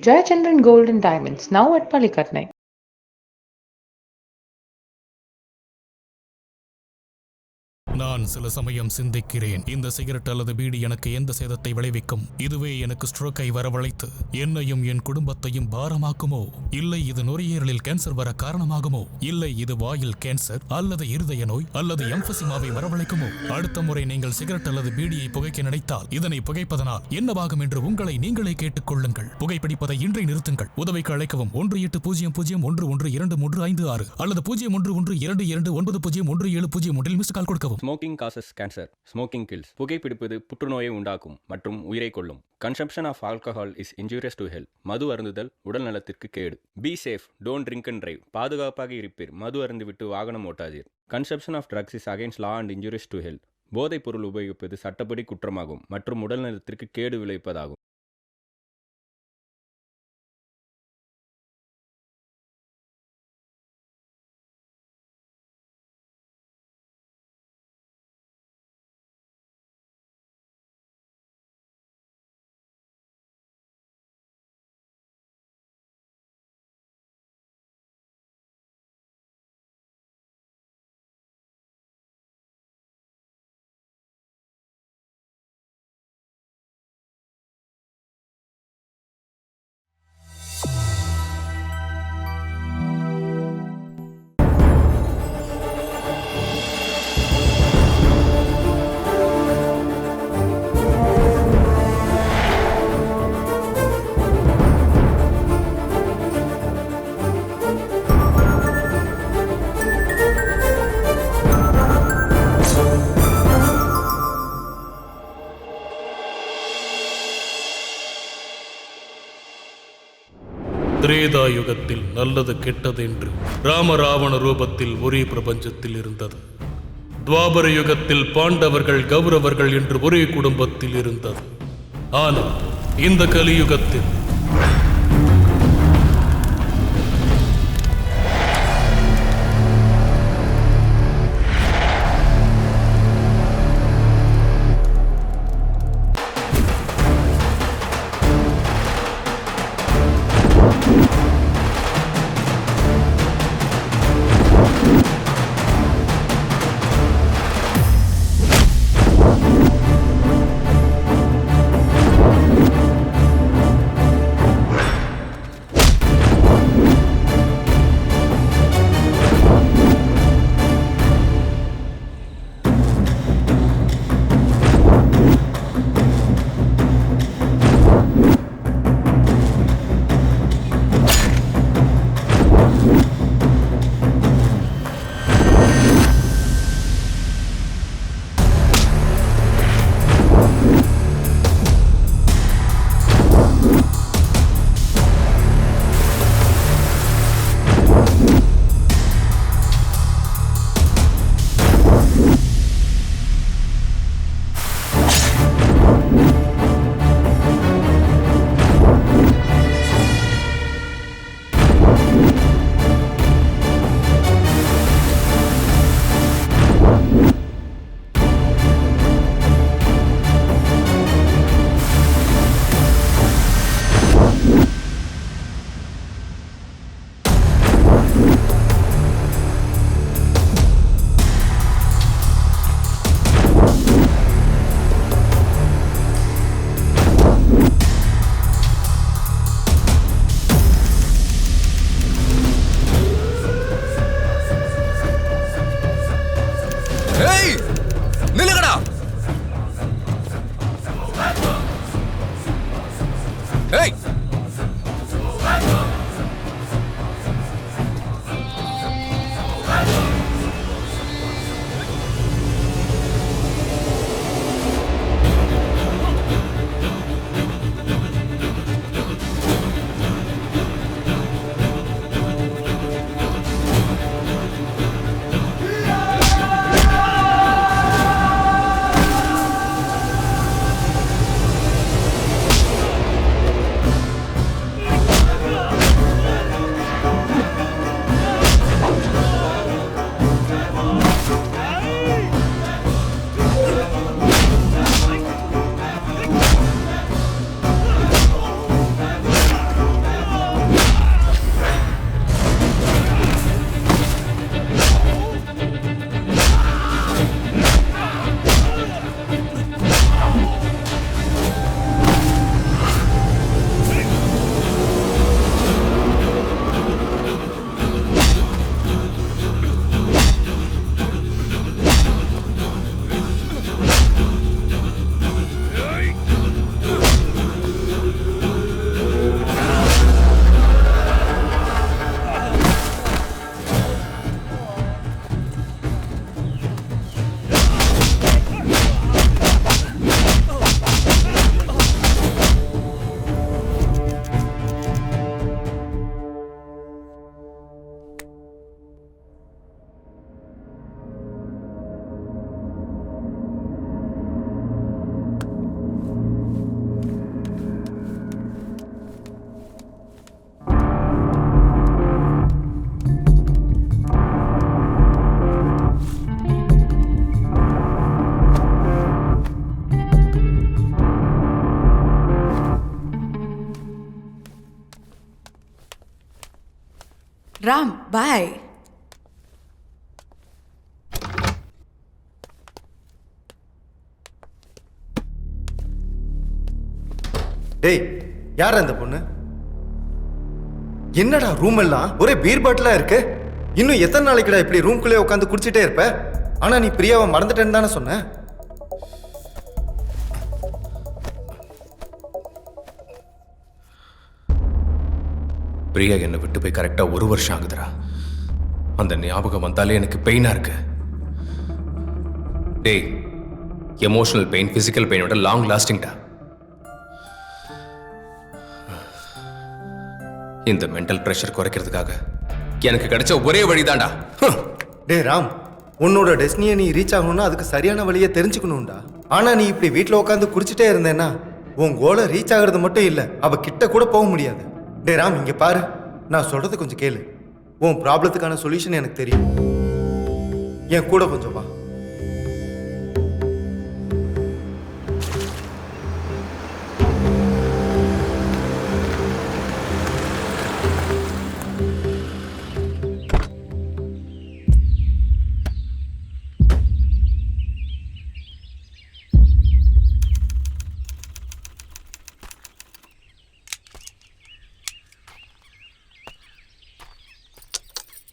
Jayachandran Gold and Diamonds, now at Palikatnai. நான் சில சமயம் சிந்திக்கிறேன், இந்த சிகரெட் அல்லது பீடி எனக்கு எந்த சேதத்தை விளைவிக்கும்? இதுவே எனக்கு ஸ்ட்ரோக்கை வரவழைத்து என்னையும் என் குடும்பத்தையும் பாரமாக்குமோ? இல்லை இது நுரையீரலில் கேன்சர் வர காரணமாகுமோ? இல்லை இது வாயில் கேன்சர் அல்லது இருதய நோய் அல்லது எம்பசிமாவை வரவழைக்குமோ? அடுத்த முறை நீங்கள் சிகரெட் அல்லது பீடியை புகைக்க நினைத்தால் இதனை புகைப்பதனால் என்னவாகும் என்று உங்களை நீங்களே கேட்டுக்கொள்ளுங்கள். புகைப்பிடிப்பதை இன்றை நிறுத்துங்கள். உதவிக்கு அழைக்கவும் 1800112356 அல்லது 0112299017 மிஸ்டு கால் கொடுக்கவும். Smoking causes cancer, smoking kills. புகைப்பிடிப்பது புற்றுநோயை உண்டாக்கும் மற்றும் உயிரை கொல்லும். Consumption of alcohol is injurious to health. மது அருந்துதல் உடல் நலத்திற்கு கேடு. Be safe, don't drink and drive. பாதுகாப்பாக இருப்பீர், மது அருந்துவிட்டு வாகனம் ஓட்டாதீர். Consumption of drugs is against law and injurious to health. போதைப் பொருள் உபயோகிப்பது சட்டப்படி குற்றமாகும் மற்றும் உடல் நலத்திற்கு கேடு விளைவிப்பதாகும். திரேதாயுகத்தில் நல்லது கெட்டது என்று ராமராவண ரூபத்தில் ஒரே பிரபஞ்சத்தில் இருந்தது. துவாபர யுகத்தில் பாண்டவர்கள் கௌரவர்கள் என்று ஒரே குடும்பத்தில் இருந்தது. ஆனால் இந்த கலியுகத்தில் ராம் பாய். டேய், யார் அந்த பொண்ணு? என்னடா ரூம் எல்லாம் ஒரே பீர் பாட்டிலா இருக்கு. இன்னும் எத்தனை நாளைக்குடா இப்படி ரூம்குள்ளே உட்காந்து குடிச்சிட்டே இருப்ப? ஆனா நீ பிரியாவை மறந்துட்டேன்னு தானே சொன்ன. பிரியா என்னை விட்டு போய் கரெக்டாக 1 வருஷம் ஆகுதுடா. அந்த ஞாபகம் வந்தாலே எனக்கு பெயினாக இருக்கு. டேய், எமோஷனல் பெயின் ஃபிசிக்கல் பெயினோட லாங் லாஸ்டிங்டா. இந்த மென்டல் ப்ரெஷர் குறைக்கிறதுக்காக எனக்கு கிடைச்ச ஒரே வழிதான்டா. டேய் ராம், உன்னோட டெஸ்னியை நீ ரீச் ஆகணும்னா அதுக்கு சரியான வழியை தெரிஞ்சுக்கணும்டா. ஆனா நீ இப்படி வீட்டில் உட்காந்து குடிச்சிட்டே இருந்தேன்னா உன் கோலை ரீச் ஆகிறது மட்டும் இல்லை, அவ கிட்ட கூட போக முடியாது. டே ராம், இங்க பாரு, நான் சொல்றது கொஞ்சம் கேளு. உன் ப்ராப்ளத்துக்கான சொல்யூஷன் எனக்கு தெரியும். என் கூட கொஞ்சம் வா.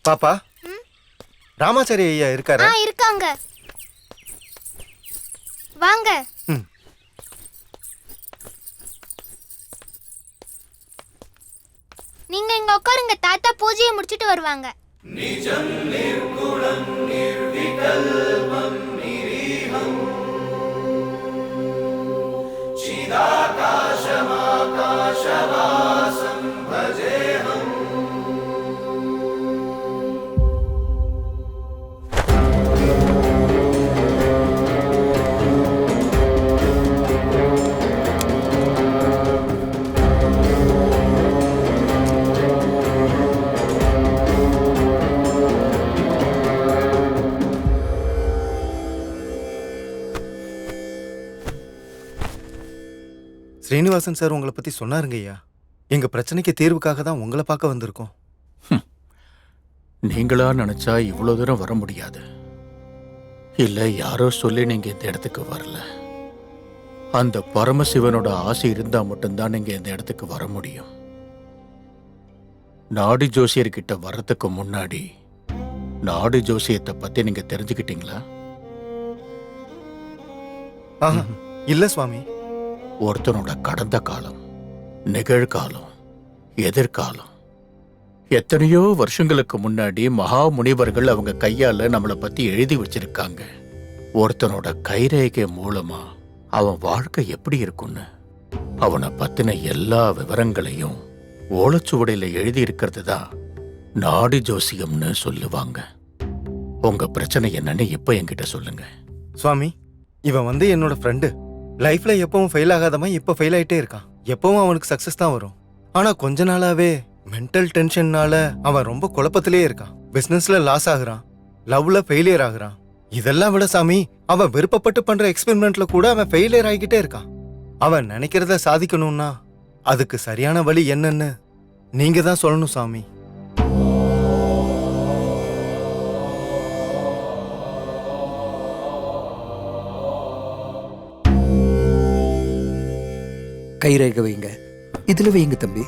பாப்பா, ராமாச்சாரி ஐயா இருக்காரா? இருக்காங்க, வாங்க. நீங்க இங்க உட்காருங்க, தாத்தா பூஜையை முடிச்சிட்டு வருவாங்க. ஸ்ரீனிவாசன் சார் உங்களை பத்தி சொன்னாருங்க ஐயா. எங்க பிரச்சனைக்கு தீர்வுக்காக தான் உங்களை பார்க்க வந்திருக்கோம். நீங்களா நினைச்சா இவ்வளவு தூரம் வர முடியாது. இல்ல யாரோ சொல்லி நீங்க இந்த இடத்துக்கு வரல. அந்த பரமசிவனோட ஆசை இருந்தா மட்டும்தான் நீங்க இந்த இடத்துக்கு வர முடியும். நாடி ஜோசியர்கிட்ட வர்றதுக்கு முன்னாடி நாடி ஜோசியத்தை பத்தி நீங்க தெரிஞ்சுக்கிட்டீங்களா? இல்ல சுவாமி. ஒருத்தனோட கடந்த காலம், நிகழ்காலம், எதிர்காலம், எத்தனையோ வருஷங்களுக்கு முன்னாடி மகா முனிவர்கள் அவங்க கையால நம்மளை பத்தி எழுதி வச்சிருக்காங்க. ஒருத்தனோட கைரேகை மூலமா அவன் வாழ்க்கை எப்படி இருக்குன்னு அவனை பத்தின எல்லா விவரங்களையும் ஓலைச்சுவடையில எழுதி இருக்கிறது தான் நாடி ஜோசியம்னு சொல்லுவாங்க. உங்க பிரச்சனை என்னன்னு இப்ப என்கிட்ட சொல்லுங்க. சுவாமி, இவன் என்னோட ஃப்ரெண்டு. லைஃப்ல எப்பவும் ஃபெயில் ஆகாதவன் இப்ப ஃபெயில் ஆயிட்டே இருக்கான். எப்பவும் அவனுக்கு சக்சஸ் தான் வரும். ஆனா கொஞ்ச நாளாவே மென்டல் டென்ஷன்னால அவன் ரொம்ப குழப்பத்திலே இருக்கான். பிசினஸ்ல லாஸ் ஆகுறான், லவ்ல ஃபெயிலியர் ஆகுறான். இதெல்லாம் விட சாமி, அவன் விருப்பப்பட்டு பண்ற எக்ஸ்பெரிமெண்ட்ல கூட அவன் ஃபெயிலியர் ஆகிக்கிட்டே இருக்கான். அவன் நினைக்கிறத சாதிக்கணும்னா அதுக்கு சரியான வழி என்னன்னு நீங்க தான் சொல்லணும் சாமி. கைரேகை வைங்க, இதுல வைங்க தம்பி.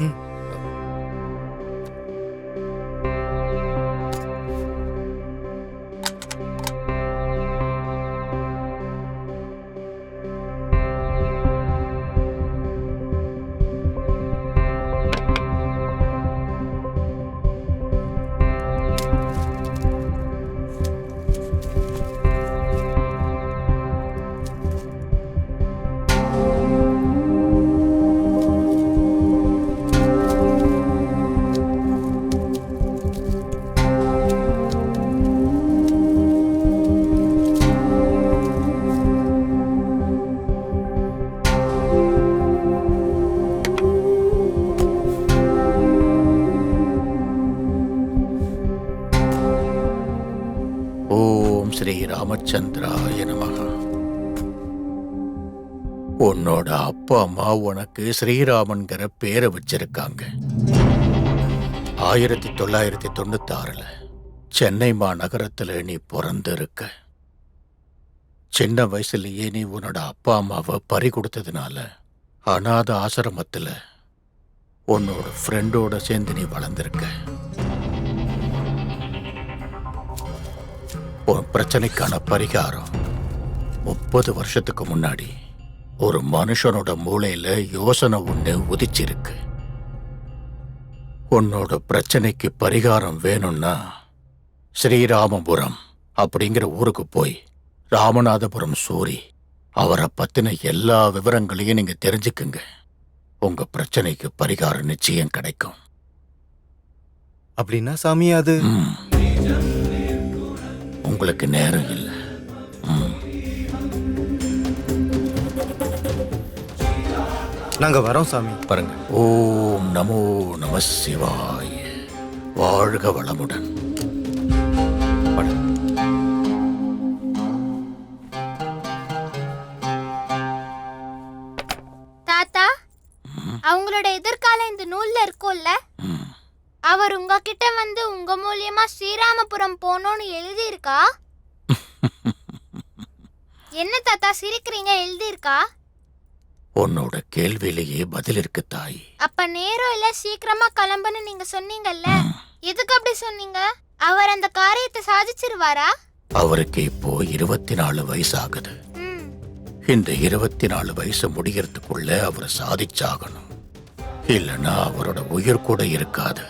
ஸ்ரீ ராமச்சந்திராய நமஹ. உன்னோட அப்பா அம்மா உனக்கு ஸ்ரீராமன்கிற பேரை வச்சிருக்காங்க. 1996 சென்னை மாநகரத்துல நீ பிறந்திருக்க. சின்ன வயசுலயே நீ உன்னோட அப்பா அம்மாவை பறி கொடுத்ததுனால அநாத ஆசிரமத்துல உன்னோட ஃப்ரெண்டோட சேர்ந்து நீ வளர்ந்திருக்க. உன் பிரச்சனைக்கான பரிகாரம் 30 வருஷத்துக்கு முன்னாடி ஒரு மனுஷனோட மூளையில யோசனை ஒண்ணு உதிச்சிருக்கு. உன்னோட பிரச்சனைக்கு பரிகாரம் வேணும்னா ஸ்ரீராமபுரம் அப்படிங்கிற ஊருக்கு போய் ராமநாதபுரம் சூரி அவரை பத்தின எல்லா விவரங்களையும் நீங்க தெரிஞ்சுக்குங்க. உங்க பிரச்சனைக்கு பரிகாரம் நிச்சயம் கிடைக்கும். அப்படின்னா சாமி அது உங்களுக்கு நேரம் இல்லை. நாங்க வரோம் சாமி. பாருங்க. ஓம் நமோ நம சிவாய. வாழ்க வளமுடன். தாத்தா, அவங்களோட எதிர்காலம் இந்த நூல்ல இருக்கும்ல? அவர் உங்ககிட்ட வந்து உங்க மூலியமா ஸ்ரீராமபுரம் போகணும்னு எழுதியிருக்கா? என்ன தாத்தா சிரிக்கிறீங்க? எழுதியிருக்கா? உன்னோட கேள்வியிலேயே பதில் இருக்கு தாய். அப்ப நேரம் இல்ல, சீக்கிரமா கிளம்புன்னு நீங்க சொன்னீங்கல்ல, எதுக்கு அப்படி சொன்னீங்க? அவர் அந்த காரியத்தை சாதிச்சிருவாரா? அவருக்கு இப்போ 24 வயசு ஆகுது. இந்த 24 வயசு முடியறதுக்குள்ள அவர் சாதிச்சாகணும். இல்லைன்னா அவரோட உயிர் கூட இருக்காது.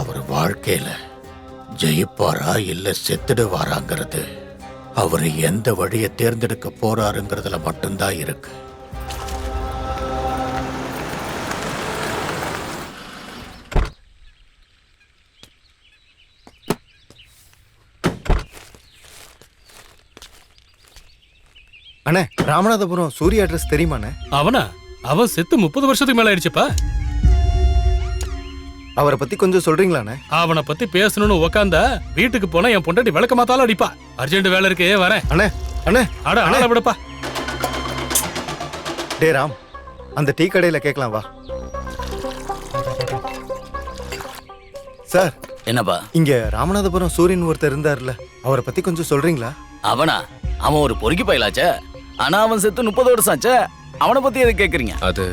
அவர் வாழ்க்கையில ஜெயிப்பாரா இல்ல செத்துடுவாராங்கிறது அவர் எந்த வழியை தேர்ந்தெடுக்க போறாருங்கிறதுல மட்டும்தான் இருக்கு. அண்ணே, ராமநாதபுரம் சூரிய அட்ரஸ் தெரியுமாண்ணே? அவன் செத்து 30 வருஷத்துக்கு மேல ஆயிடுச்சுப்பா. அவரை பத்தி கொஞ்சம் சொல்றீங்களாண்ணே? அவனை பத்தி பேசணும்னு உக்காந்தா வீட்டுக்கு போனா என் பொண்டாட்டி விளக்க மாத்தாலும் அடிப்பா. அர்ஜென்ட் வேலை இருக்கு, வரேன். அண்ணே அண்ணே அட ஆள விடப்பா. டே ராம், அந்த டீ கடையில கேட்கலாம் வா. சார். என்னப்பா? இங்க ராமநாதபுரம் சூரியன் ஒருத்தர் இருந்தார்ல, அவரை பத்தி கொஞ்சம் சொல்றீங்களா? அவன் ஒரு பொறுக்கி பயலாச்சே. ஆனா அவன் செத்து 30 வருஷம் ஆச்சே. அவனை பத்தி எது கேக்குறீங்க? அது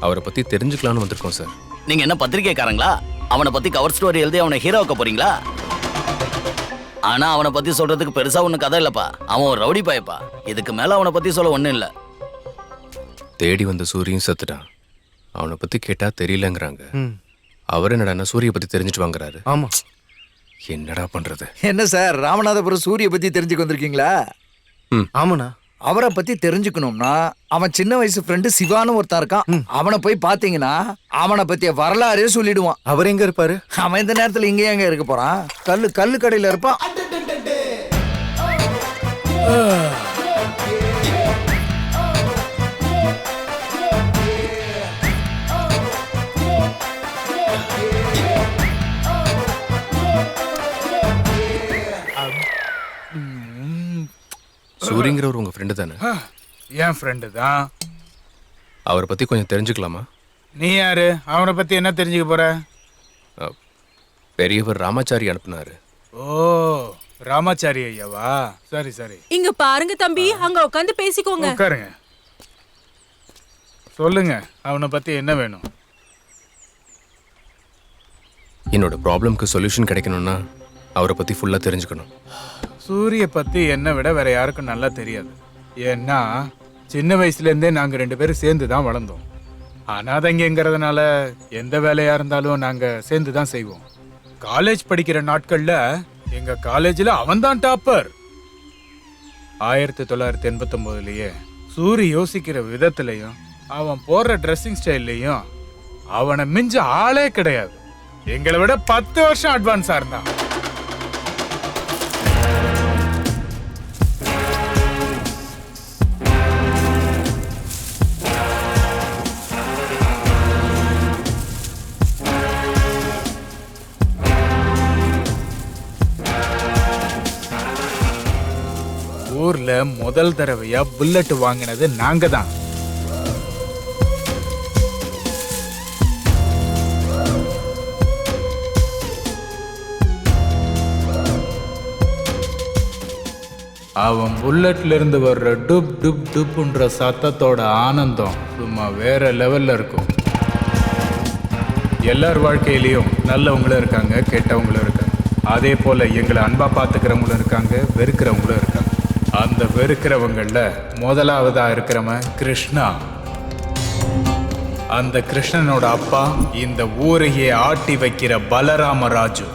அவரை பத்தி தெரிஞ்சுக்கலாம்னு வந்திருக்கோம் சார். நீங்க என்ன பத்திரிக்கைக்காரங்களா? அவனை பத்தி கவர் ஸ்டோரி எழுதி அவனை ஹீரோக்க போறீங்களா? ஆனா அவனை பத்தி சொல்றதுக்கு பெருசா ஒண்ணு கதை இல்லப்பா. அவன் ஒரு ரவுடி பாயப்பா. இதுக்கு மேல அவனை பத்தி சொல்ல ஒண்ணும் இல்ல. தேடி வந்த சூரியன் செத்துட்டான். அவனை பத்தி கேட்டா தெரியலங்கிறாங்க. அவர் என்னடா சூரிய பத்தி தெரிஞ்சுட்டு வாங்குறாரு. ஆமா, என்னடா பண்றது? என்ன சார், ராமநாதபுரம் சூரிய பத்தி தெரிஞ்சுக்க வந்திருக்கீங்களா? ஆமாண்ணா. அவரை பத்தி தெரிஞ்சுக்கணும்னா அவன் சின்ன வயசு ஃப்ரெண்டு சிவான்னு ஒருத்தன் இருக்கான். அவனை போய் பாத்தீங்கன்னா அவனை பத்திய வரலாறே சொல்லிடுவான். அவர் எங்க இருப்பாரு? அவன் இந்த நேரத்துல இங்கே எங்க இருக்க போறான்? கல்லு கடையில இருப்பான். சூரியங்கிறவர் உங்க ஃப்ரெண்டு தானே? என் ஃப்ரெண்டு தான். அவரை பத்தி கொஞ்சம் தெரிஞ்சுக்கலாமா? நீ யாரு? அவனை பத்தி என்ன தெரிஞ்சுக்க போற? பெரியவர் ராமாச்சாரி அனுப்புனாரு. ஓ, ராமாச்சாரி ஐயாவா? சரி சரி. இங்க பாருங்க தம்பி, அங்க உட்காந்து பேசிக்கோங்க. உட்காருங்க. சொல்லுங்க, அவனை பத்தி என்ன வேணும்? என்னோட ப்ராப்ளம்க்கு சொல்யூஷன் கிடைக்கணும்னா அவரை பத்தி ஃபுல்லா தெரிஞ்சுக்கணும். சூரிய பத்தி என்னை விட வேற யாருக்கும் நல்லா தெரியாது. ஏன்னா சின்ன வயசுலேருந்தே நாங்கள் 2 பேரும் சேர்ந்து தான் வளர்ந்தோம். அனாதைங்கிறதுனால எந்த வேலையாக இருந்தாலும் நாங்கள் சேர்ந்து தான் செய்வோம். காலேஜ் படிக்கிற நாட்களில் எங்கள் காலேஜில் அவன் தான் டாப்பர். 1989 சூரி யோசிக்கிற விதத்துலையும் அவன் போடுற ட்ரெஸ்ஸிங் ஸ்டைல்லையும் அவனை மிஞ்ச ஆளே கிடையாது. எங்களை விட 10 வருஷம் அட்வான்ஸாக இருந்தான். ஊர்ல முதல் தடவையா புல்லட் வாங்கினது நாங்க தான். அவன் புல்லட்ல இருந்து வர்ற டுப் டுப் டுப்ன்ற சத்தத்தோட ஆனந்தம் சும்மா வேற லெவல்ல இருக்கும். எல்லார் வாழ்க்கையிலையும் நல்லவங்களும் இருக்காங்க, கெட்டவங்களும் இருக்காங்க. அதே போல எங்களை அன்பா பார்த்துக்கிறவங்களும் இருக்காங்க, வெறுக்கிறவங்களும் இருக்காங்க. அந்த வெறுக்கிறவங்கள முதலாவதா இருக்கிறவன் கிருஷ்ணா. அந்த கிருஷ்ணனோட அப்பா இந்த ஊரையே ஆட்டி வைக்கிற பலராமராஜு.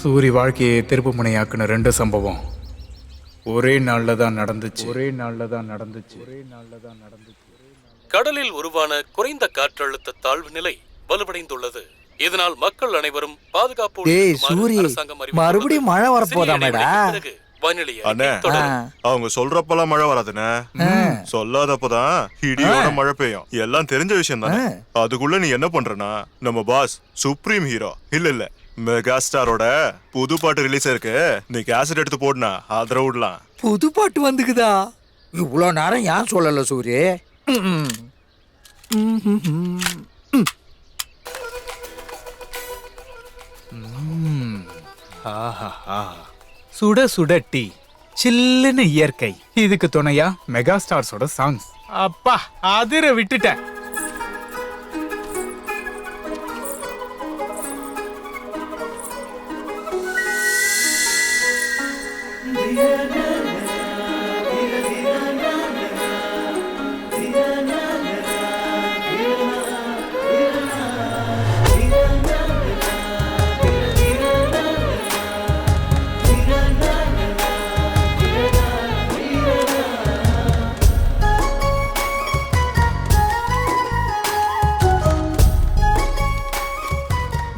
சூரி வாழ்க்கையை திருப்பு முனையாக்குன 2 சம்பவம் ஒரே நாள்ல தான் நடந்துச்சு. கடலில் உருவான குறைந்த காற்றழுத்த தாழ்வு நிலை வலுவடைந்துள்ளது. இதனால் மக்கள் அனைவரும் பாதுகாப்பு டேய் சூரி, மறுபடியும் மழை வரப்போதாமேடா. அண்ணே, அவங்க சொல்றப்பெல்லாம் மழை வராதுண்ணே. சொல்லாதப்பதான் இடியோட மழை பெய்யும். எல்லாம் தெரிஞ்ச விஷயம் தானே. அதுக்குள்ள நீ என்ன பண்றனா, நம்ம பாஸ் சுப்ரீம் ஹீரோ இல்ல மெகா ஸ்டாரோட புது பாட்டு ரிலீஸ் இருக்கு. நீ கேசட் எடுத்து போடுனா அதர விடலாம். புது பாட்டு வந்துக்குதா? இவ்வளோ நேரம் ஏன் சொல்லல சூரி? சுட சுட டீ, சில்லுன்னு இயற்கை, இதுக்கு துணையா மெகா ஸ்டார்ஸோட சாங்ஸ். அப்பா அதிர விட்டுட்டேன்.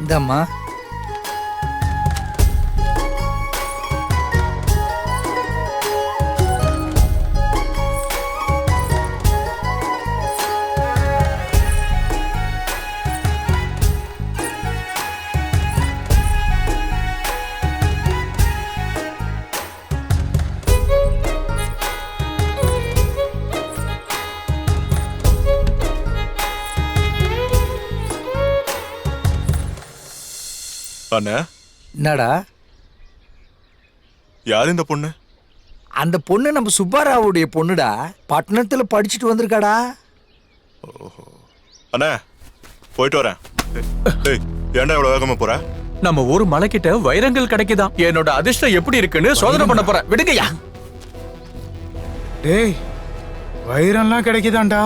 இந்தம்மா அண்ணே, என்னடா? யார் இந்த பொண்ணு? அந்த பொண்ணு நம்ம சுப்பாராவுடைய பொண்ணுடா. பட்டணத்துல படிச்சுட்டு வந்திருக்காடா. அண்ணே, போயிட்டு வரேன். ஏய், ஏன்டா இவ்வளவு வேகமா போற? நம்ம ஊர் மலைக்கிட்ட வைரங்கள் கிடைக்குதாம். என்னோட அதிர்ஷ்டம் எப்படி இருக்குன்னு சோதனை பண்ண போறேன். விடுங்கய்யா. டேய், வைரம்லாம் கிடைக்குதாண்டா?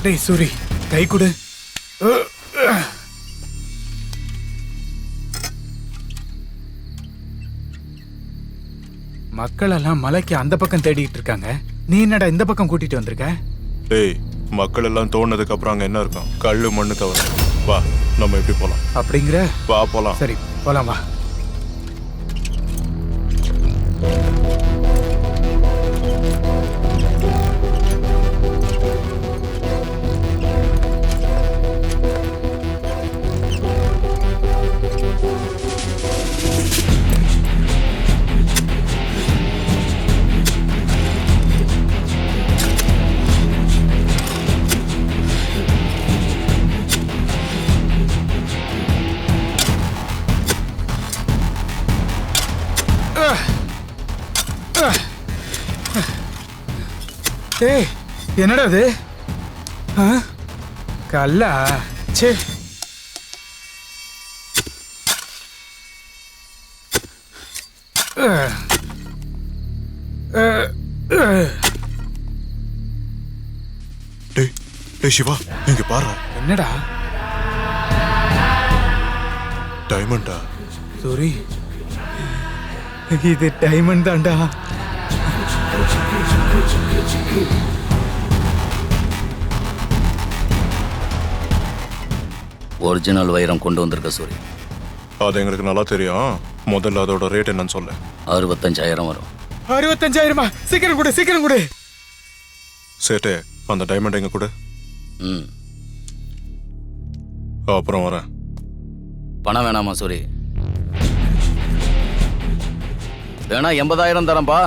டேய் சூரி, கை கொடு. மக்கள் எல்லாம் மலைக்கு அந்த பக்கம் தேடிட்டு இருக்காங்க. நீ என்னடா இந்த பக்கம் கூட்டிட்டு வந்திருக்க? ஏய், மக்கள் எல்லாம் தோணுனதுக்கு அப்புறம் அங்க என்ன இருக்கும்? கல்லு மண்ணு தவிர. வா, நம்ம எப்படி போலாம்? அப்படிங்கிற? வா போலாம். சரி போலாம், வா. ஏய், என்னடா அது? கல்லா? சே, டேய் சிவா, இங்க பாரு. என்னடா? டைமண்டா? சூரி, இது டைமண்ட் தான்டா. ஒரிஜினல் வைரம் கொண்டு வந்திருக்க சூரி. அது எங்களுக்கு நல்லா தெரியும். முதல்ல அதோட ரேட் என்னன்னு சொல்லு. 65,000 வரும். 65,000 சீக்கிரம் கொடு சீக்கிரம் கொடு. சேட்டே அந்த டைமண்ட் எங்க கூட ம் அப்புறம் வரேன். பணம் வேணாமா சூரி? வேணா 80,000 தரேன்பா.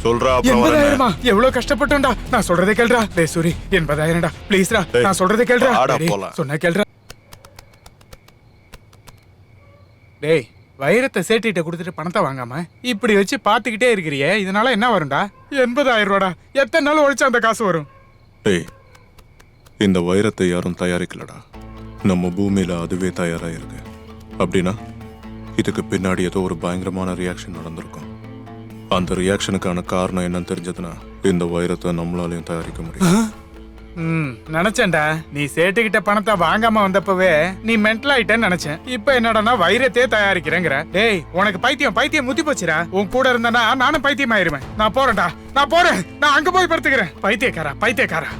சொல்றா அப்புறம் வரேன். 80,000 எவ்வளவு கஷ்டப்பட்டோம்டா. நான் சொல்றதை கேளுடா. டேய் சூரி 80,000டா ப்ளீஸ்டா. நான் சொல்றதை கேளுடா. ஆடா டேய், போலாம். சொன்னா கேளுடா. டேய் வைரத்தை சேட்டிட்ட கொடுத்துட்டு பணத்தை வாங்காம இப்படி வச்சு பார்த்துக்கிட்டே இருக்கிறியே, இதனால என்ன வரும்டா? 80,000 ரூபாடா. எத்தனை நாள் ஒழிச்சா அந்த காசு வரும்? டேய் இந்த வைரத்தை யாரும் தயாரிக்கலடா, நம்ம பூமியில அதுவே தயாராயிருக்கு. அப்படின்னா இதுக்கு பின்னாடி ஏதோ ஒரு பயங்கரமான ரியாக்ஷன் நடந்திருக்கும். அந்த ரியாக்ஷனுக்கான காரணம் என்னன்னு தெரிஞ்சதுன்னா இந்த வைரத்தை நம்மளாலையும் தயாரிக்க முடியும். நினைச்சேன்டா, நீ சேட்டுக்கிட்ட பணத்தை வாங்காம வந்தப்பவே நீ மென்டல் ஆயிட்டேன்னு நினைச்சேன். இப்ப என்னடா வைரத்தையே தயாரிக்கிறேங்கிற. டேய் உனக்கு பைத்தியம் முத்தி போச்சுடா. உன் கூட இருந்தனா நானும் பைத்தியம் ஆயிருவேன். நான் போறேன்டா, நான் போறேன். நான் அங்க போய் படுத்துக்கிறேன். பைத்தியக்காரா.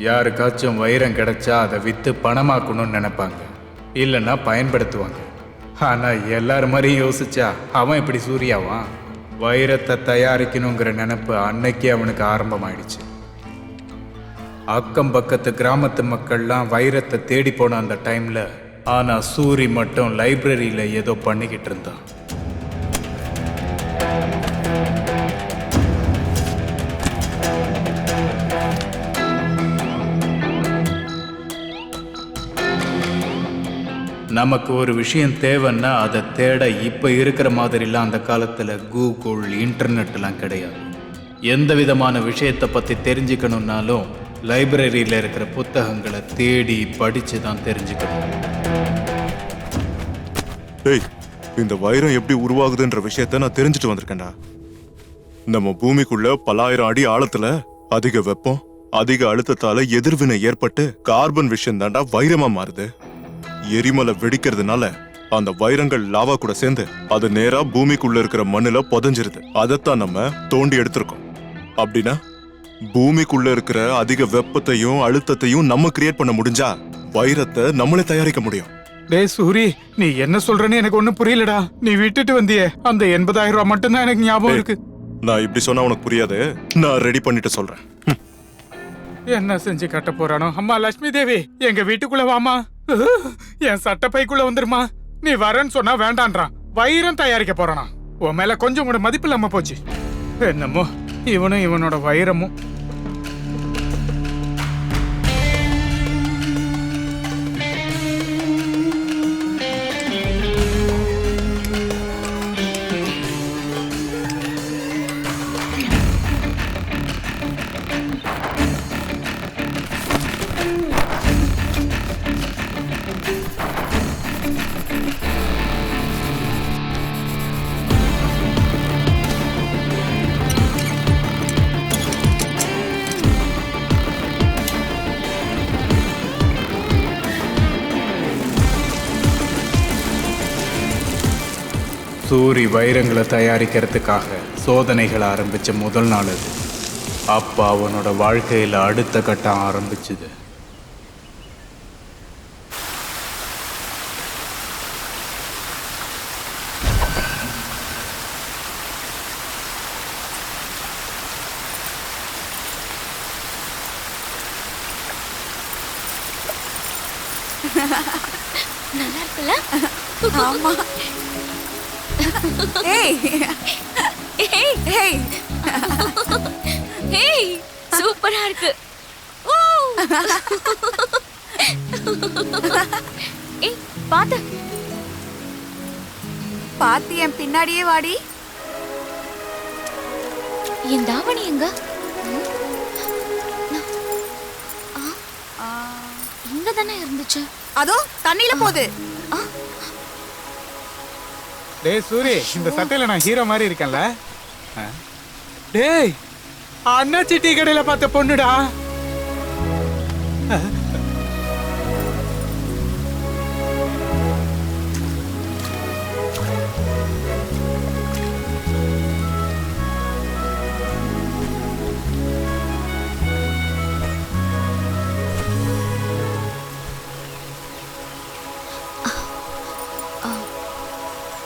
யாருக்காச்சும் வைரம் கிடைச்சா அதை வித்து பணமாக்கணும்னு நினைப்பாங்க, இல்லைன்னா பயன்படுத்துவாங்க. ஆனா எல்லாரும் மாதிரி யோசிச்சா அவன் இப்படி சூர்யாவான். வைரத்தை தயாரிக்கணுங்கிற நினைப்பு அன்னைக்கே அவனுக்கு ஆரம்பமாயிடுச்சு. அக்கம் பக்கத்து கிராமத்து மக்கள்லாம் வைரத்தை தேடி போன அந்த டைம்ல, ஆனா சூரி மட்டும் லைப்ரரியில ஏதோ பண்ணிக்கிட்டு இருந்தான். நமக்கு ஒரு விஷயம் தேவைன்னா அதை தேட இப்ப இருக்கிற மாதிரிலாம் அந்த காலத்துல கூகுள் இன்டர்நெட்லாம் கிடையாது. எந்த விதமான விஷயத்தை பத்தி தெரிஞ்சுக்கணும்னாலும் லைப்ரரியில இருக்கிற புத்தகங்களை தேடி படிச்சு தான் தெரிஞ்சுக்கணும். டேய் இந்த வைரம் எப்படி உருவாகுதுன்ற விஷயத்த நான் தெரிஞ்சுட்டு வந்திருக்கேன்டா. நம்ம பூமிக்குள்ள பல்லாயிரம் அடி ஆழத்துல அதிக வெப்பம், அதிக அழுத்தத்தால எதிர்வினை ஏற்பட்டு கார்பன் விஷயம் தாண்டா வைரமா மாறுது. எரிமலை வெடிக்கிறதுனால அந்த வைரங்கள் லாவா கூட சேர்ந்து அது நேரா பூமிக்குள்ள இருக்கிற மண்ணுல புதைஞ்சிருது. அதைத்தான் நம்ம தோண்டி எடுத்திருக்கோம். அப்படின்னா பூமிக்குள்ள இருக்கிற அதிக வெப்பத்தையும் அழுத்தத்தையும் நம்ம கிரியேட் பண்ண முடிஞ்சா வைரத்தை நம்மளே தயாரிக்க முடியும். டேய் சூரி, நீ என்ன சொல்றன்னு எனக்கு ஒண்ணும் புரியலடா. நீ விட்டுட்டு வந்தியே அந்த 80,000 ரூபாய் மட்டும்தான் எனக்கு ஞாபகம் இருக்கு. நான் இப்படி சொன்னா உனக்கு புரியாது. நான் ரெடி பண்ணிட்டு சொல்றேன். என்ன செஞ்சு கட்ட போறானோ? அம்மா லட்சுமி தேவி, எங்க வீட்டுக்குள்ள வாமா. என் சட்டப்பைக்குள்ள வந்துருமா. நீ வரேன்னு சொன்னா வேண்டான்றான். வைரம் தயாரிக்க போறானா? உன் மேல கொஞ்சம் கூட மதிப்பு இல்லாம போச்சு. என்னமோ இவனும் இவனோட வைரமும். சூரி வைரங்களை தயாரிக்கிறதுக்காக சோதனைகளை ஆரம்பிச்ச முதல் நாள் அது. அப்ப அவனோட வாழ்க்கையில அடுத்த கட்டம் ஆரம்பிச்சுது. நல்லா இருக்குல்ல? ஆமா. ஏய் ஏய் ஏய் ஏய் சூப்பரா இருக்கு. ஏய் பாத்து பாத்தி என் பின்னாடியே வாடி. என் தாவணி எங்க? இங்க தானே இருந்துச்சு. அதோ தண்ணியில போகுது. டேய் சூரி, இந்த சட்டையில நான் ஹீரோ மாதிரி இருக்கேன்ல? டேய் அண்ணாச்சி டீ கடையில பார்த்த பொண்ணுடா.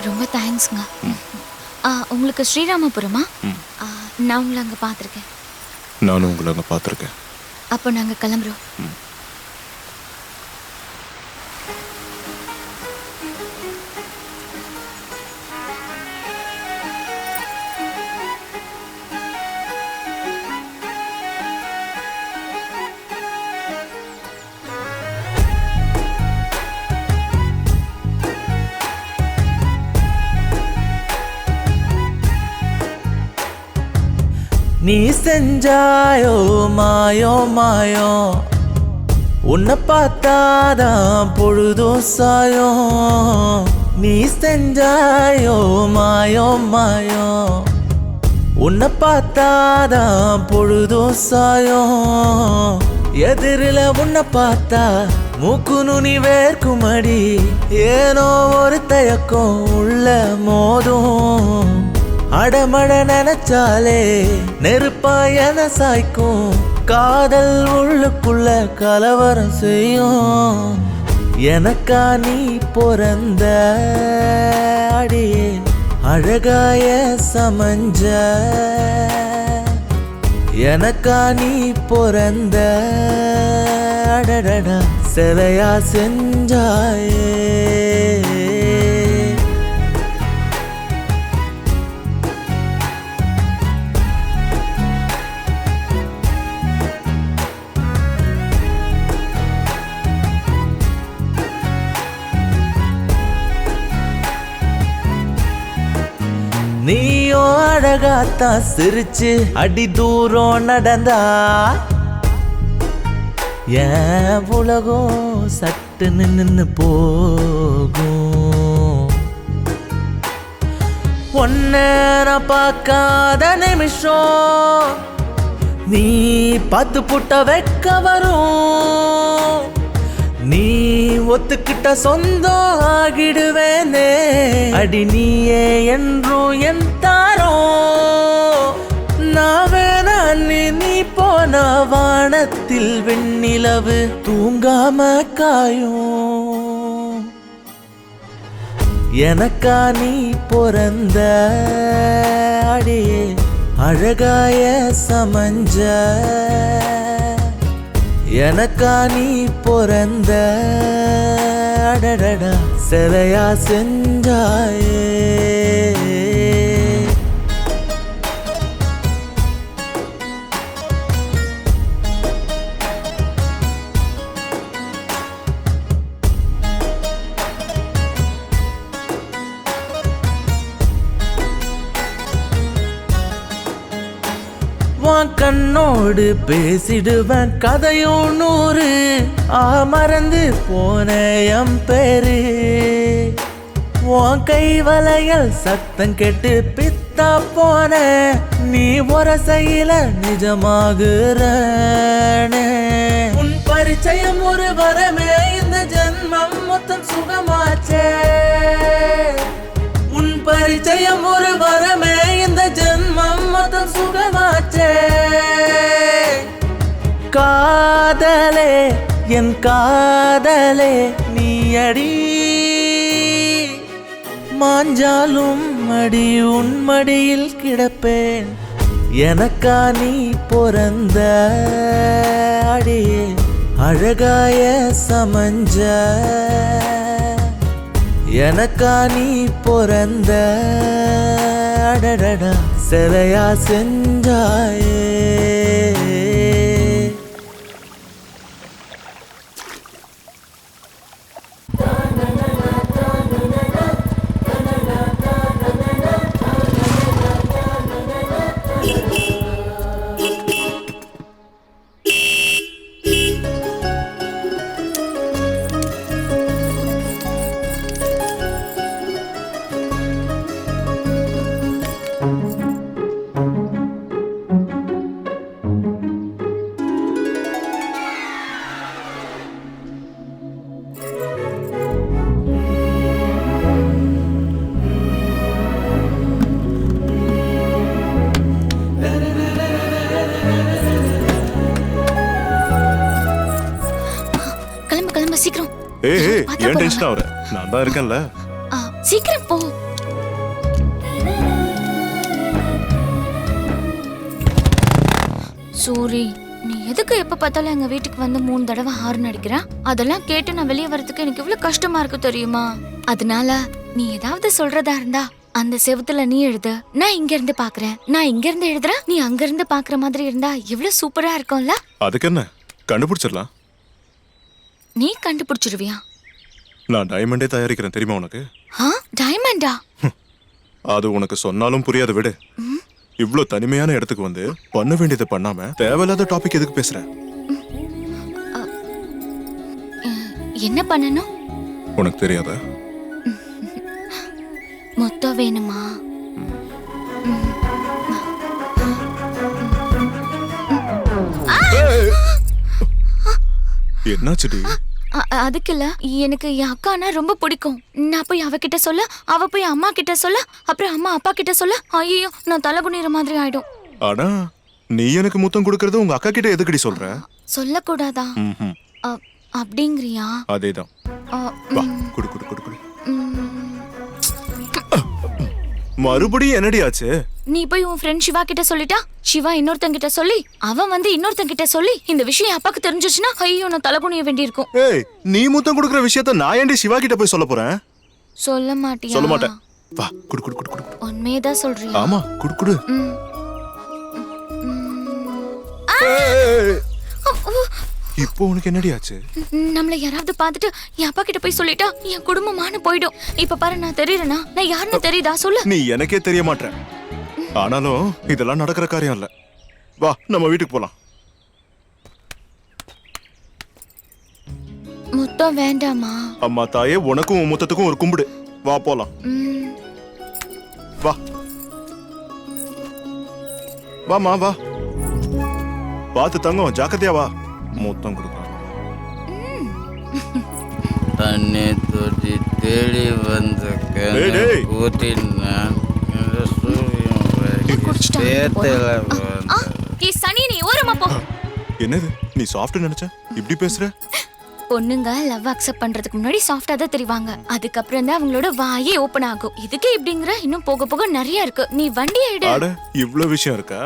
ரொம்ப தேங்க்ஸ்ங்க. உங்களுக்கு ஸ்ரீராமபுரமா? நான் உங்களை அங்கே பார்த்துருக்கேன். நானும் உங்களை அங்கே பார்த்துருக்கேன். அப்போ நாங்கள் கிளம்புறோம். நீ செஞ்சாயோ மாயோ மாயோ, உன்னை பார்த்தாதான் பொழுதும் சாயோ. நீ செஞ்சாயோ மாயோ மாயோ, உன்னை பார்த்தாதான் பொழுதும் சாயோ. எதிரில உன்னை பார்த்தா மூக்கு நுனி வேர்க்குமடி, ஏனோ ஒரு தயக்கம் உள்ள மோதும். அடமட நினைச்சாலே நெருப்பா என சாய்க்கும், காதல் உள்ளுக்குள்ள கலவரம் செய்யும். எனக்கா நீ பிறந்த அடியே அழகாய சமஞ்ச, எனக்கா நீ பிறந்த அடடடா சிலையா செஞ்சாயே. நீயோ அழகாத்தான் சிரிச்சு அடி தூரம் நடந்தா, ஏன் உலகம் சட்டு நின்னு போகும். ஒன்ன நான் பார்க்காத நிமிஷம் நீ பார்த்து புட்ட வெக்க வரும். நீ ஒத்துக்கிட்ட சொந்தம் ஆகிடுவேனே, அடி நீயே என்றும் என் தாரோ. நான் வேணா நீ போன வானத்தில் வெண்ணிலவு தூங்காம காயும். எனக்கா நீ பிறந்த அடியே அழகாய சமஞ்ச, எனக்கா நீ பிறந்த அடடடா சிலையா செஞ்சாயே. கண்ணோடு பேசிடுவேன் கதையும் 100, மறந்து போன எம் பேரு. உன் கை வளையல் சத்தம் கேட்டு பித்தா போன, நீ முரசையில நிஜமாகுறனே. உன் பரிச்சயம் ஒரு வரமே, இந்த ஜென்மம் மொத்தம் சுகமாச்சே. உன் பரிச்சயம் ஒரு வரமே, இந்த ஜென்மம் மொத்தம் சுகமாச்சே. காதலே என் காதலே நீ அடி, மாஞ்சாலும் மடி உன் மடியில் கிடப்பேன். எனக்கா நீ பிறந்த அடியே அழகாய சமஞ்ச, எனக்கா நீ பிறந்த அடடடா சிலையா செஞ்சாயே. சீக்கிரம். ஏய் ஏன் டென்ஷன் ஆவற? நான் தான் இருக்கேன்ல. சீக்கிரம் போ. சூரி, நீ எதுக்கு எப்ப பார்த்தாலும் எங்க வீட்டுக்கு வந்து 3 தடவை ஹார்ன் அடிக்கிற? அதெல்லாம் கேட்டு நான் வெளியே வரதுக்கு எனக்கு எவ்வளவு கஷ்டமா இருக்கு தெரியுமா? அதனால நீ ஏதாவது சொல்றதா இருந்தா அந்த செவுத்துல நீ எழுது, நான் இங்க இருந்து பாக்குறேன். நான் இங்க இருந்து எழுதுறேன், நீ அங்க இருந்து பாக்குற மாதிரி இருந்தா எவ்வளவு சூப்பரா இருக்கும்ல? அதுக்கு என்ன, கண்டுபிடிச்சிடலாம். நீ கண்டுபிடிச்சிருவியா? நான் டைமண்டே தயாரிக்கிறேன் தெரியுமா உனக்கு? டைமண்டா? அது உனக்கு சொன்னாலும் புரியாது, விடு. இவ்ளோ தனிமையான இடத்துக்கு வந்து பண்ண வேண்டியதை பண்ணாம தேவையில்லாத டாபிக் எதுக்கு பேசுற? என்ன பண்ணணும்? உனக்கு தெரியாதா? மொத்தம் வேணுமா? என்னாச்சுடி? அதுக்கு இல்ல, எனக்கு என் அக்கானா ரொம்ப பிடிக்கும். நான் போய் அவகிட்ட சொல்ல, அவ போய் அம்மா கிட்ட சொல்ல, அப்புறம் அம்மா அப்பா கிட்ட சொல்ல, ஐயோ நான் தலை குனிற மாதிரி ஆயிடும். ஆனா நீ எனக்கு முத்தம் கொடுக்கறது உங்க அக்கா கிட்ட எதுக்குடி சொல்ற? சொல்லக்கூடாதா? அப்படிங்கிறியா? அதேதான். வா, குடு குடு குடு குடு. மறுபடியும் என்னடி ஆச்சு? நீ போய் உன் ஃப்ரெண்ட் சிவா கிட்ட சொல்லிட்டா, சிவா இன்னொருத்தங்கிட்ட சொல்லி, அவன் வந்து இன்னொருத்தங்கிட்ட சொல்லி, இந்த விஷயம் அப்பாக்கு தெரிஞ்சிச்சுன்னா ஐயோ நான் தலை குனிய வேண்டியிருக்கும். ஏய், நீ முத்தம் கொடுக்குற விஷயத்த நான் ஏன்டி சிவா கிட்ட போய் சொல்ல போறேன்? சொல்ல மாட்டியா? சொல்ல மாட்டேன். வா, குடு குடு குடு குடு. உண்மையதான் சொல்றியா? ஆமா, குடு குடு. இப்போ உனக்கு என்னடி ஆச்சு? நம்மள யாராவது பார்த்துட்டு என் அப்பா கிட்ட போய் சொல்லிட்டா என் குடும்பமான போயிடும். இப்ப பாரு, நான் தெரியறேனா? நான் யாருன்னு தெரியுதா? சொல்லு. நீ எனக்கே தெரிய மாட்டற. ஆனாலும் இதெல்லாம் நடக்கிற காரியம் இல்ல. வா, நம்ம வீட்டுக்கு போலாம். முத்தம் வேண்டாமா? அம்மா தாயே, உனக்கும் உன் முத்தத்துக்கும் ஒரு கும்பிடு. வா போலாம். வா வாமா, வா. பார்த்து தங்கம், ஜாக்கிரதையா வா. முத்தம் கொடுக்கலாம். தன்னை தொட்டி தேடி வந்த கூட்டினான். சனி, நீ ஓரமா போ. என்னது நீ சாஃப்ட் நினைச்ச? இப்படி பேசுற? பொண்ணுங்க லவ் அக்செப்ட் பண்றதுக்கு முன்னாடி சாஃப்டா தான் தெரிவாங்க. அதுக்கப்புறம் தான் அவங்களோட வாயே ஓபன் ஆகும். இதுக்கு இப்படிங்கிற இன்னும் போக போக நிறைய இருக்கு. நீ வண்டி எடு. அட, இவ்ளோ விஷயம் இருக்கா?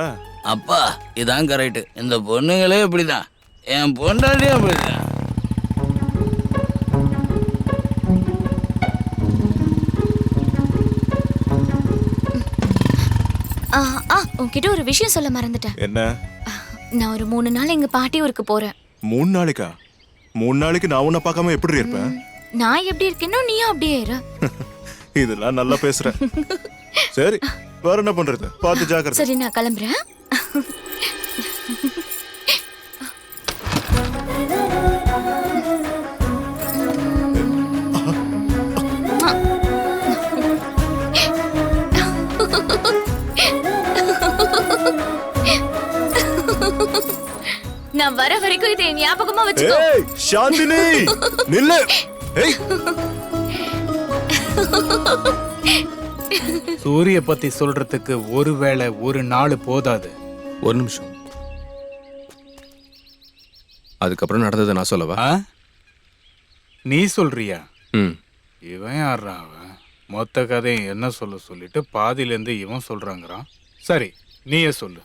அப்பா, இதான் கரெக்ட். இந்த பொண்ணுங்களே இப்படிதான், என் பொண்டாட்டியும் அப்படிதான். உன்கிட்ட ஒரு விஷயம் சொல்ல மறந்துட்டேன். என்ன? நான் ஒரு 3 நாள் எங்க பாட்டி ஊருக்கு போறேன். 3 நாளைக்கா? 3 நாளைக்கு நான் உன்னை பார்க்காம எப்படி இருப்பேன்? நான் எப்படி இருக்கேனோ நீயும் அப்படியே இரு. இதெல்லாம் நல்லா பேசுற. சரி, வேற என்ன பண்றது? பார்த்து ஜாக்கிரதை. சரி, நான் கிளம்புறேன். நான் வர வரைக்கும் இதை ஞாபகமா வச்சுக்கோ. ஏய் சாந்தினி, நில்லு. ஏய், சூரிய பத்தி சொல்றதுக்கு ஒருவேளை ஒரு நாள் போதாது. ஒரு நிமிஷம். அதுக்கப்புறம் நடந்ததை நான் சொல்லவா? நீ சொல்றியா? ம். இவன் யாரா அவன்? மொத்த கதையை என்ன சொல்லிட்டு பாதியிலேருந்து இவன் சொல்றாங்கிறான். சரி, நீயே சொல்லு.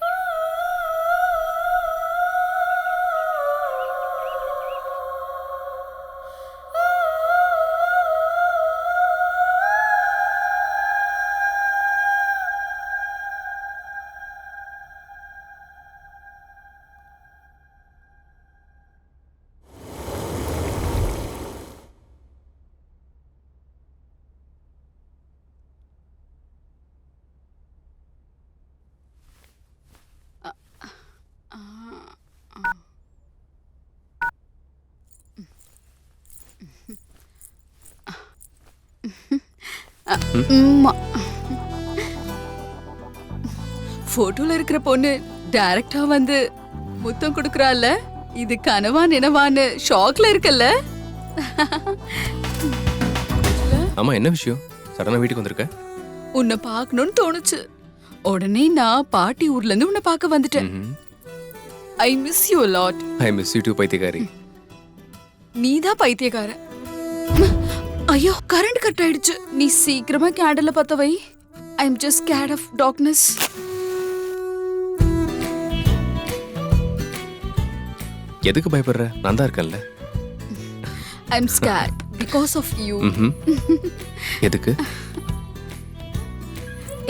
போட்டோல இருக்கிற பொண்ணு டைரக்டா வந்து முத்தம் கொடுக்கறால, இது கனவா நினைவான்னு ஷாக்ல இருக்கல்ல? ஆமா, என்ன விஷயம்? சடனா வீட்டுக்கு வந்திருக்க? உன்னை பார்க்கணும்னு தோணுச்சு. உடனே நான் பாட்டி ஊர்ல இருந்து உன்னை பார்க்க வந்துட்டேன். I miss you a lot. I miss you too, பைத்தியக்காரி. நீதான் பைத்தியக்கார. ஐயோ, கரண்ட் கட் ஆயிடுச்சு. நீ சீக்கிரமா கேண்டல பத்த வை. I am just scared of darkness. எதுக்கு பயப்படுற? நான் தான் இருக்கேன்ல. I am scared because of you. எதுக்கு?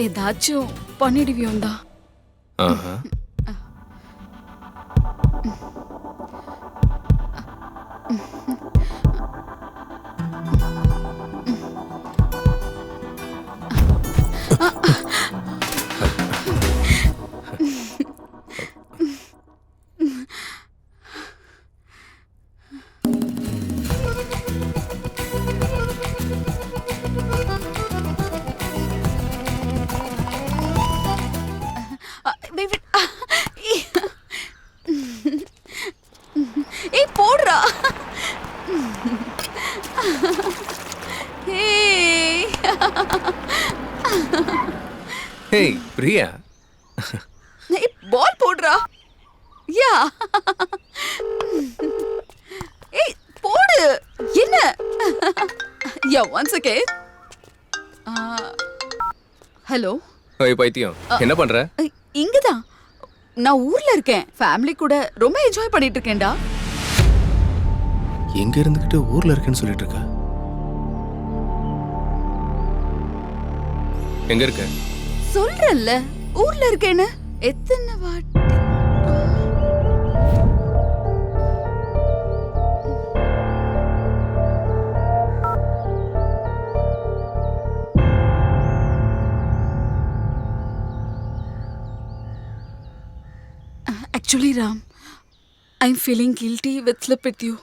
ஏதாச்சும் பண்ணிடுவியோம் தான். ஆஹா. ஏய் போடுறா. ஹேய் பிரியா. ஏய் பால் போடுறா. யா. ஏய் போடு. என்ன? Yeah once again. ஹலோ. ஓய் பைத்தியம், என்ன பண்ற? இங்கதான். நான் ஊர்ல இருக்கேன். ஃபேமிலி கூட ரொம்ப என்ஜாய் பண்ணிட்டு இருக்கேன்டா. எங்க இருந்துகிட்டு ஊர்ல இருக்கேன்னு சொல்லிட்டு இருக்க? எங்க இருக்க? சொல்றல்ல ஊர்ல இருக்கேன்னு. எத்தனை வாட்டி Actually, Ram, I'm feeling guilty with slip with you.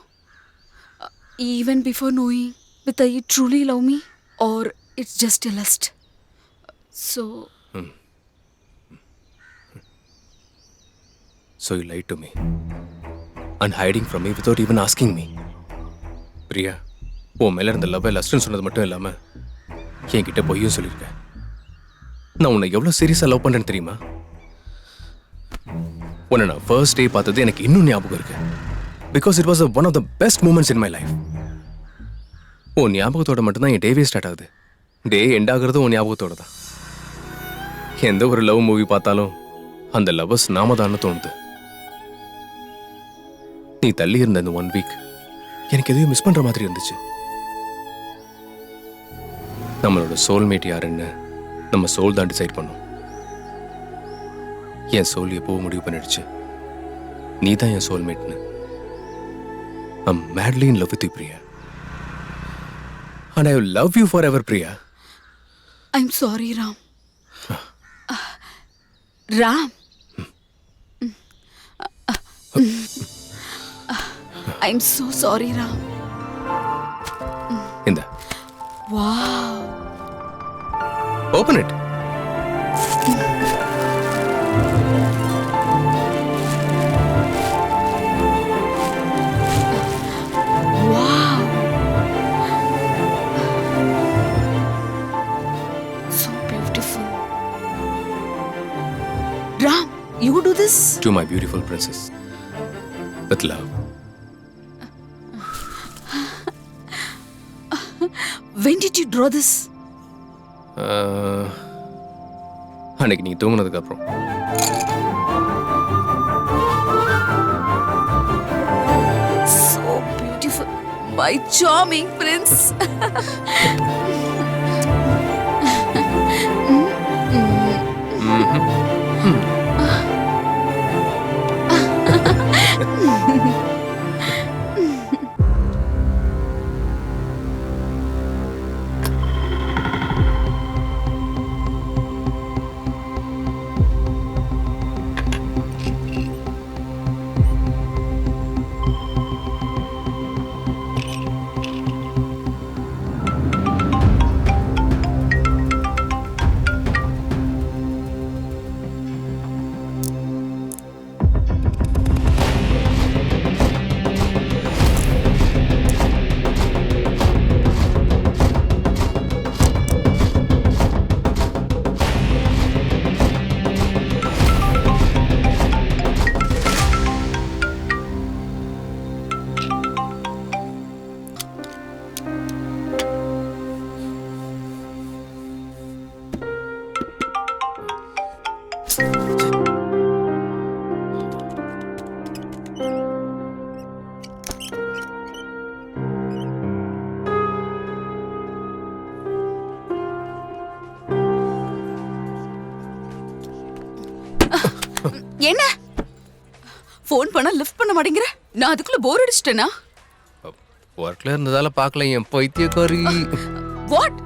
Even before knowing whether you truly love me or it's just a lust. So... So you lied to me. And hiding from me without even asking me. Priya, உன் மேல இருந்த love லஸ்ட்னு சொன்னது மட்டும் இல்லாம என்கிட்ட பொய்யும் சொல்லியிருக்க. நான் உன்னை எவ்வளவு சீரியஸா லவ் பண்றேன்னு தெரியுமா? உன்னை நான் ஃபர்ஸ்ட் டே பார்த்தது எனக்கு இன்னும் ஞாபகம் இருக்கு. Because it was one of the best moments in my life. உன் ஞாபகத்தோட மட்டும்தான் என் டேவே ஸ்டார்ட் ஆகுது. டே எண்ட் ஆகுறதும் உன் ஞாபகத்தோட தான். எந்த ஒரு லவ் மூவி பார்த்தாலும் அந்த லவ்வர்ஸ் நாம தான் தோணுது. நீ தள்ளி இருந்த இந்த 1 வீக் எனக்கு எதையும் மிஸ் பண்ற மாதிரி இருந்துச்சு. நம்மளோட சோல்மேட் யாருன்னு நம்ம சோல் தான் டிசைட் பண்ணோம். என் சோல் எப்பவும் முடிவு பண்ணிடுச்சு, நீ தான் என் சோல்மேட்னு. I'm madly in love with you, Priya. And I will love you forever, Priya. I'm sorry, Ram. Ram. I'm so sorry, Ram. Inda. Wow. Open it. Wow. So beautiful. Ram, you do this? To my beautiful princess. With love. When did you draw this? அன்னைக்கு நீ தூங்குனதுக்கு அப்புறம். So beautiful, my charming prince. என்ன phone பண்ணா lift பண்ண மாட்டேங்கிற? நான் அதுக்குள்ள போர் அடிச்சிட்டேனா? ஒர்க்ல இருந்ததால பார்க்கல என் பைத்தியக்காரி. வாட்?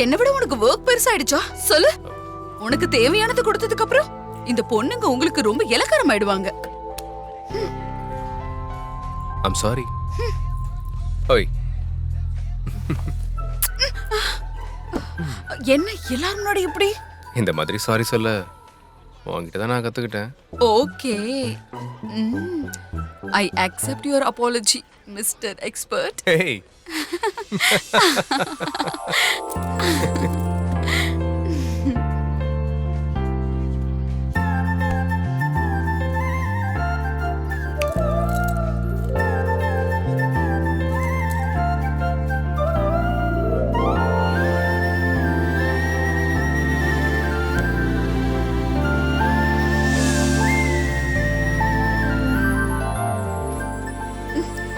என்ன விட உனக்கு ஒர்க் பெருசாயிடுச்சா? சொல்லு. உனக்கு தேவையானது கொடுத்ததுக்கு அப்புறம் இந்த பொண்ணுங்க உங்களுக்கு ரொம்ப இலக்காரம் ஆயிடுவாங்க. I'm sorry. ஓய், என்ன எல்லாரும் முன்னாடி இப்படி? இந்த மாதிரி சாரி சொல்ல உன்கிட்ட தான் நான் கத்துக்கிட்டேன். Okay, I accept your apology mister expert. Hey,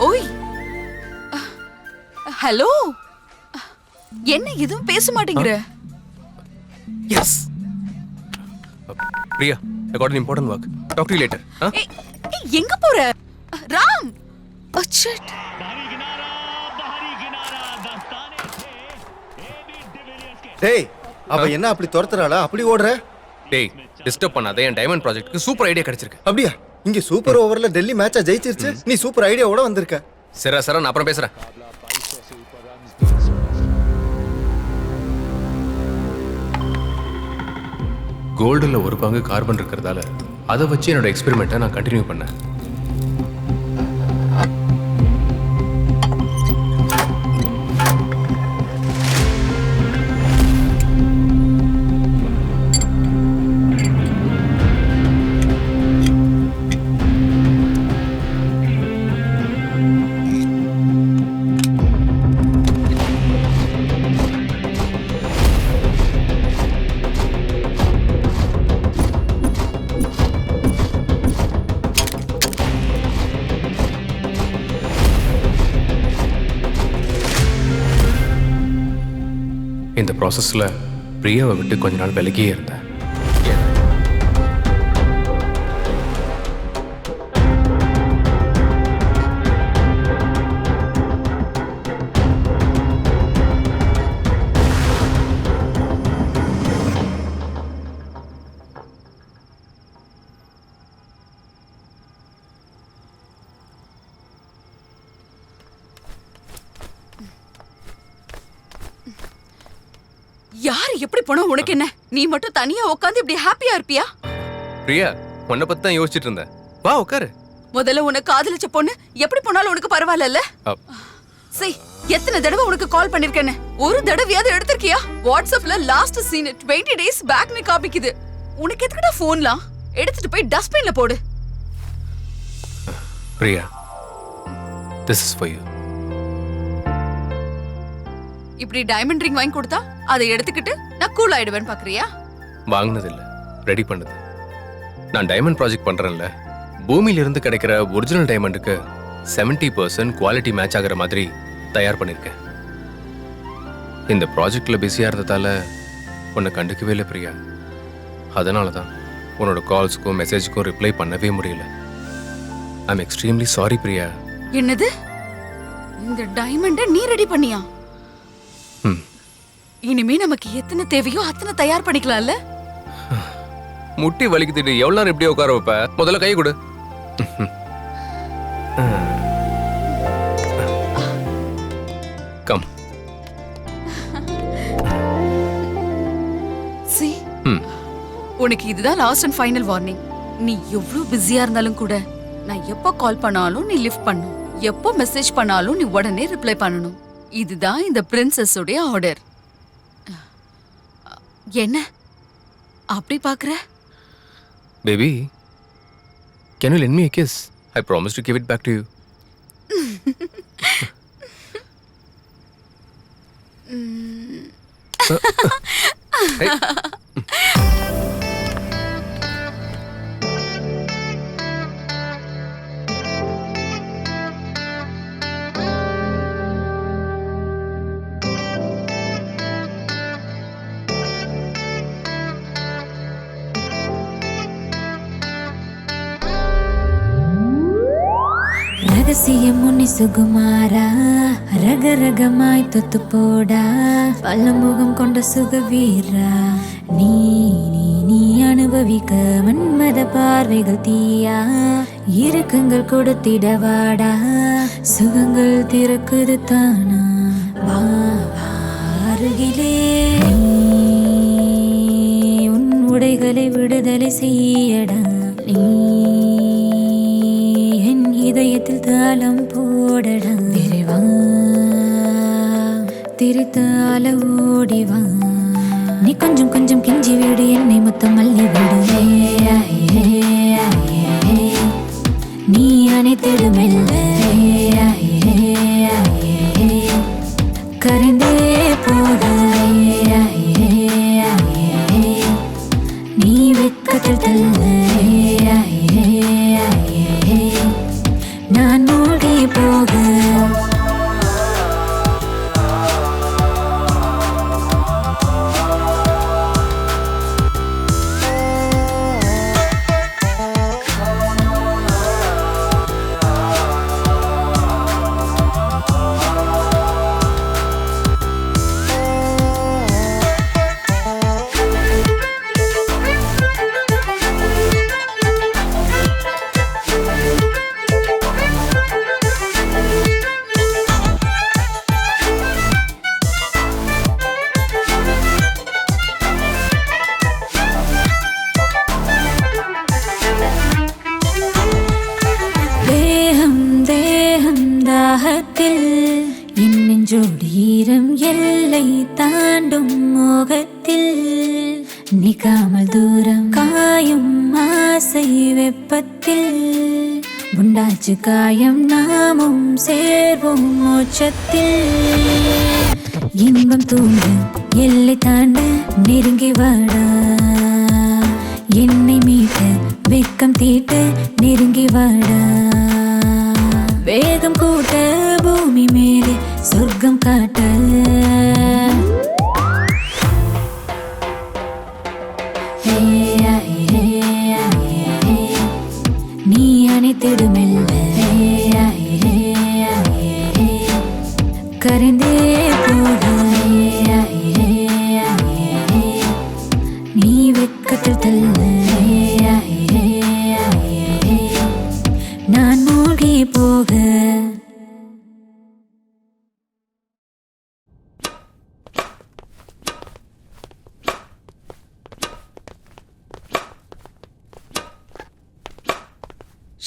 ஓய், ஹலோ. என்ன எதுவும் பேச மாட்டேங்கிற? Yes Priya, I got an important work. Talk to you later. ஏய், எங்க போற? ராம், அச்சட். டேய், அவ என்ன அப்படி துரத்துறாளா? அப்படி ஓடுற? டேய், டிஸ்டர்ப் பண்ணாத. என் டைமண்ட் ப்ராஜெக்ட்க்கு சூப்பர் ஐடியா கிடைச்சிருக்கு. அப்படியா? இங்க சூப்பர் ஓவர்ல டெல்லி மேட்சா ஜெயிச்சிருச்சு. நீ சூப்பர் ஐடியாவோட வந்திருக்க. சரா நான் அப்புறம் பேசுறேன். கோல்டுல ஒரு பங்கு கார்பன் இருக்கிறதால அதை வச்சு என்னோட எக்ஸ்பெரிமெண்ட்டை நான் கண்டினியூ பண்ணேன். இந்த ப்ராசஸில் பிரியாவை விட்டு கொஞ்ச நாள் விலகியே இருந்தேன். யார் எப்படி போனா உனக்கு என்ன? நீ மட்டும் தனியா உட்கார்ந்து இப்படி ஹாப்பியா இருப்பியா? பிரியா, உன்னை பத்தி தான் யோசிச்சுட்டு இருந்தேன். வா உட்காரு. முதல்ல உனக்கு காதலிச்ச பொண்ணு எப்படி போனாலும் உனக்கு பரவாயில்ல. சரி, எத்தனை தடவை உனக்கு கால் பண்ணிருக்கேன்னு ஒரு தடவையாவது எடுத்திருக்கியா? வாட்ஸ்அப்ல லாஸ்ட் சீன் 20 days பேக்னு காமிக்குது. உனக்கு எதுக்குடா போன்லாம்? எடுத்துட்டு போய் டஸ்ட்பின்ல போடு. Priya, this is for you. இப்படி டைமண்ட் ரிங் வாங்கி கொடுத்தா அதை எடுத்துக்கிட்டு நான் கூல் ஆயிடுவேன் பாக்குறியா? வாங்கினது இல்ல, ரெடி பண்ணது. நான் டைமண்ட் ப்ராஜெக்ட் பண்றேன்ல, பூமியில இருந்து கிடைக்கிற ஒரிஜினல் டைமண்டுக்கு 70% குவாலிட்டி மேட்ச் ஆகிற மாதிரி தயார் பண்ணிருக்கேன். இந்த ப்ராஜெக்ட்ல பிஸியா இருந்ததால உன்னை கண்டுக்கவே இல்லை பிரியா. அதனால தான் உன்னோட கால்ஸுக்கும் மெசேஜுக்கும் ரிப்ளை பண்ணவே முடியல. I am extremely sorry Priya. என்னது? இந்த டைமண்ட நீ ரெடி பண்ணியா? இனிமே நமக்கு எத்தனை தேவையோ அத்தனை தயார் பண்ணிக்கலாம்ல. முட்டி வலிக்குது. எவ்வளவு நேரம் இப்படியே உட்கார வைப்ப? முதல்ல கை கொடு. கம். சி, உனக்கு இதுதான் லாஸ்ட் அண்ட் ஃபைனல் வார்னிங். நீ எவ்வளவு பிஸியா இருந்தாலும் கூட நான் எப்ப கால் பண்ணாலும் நீ லிஃப்ட் பண்ணணும். எப்போ மெசேஜ் பண்ணாலும் நீ உடனே ரிப்ளை பண்ணணும். இதுதான் இந்த பிரின்சஸ் உடைய ஆர்டர். என்ன அப்படி பாக்குற? Baby, can you lend me a kiss? I promise to give it back to you. Hey. ரகசியம் முன்னி சுகுமாரா ரக ரகமாய் தொத்து போடா பல்லமுகம் கொண்ட சுகவீரா நீ நீ நீ அனுபவிக்க மன்மத பார்வைகள் தீயா இறுக்கங்கள் கொடுத்திடவாடா சுகங்கள் திறக்குது தானா வா வா அருகிலே உன் உடைகளை விடுதலை செய்யடா நீ என் இதயத்தில் தாளம் போடடா விரைவா திரித்தால ஓடிவா நீ கொஞ்சம் கொஞ்சம் கெஞ்சி விடு என்னை மொத்தம் அள்ளி விடு நீ அனைத்திடு மெல்ல கரைந்தே போக நீ வெக்கத்தில் தள்ள நான் மூடி போக ஜோடீரம் எல்லை தாண்டும் மோகத்தில் நிக்காமல் தூரம் காயும் ஆசை வெப்பத்தில் உண்டாச்சு காயம் நாமும் சேர்வோம் மோட்சத்தில் இன்பம் தூண்டு எல்லை தாண்ட நெருங்கி வாடா என்னை மீட்ட வெக்கம் தீட்ட நெருங்கி வாடா வேகம் கூட்ட பூமி மேலே சொர்க்கம் காட்ட நீ அனைத்திடு மெல்ல கரைந்தே போக நீ வெக்கத்தில் தள்ள நான் மூழ்கி போக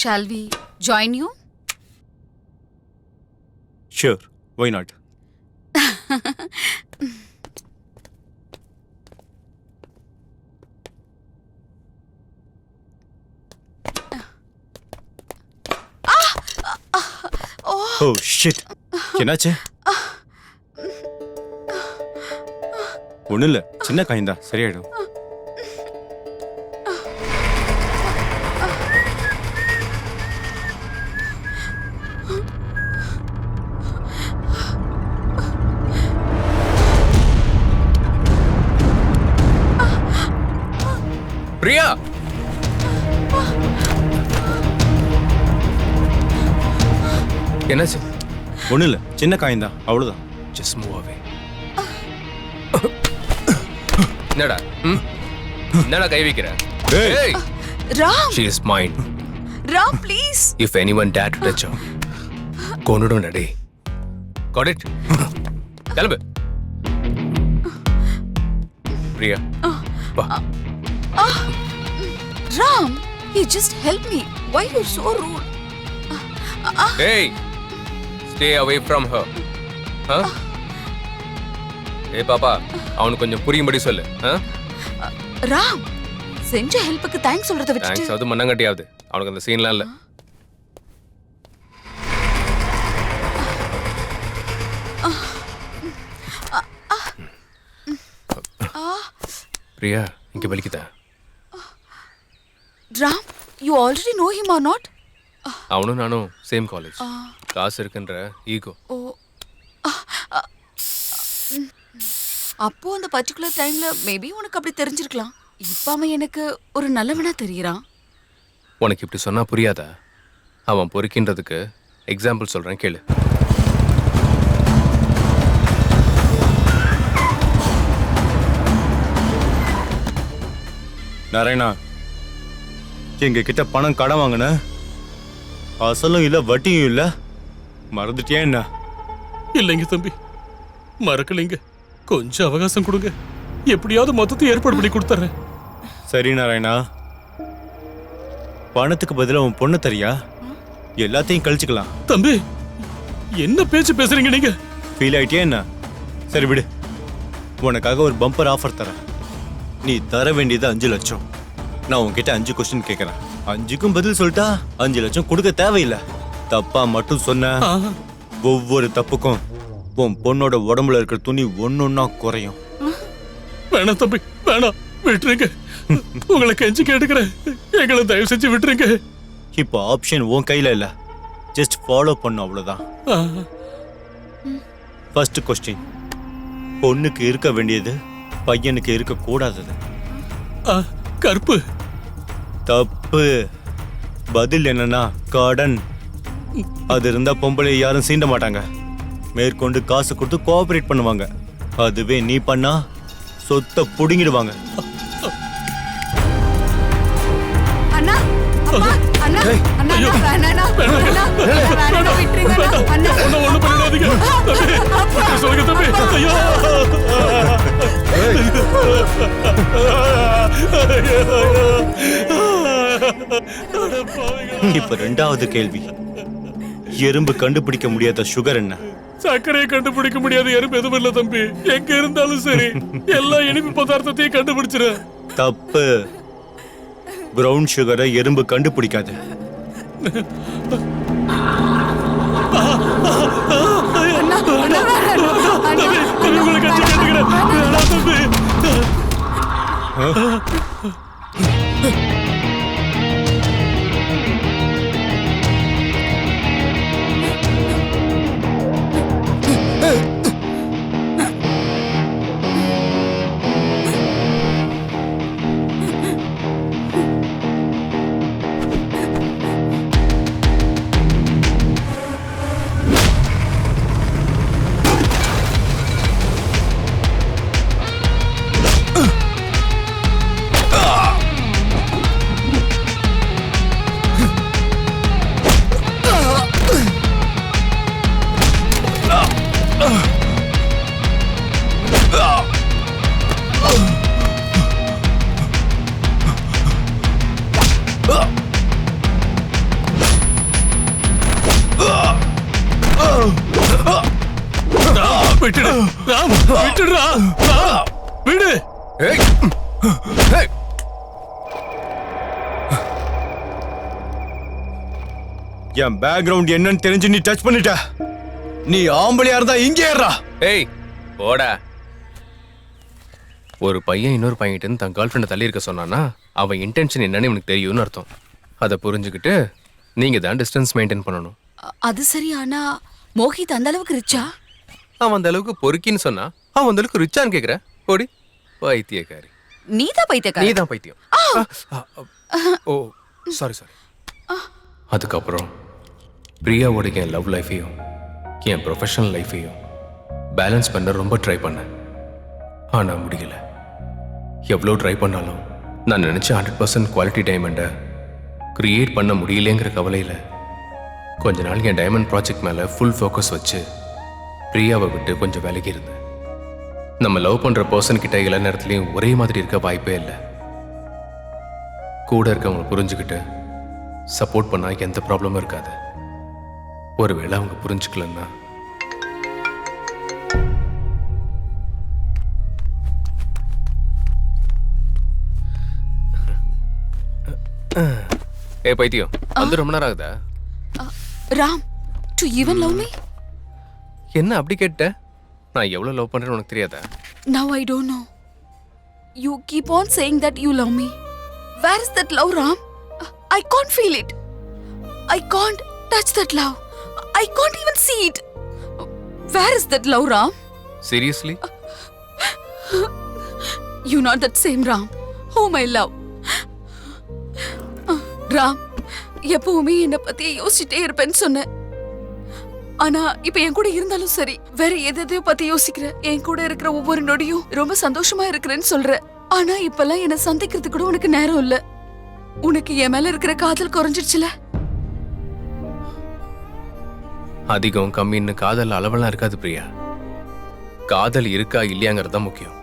Shall we join you? Sure, why not? Oh shit. என்னாச்சு? ஒண்ணும் இல்ல, சின்ன காயந்தா, சரியாயிடும். பிரியா, என்னாச்சு? ஒண்ணும் இல்ல, சின்ன காயந்தா, அவ்வளவுதான். Just move away. என்னடா என்னடா கை வைக்கிற? Hey! Ram! She is mine. Ram, please! If anyone dare to touch her, கொன்னுடும்டா டேய். Got it? கிளம்பு. பிரியா, வா. Ram, you just help me. Why you so rude? Hey, stay away from her. Huh? Hey பாப்பா, அவனுக்கு கொஞ்சம் புரியும்படி சொல்லு. Ram, செஞ்ச ஹெல்ப்புக்கு தேங்க்ஸ் சொல்றத விட்டுட்டு தேங்க்ஸ் அது மண்ணங்கட்டியாவது. அவனுக்கு அந்த சீன்லாம் இல்ல. பிரியா, இங்க வலிக்குதா? Ram, you already know him or not? அவனும் நானும் சேம் காலேஜ். காசு இருக்குன்ற ஈகோ. அப்போ அந்த பர்டிகுலர் டைம்ல மேபி உனக்கு அப்படி தெரிஞ்சிருக்கலாம். இப்ப அவன் எனக்கு ஒரு நல்லவனா தெரியறான். உனக்கு இப்படி சொன்னா புரியாதா? அவன் பொறுக்கின்றதுக்கு எக்ஸாம்பிள் சொல்றேன் கேளு. நாராயணா, எங்க கிட்ட பணம் கடன் வாங்கின, அசலும் இல்ல வட்டியும் இல்ல, மறந்துட்டியா என்ன? இல்லைங்க தம்பி, மறக்கலைங்க. கொஞ்சம் அவகாசம் கொடுங்க, எப்படியாவது மொத்தத்தை ஏற்பாடு பண்ணி கொடுத்துறேன். சரி நாராயணா, பணத்துக்கு பதிலா உன் பொண்ணு தரியா? எல்லாத்தையும் கழிச்சுக்கலாம். தம்பி, என்ன பேச்சு பேசுறீங்க நீங்க? ஃபீல் ஆயிட்டியா என்ன? சரி விடு, உனக்காக ஒரு பம்பர் ஆஃபர் தரேன். நீ தர வேண்டியது 5 லட்சம். நான் உன்கிட்ட 5 கொஸ்டின் கேட்கறேன். 5க்கும் பதில் சொல்லிட்டா 5 லட்சம் கொடுக்க தேவையில்லை. தப்பா மட்டும் சொன்ன, ஒவ்வொரு தப்புக்கும் உன் பொண்ணோட உடம்புல இருக்கிற துணி ஒன்னொன்னா குறையும். வேணாம் தம்பி, வேணாம், விட்டுருங்க. உங்களை கெஞ்சி கேட்டுக்கிறேன், எங்களை தயவு செஞ்சு விட்டுருங்க. இப்போ ஆப்ஷன் உன் கையில இல்ல, ஜஸ்ட் ஃபாலோ பண்ணு, அவ்வளவுதான். ஃபர்ஸ்ட் கொஸ்டின், பொண்ணுக்கு இருக்க வேண்டியது பையனுக்கு இருக்க கூடாதது. கற்பு. தப்பு. பதில் என்னன்னா கடன். அது இருந்தா பொம்பளை யாரும் சீண்ட மாட்டாங்க, மேற்கொண்டு காசு கொடுத்து கோஆபரேட் பண்ணுவாங்க. அதுவே நீ பண்ணா சொத்தை புடுங்கிடுவாங்க. அண்ணா, அப்பா, அண்ணா, அண்ணா, வேணாண்ணா, வேணாண்ணா, விட்டுருங்க அண்ணா. ஒண்ணும் பண்ணிடாதீங்க தம்பி, சொல்லுங்க தம்பி. ஐயோ, இப்ப 2வது கேள்வி, எறும்பு கண்டுபிடிக்க முடியாத சுகர் என்ன? சர்க்கரையை கண்டுபிடிக்க முடியாத எறும்பு எதுவும் இல்ல தம்பி. எங்க இருந்தாலும் சரி, எல்லா இனிப்பு பதார்த்தத்தையும் கண்டுபிடிச்சிரு. தப்பு. பிரவுன் சுகரை எறும்பு கண்டுபிடிக்காது. விட்டுடு ராம், விட்டுடுடா ராம், விடு. என் பேக்ரவுண்ட் என்னன்னு தெரிஞ்சு நீ டச் பண்ணிட்ட. நீ ஆம்பளையா இருந்தா இங்கே ஏறா. ஏய் போடா. ஒரு பையன் இன்னொரு பையன்கிட்ட தன் கேர்ள் ஃப்ரெண்டை தள்ளி இருக்க சொன்னான்னா அவன் இன்டென்ஷன் என்னன்னு இவனுக்கு தெரியும்னு அர்த்தம். அதை புரிஞ்சுக்கிட்டு நீங்க தான் டிஸ்டன்ஸ் மெயின்டைன் பண்ணணும். அது சரி, ஆனா மோஹித் அந்த அளவுக்கு ரிச்சா? அவன் அந்த அளவுக்கு பொறுக்கின்னு சொன்னா அவன் அந்த அளவுக்கு ரிச்சான்னு கேக்குற? ஓடி பைத்தியக்காரி. நீதான் பைத்தியக்காரி. நீதான் பைத்தியம். ஓ சாரி. அதுக்கப்புறம் பிரியாவோட என் லவ் லைஃபையும் என் ப்ரொஃபஷனல் லைஃபையும் பேலன்ஸ் பண்ண ரொம்ப ட்ரை பண்ணேன். ஆனால் முடியல. எவ்வளோ ட்ரை பண்ணாலும் நான் நினச்ச 100% குவாலிட்டி டைமண்டை க்ரியேட் பண்ண முடியலேங்கிற கவலையில் கொஞ்ச நாள் என் டைமண்ட் ப்ராஜெக்ட் மேலே ஃபுல் ஃபோக்கஸ் வச்சு பிரியாவை விட்டு கொஞ்சம் விலகி இருந்தேன். நம்ம லவ் பண்ணுற பர்சன் கிட்ட எல்லா நேரத்துலையும் ஒரே மாதிரி இருக்க வாய்ப்பே இல்லை. கூட இருக்கவங்க புரிஞ்சுக்கிட்டு சப்போர்ட் பண்ணா எந்த ப்ராப்ளமும் இருக்காது. ஒருவேளை அவங்க புரிஞ்சுக்கலன்னா ஏ பைத்தியம், வந்து ரொம்ப நேரம் ஆகுதா? Ram, to even love me? என்ன அப்படி கேட்ட? நான் எவ்வளவு லவ் பண்றேன்னு உனக்கு தெரியாதா? Now I don't know. You keep on saying that you love me. Where is that love, Ram? I can't feel it. I can't touch that love. I can't even see it. Where is that love, Ram? Seriously? You're not that same Ram whom I love. Ram, எப்பவுமே என்னை பத்தி யோசிச்சுட்டே இருப்பேன்னு சொன்னேன். ஆனா இப்ப என் கூட இருந்தாலும் சரி, வேற எதையோ பத்தி யோசிக்கிற. என் கூட இருக்கிற ஒவ்வொரு நொடியும் ரொம்ப சந்தோஷமா இருக்கிறேன்னு சொல்ற. ஆனா இப்பெல்லாம் என்ன சந்திக்கிறதுக்கு கூட உனக்கு நேரம் இல்ல. உனக்கு என் மேல இருக்கிற காதல் குறைஞ்சிடுச்சுல? அதிகம் கம்மின்னு காதல் அளவெல்லாம் இருக்காது பிரியா. காதல் இருக்கா இல்லையாங்கிறது தான் முக்கியம்.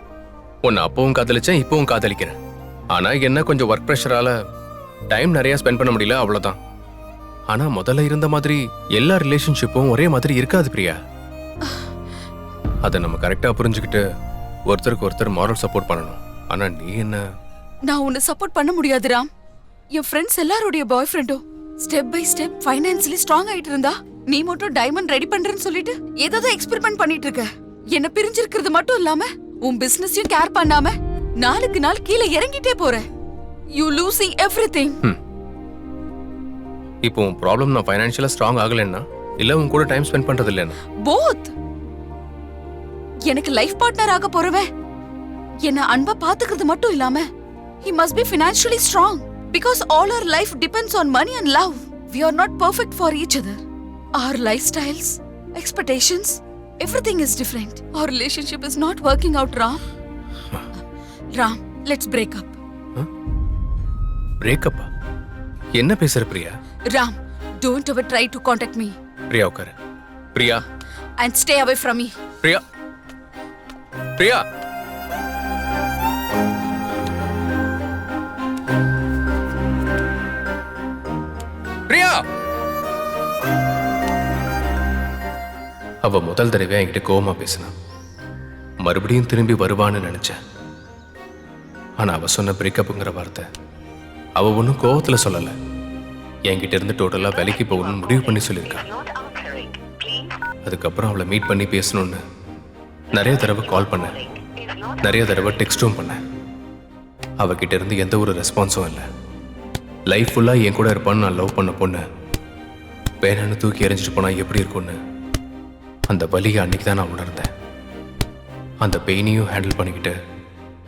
உன்னை அப்பவும் காதலிச்சேன், இப்பவும் காதலிக்கிறேன். ஆனா என்ன கொஞ்சம் ஒர்க் ப்ரெஷரால டைம் நிறைய ஸ்பெண்ட் பண்ண முடியல, அவ்வளவுதான். ஆனா முதல்ல இருந்த மாதிரி எல்லா ரிலேஷன்ஷிப்பும் ஒரே மாதிரி இருக்காது பிரியா. அதை நம்ம கரெக்டா புரிஞ்சுக்கிட்டு ஒருத்தருக்கு ஒருத்தர் மாரல் சப்போர்ட் பண்ணணும். ஆனா நீ என்ன? நான் உன்னை சப்போர்ட் பண்ண முடியாது ராம். என் ஃப்ரெண்ட்ஸ் எல்லாரோடைய பாய் ஃப்ரெண்டும் step by step financially strong ஆயிட்டு இருந்தா, நீ மட்டும் டைமண்ட் ரெடி பண்றேன்னு சொல்லிட்டு ஏதாவது எக்ஸ்பெரிமெண்ட் பண்ணிட்டு இருக்க. என்ன பிரிஞ்சிருக்கிறது மட்டும் இல்லாம உன் பிசினஸையும் கேர் பண்ணாம நாளுக்கு நாள் கீழே இறங்கிட்டே போற. You losing everything. இப்போ உன் ப்ராப்ளம் நான் ஃபைனான்ஷியலா ஸ்ட்ராங் ஆகலைன்னா இல்ல உன் கூட டைம் ஸ்பெண்ட் பண்றது இல்லைன்னா? போத். எனக்கு லைஃப் பார்ட்னர் ஆக போறவன் என்ன அன்பா பாத்துக்கிறது மட்டும் இல்லாம he must be financially strong because all our life depends on money and love. We are not perfect for each other. Our lifestyles, expectations, everything is different. Our relationship is not working out, Ram. Ram, let's break up. Break up? என்ன பேசுற Priya? Ram, don't ever try to contact me. Priya உட்காரு. Priya. And stay away from me. Priya. Priya. Priya. அவ முதல் தடவை என்கிட்ட கோவமா பேசினா. மறுபடியும் திரும்பி வருவான்னு நினைச்சேன். ஆனா அவ சொன்ன பிரேக்கப்ங்கிற வார்த்தை அவ ஒன்னும் கோவத்துல சொல்லல. என்கிட்ட இருந்து டோட்டலா வேலைக்கு போகணும்னு முடிவு பண்ணி சொல்லியிருக்கா. அதுக்கப்புறம் அவளை மீட் பண்ணி பேசணும்னு நிறைய தடவை கால் பண்ணேன், நிறைய தடவை டெக்ஸ்டும் பண்ணேன். அவகிட்ட இருந்து எந்த ஒரு ரெஸ்பான்ஸும் இல்லை. லைஃப் ஃபுல்லா என் கூட இருப்பான்னு நான் லவ் பண்ண பொண்ணு பேனன்னு தூக்கி எறிஞ்சிட்டு போனா எப்படி இருக்கும்னு அந்த வலியை அன்னைக்கு தான் நான் உணர்ந்தேன். அந்த பெயினையும் ஹேண்டில் பண்ணிக்கிட்டு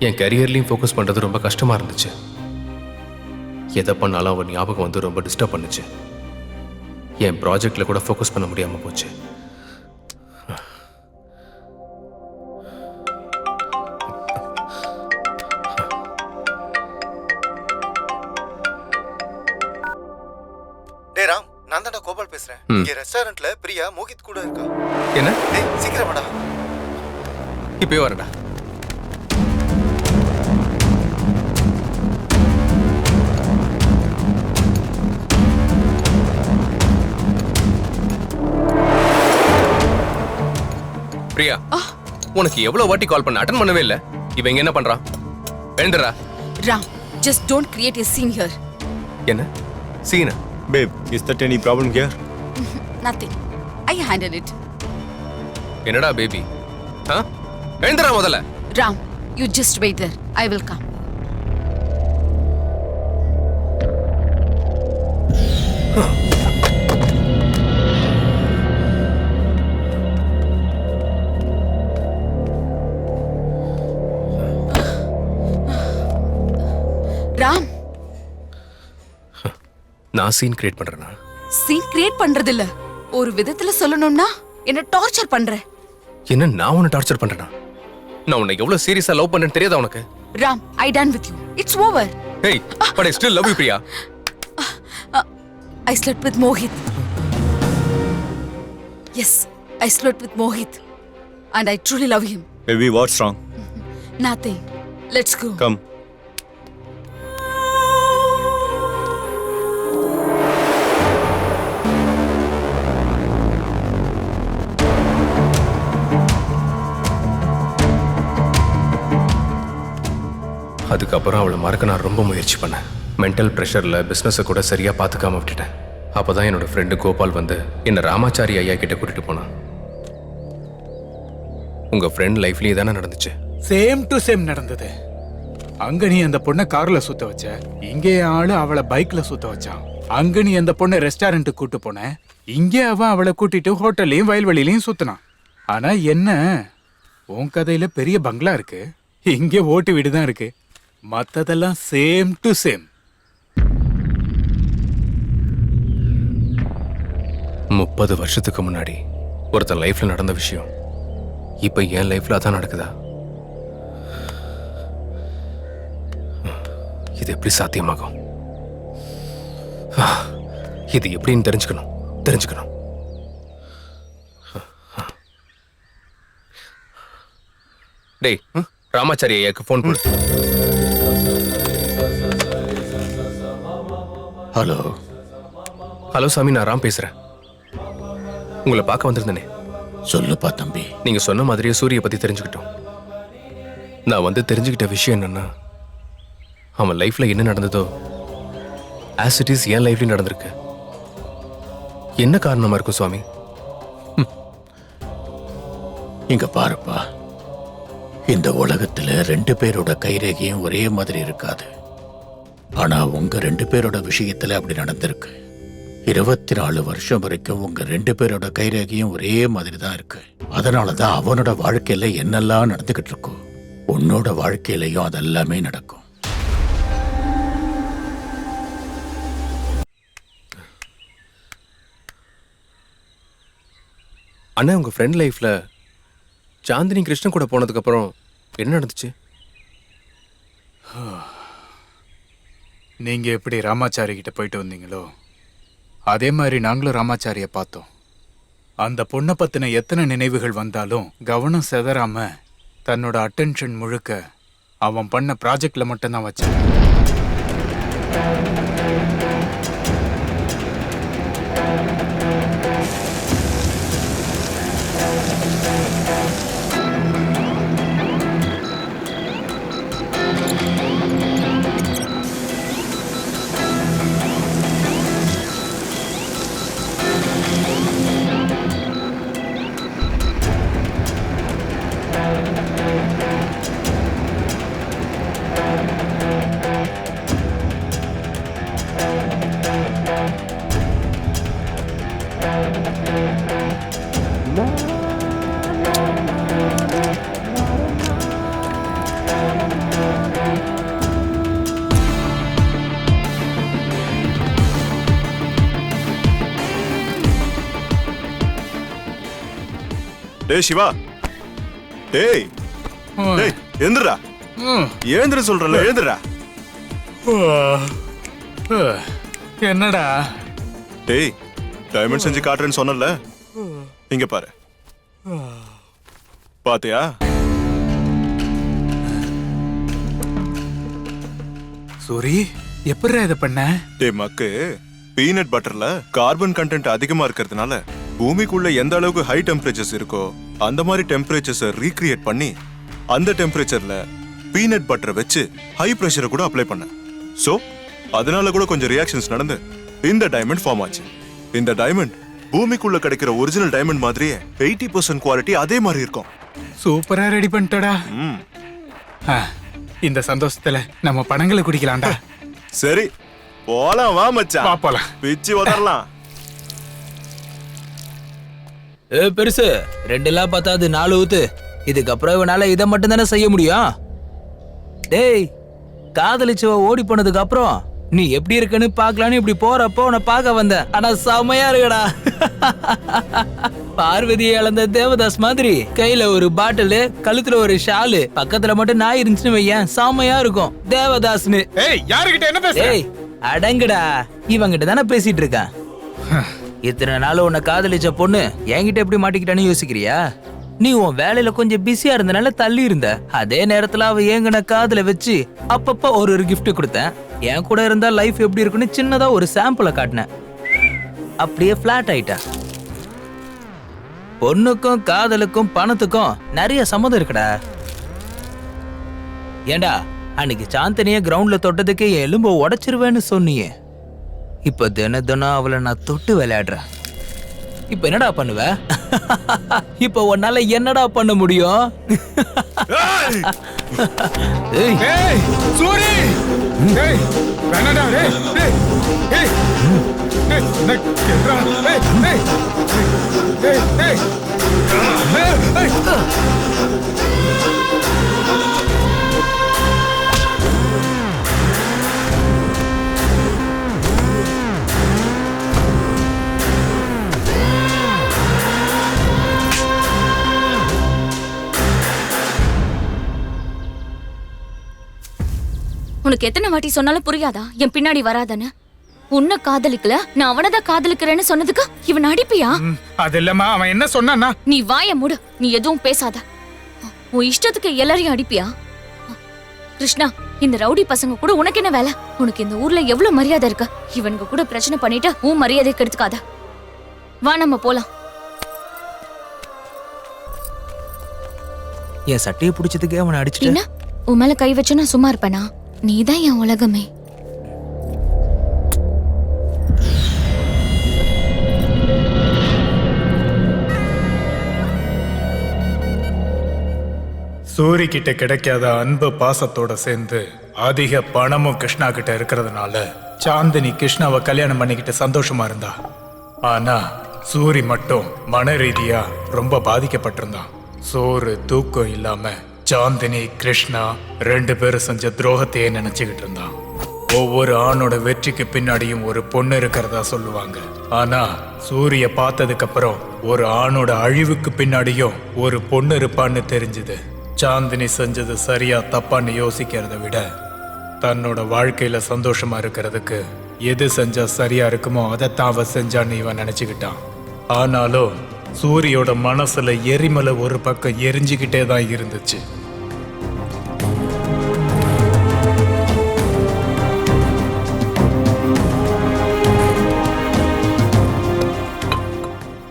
என் கரியர்லையும் ஃபோக்கஸ் பண்ணுறது ரொம்ப கஷ்டமாக இருந்துச்சு. எதை பண்ணாலும் அவன் ஞாபகம் வந்து ரொம்ப டிஸ்டர்ப் பண்ணுச்சு. என் ப்ராஜெக்டில் கூட ஃபோக்கஸ் பண்ண முடியாமல் போச்சு. டேய் ராம், நான் தான்டா கோபால் பேசுறேன். இங்க ரெஸ்டாரண்ட்ல பிரியா மோகித் கூட இருக்கா. என்ன? டேய் சீக்கிரம் வாடா. இப்பவே வரடா. பிரியா, உனக்கு எவ்வளவு வாட்டி கால் பண்ண அட்டெண்ட் பண்ணவே இல்ல. இவங்க என்ன பண்றான்? எழுந்துடா. Ram, just don't create a scene here. என்ன சீனா? Babe, is that any problem here? Nothing. I handle it. என்னடா பேபி? எழுந்துடா முதல்ல. Ram, you just wait there. I will come. Ram, நான் சீன் கிரியேட் பண்றேனா? சீன் கிரியேட் பண்றது இல்ல. ஒரு விதத்துல சொல்லணும்னா என்ன டார்ச்சர் பண்ற. என்ன நான் உன்னை டார்ச்சர் பண்றேனா? நான் உன்னை எவ்வளவு சீரியஸா லவ் பண்றேன்னு தெரியாதா உனக்கு? Ram, I done with you. It's over. Hey, but I still love you, Priya. I slept with Mohit. Yes, I slept with Mohit. And I truly love him. Baby, what's wrong? Nothing. Let's go. Come. அதுக்கப்புறம் அவளை மறக்க நான் ரொம்ப முயற்சி பண்ணேன். Mental ப்ரெஷரில் பிஸ்னஸை கூட சரியாக பார்த்துக்காம விட்டுட்டேன். அப்போ தான் என்னோட ஃப்ரெண்டு கோபால் வந்து என்னை ராமாச்சாரி ஐயா கிட்ட கூட்டிட்டு போனான். உங்கள் ஃப்ரெண்ட் லைஃப்லேயே தானே நடந்துச்சு? சேம் டு சேம் நடந்தது. அங்க நீ அந்த பொண்ணை கார்ல சுத்த வச்ச, இங்கே ஆளு அவளை பைக்ல சுத்த வச்சான். அங்க நீ அந்த பொண்ணை ரெஸ்டாரண்ட்டுக்கு கூட்டு போன, இங்கே அவன் அவளை கூட்டிட்டு ஹோட்டல்லையும் வயல்வெளியிலையும் சுத்தினான். ஆனா என்ன, உன் கதையில பெரிய பங்களா இருக்கு, இங்கே ஓட்டு வீடு தான் இருக்கு. மத்ததெல்லாம் சேம் டு சேம். 30 வருஷத்துக்கு முன்னாடி ஒருத்தன் லைஃப்ல நடந்த விஷயம் இப்ப என் லைஃப்ல அதான் நடக்குதா? இது எப்படி சாத்தியமாகும்? இது எப்படின்னு தெரிஞ்சுக்கணும். டேய், ராமாச்சாரி ஐயாக்கு ஃபோன் கொடு. ஹலோ ஹலோ சாமி, நான் ராம் பேசுறேன். உங்களை பார்க்க வந்திருந்தேனே. சொல்லுப்பா தம்பி. நீங்க சொன்ன மாதிரியே சூரிய பத்தி தெரிஞ்சுக்கிட்டோம். நான் வந்து தெரிஞ்சுக்கிட்ட விஷயம் என்னன்னா, அவன் லைஃப்ல என்ன நடந்ததோ ஆஸ் இட் இஸ் என் லைஃப்லயும் நடந்திருக்கு. என்ன காரணமா இருக்கும் சுவாமி? இங்க பாருப்பா, இந்த உலகத்துல 2 பேரோட கைரேகையும் ஒரே மாதிரி இருக்காது. ஆனா உங்க 2 பேரோட விஷயத்துல அப்படி நடந்திருக்கு. 24 வருஷம் வரைக்கும் உங்க 2 பேரோட கைரேகையும் ஒரே மாதிரி தான் இருக்கு. அதனாலதான் அவனோட வாழ்க்கையில என்னெல்லாம் நடந்துகிட்டு இருக்கும், உன்னோட வாழ்க்கையிலையும் அதெல்லாமே நடக்கும். அண்ணா, உங்க ஃப்ரெண்ட் லைஃப்ல சாந்தினி கிருஷ்ணன் கூட போனதுக்கு அப்புறம் என்ன நடந்துச்சு? நீங்க எப்படி ராமாச்சாரி கிட்ட போயிட்டு வந்தீங்களோ அதே மாதிரி நாங்களும் ராமாச்சாரிய பார்த்தோம். அந்த பொண்ணை பத்தின எத்தனை நினைவுகள் வந்தாலும் கவனம் செதறாம தன்னோட அட்டென்ஷன் முழுக்க அவன் பண்ண ப்ராஜெக்ட்ல மட்டும்தான் வச்சான். டேய் சிவா, டேய் டேய் எந்திரா, எழுந்திர சொல்றல, எழுந்திரா. என்னடா? டேய், டைமண்ட் செஞ்சு காட்டுறேன்னு சொன்னல, இங்க பாரு. பாத்தியா? சூரி, எப்படிடா இதை பண்ண? டேய் மக்கு, பீனட் பட்டர்ல கார்பன் கண்டென்ட் அதிகமா இருக்கிறதுனால பூமிக்குள்ள எந்த அளவுக்கு ஹை டெம்பரேச்சர்ஸ் இருக்கோ அந்த மாதிரி டெம்பரேச்சர்ஸை ரீக்ரியேட் பண்ணி அந்த டெம்பரேச்சர்ல பீனட் பட்டரை வச்சு ஹை பிரஷரை கூட அப்ளை பண்ண. சோ அதனால கூட கொஞ்சம் ரியாக்ஷன்ஸ் நடந்து இந்த டைமண்ட் ஃபார்ம் ஆச்சு. இந்த டைமண்ட் பூமிக்குள்ள கிடைக்கிற ஒரிஜினல் டைமண்ட் மாதிரியே 80% குவாலிட்டி அதே மாதிரி இருக்கும். சூப்பரா ரெடி பண்ணிட்டடா. இந்த சந்தோஷத்துல நம்ம பணங்களை குடிக்கலாம்டா. சரி போலாம், வா மச்சான், போலாம், பிச்சு உதறலாம். பெருசு 2 பத்தாது, 4 ஊத்து. இதுக்கப்புறம் இவனால இதை மட்டும் தானே செய்ய முடியும். டேய், காதலிச்சவ ஓடி போனதுக்கு அப்புறம் நீ எப்படி இருக்குன்னு பாக்கலான்னு இப்படி போறப்போ உன்னை பார்க்க வந்தேன். ஆனா செமையா இருக்குடா. பார்வதியை இழந்த தேவதாஸ் மாதிரி கையில ஒரு பாட்டில், கழுத்துல ஒரு ஷாலு, பக்கத்துல மட்டும் நாய் இருந்துச்சுன்னு வையன், செமையா இருக்கும். தேவதாஸ்னு. யாருகிட்ட என்ன பேசுற? ஏய் அடங்குடா, இவங்கிட்ட தானே பேசிட்டு இருக்கான். இத்தனை நாள் உன்னை காதலிச்ச பொண்ணு என்கிட்ட எப்படி மாட்டிக்கிட்டான்னு யோசிக்கிறியா? நீ உன் வேலையில கொஞ்சம் பிஸியா இருந்தனால தள்ளி இருந்த. அதே நேரத்துல அவ ஏங்கின காதுல வச்சு அப்பப்ப ஒரு கிஃப்ட் கொடுத்தேன். என் கூட இருந்தா லைஃப் எப்படி இருக்குன்னு சின்னதா ஒரு சாம்பிள காட்டினேன். அப்படியே பிளாட் ஆயிட்டா. பொண்ணுக்கும் காதலுக்கும் பணத்துக்கும் நிறைய சம்மதம் இருக்குடா. ஏண்டா, அன்னைக்கு சாந்தனிய கிரவுண்ட்ல தொட்டதுக்கு என் எலும்ப உடைச்சிருவேன்னு சொன்னியே. இப்ப தினம் அவளை நான் தொட்டு விளையாடுறேன். இப்ப என்னடா பண்ணுவ? இப்ப உன்னால என்னடா பண்ண முடியும்? சூரி, வேணாடா. உனக்கு எத்தனை வாட்டி சொன்னாலும் புரியாதா என் பின்னாடி வராதன்னு? உன்னை காதலிக்கல, நான் அவனதான் காதலிக்கிறேன்னு சொன்னதுக்கு இவன் அடிப்பியா? அது இல்லம்மா, அவன் என்ன சொன்னானா? நீ வாய மூடு, நீ எதுவும் பேசாத. உன் இஷ்டத்துக்கு எல்லாரையும் அடிப்பியா? கிருஷ்ணா, இந்த ரவுடி பசங்க கூட உனக்கு என்ன வேலை? உனக்கு இந்த ஊர்ல எவ்வளவு மரியாதை இருக்கு. இவனுக்கு கூட பிரச்சனை பண்ணிட்டு உன் மரியாதை கெடுத்துக்காத. வா நம்ம போலாம். என் சட்டையை பிடிச்சதுக்கே அவனை அடிச்சுட்டு என்ன உன் மேல கை வச்சு நான் சும்மா இருப்பேனா? நீதான் என் உலகமே. சூரி கிட்ட கிடைக்காத அன்பு பாசத்தோட சேர்ந்து அதிக பணமும் கிருஷ்ணா கிட்ட இருக்கிறதுனால சாந்தினி கிருஷ்ணாவை கல்யாணம் பண்ணிக்கிட்டு சந்தோஷமா இருந்தா. ஆனா சூரி மட்டும் மன ரீதியா ரொம்ப பாதிக்கப்பட்டிருந்தான். சோறு தூக்கம் இல்லாம சாந்தினி கிருஷ்ணா 2 பேரும் செஞ்ச துரோகத்தையே நினைச்சுக்கிட்டு இருந்தான். ஒவ்வொரு ஆணோட வெற்றிக்கு பின்னாடியும் ஒரு பொண்ணு இருக்கிறதா சொல்லுவாங்க. ஆனா சூரிய பார்த்ததுக்கு அப்புறம் ஒரு ஆணோட அழிவுக்கு பின்னாடியும் ஒரு பொண்ணு இருப்பான்னு தெரிஞ்சுது. சாந்தினி செஞ்சது சரியா தப்பான்னு யோசிக்கிறத விட தன்னோட வாழ்க்கையில சந்தோஷமா இருக்கிறதுக்கு எது செஞ்சா சரியா இருக்குமோ அதைத்தான் அவ செஞ்சான்னு இவன் நினைச்சுக்கிட்டான். ஆனாலும் சூரியோட மனசுல எரிமலை ஒரு பக்கம் எரிஞ்சுக்கிட்டே தான் இருந்துச்சு.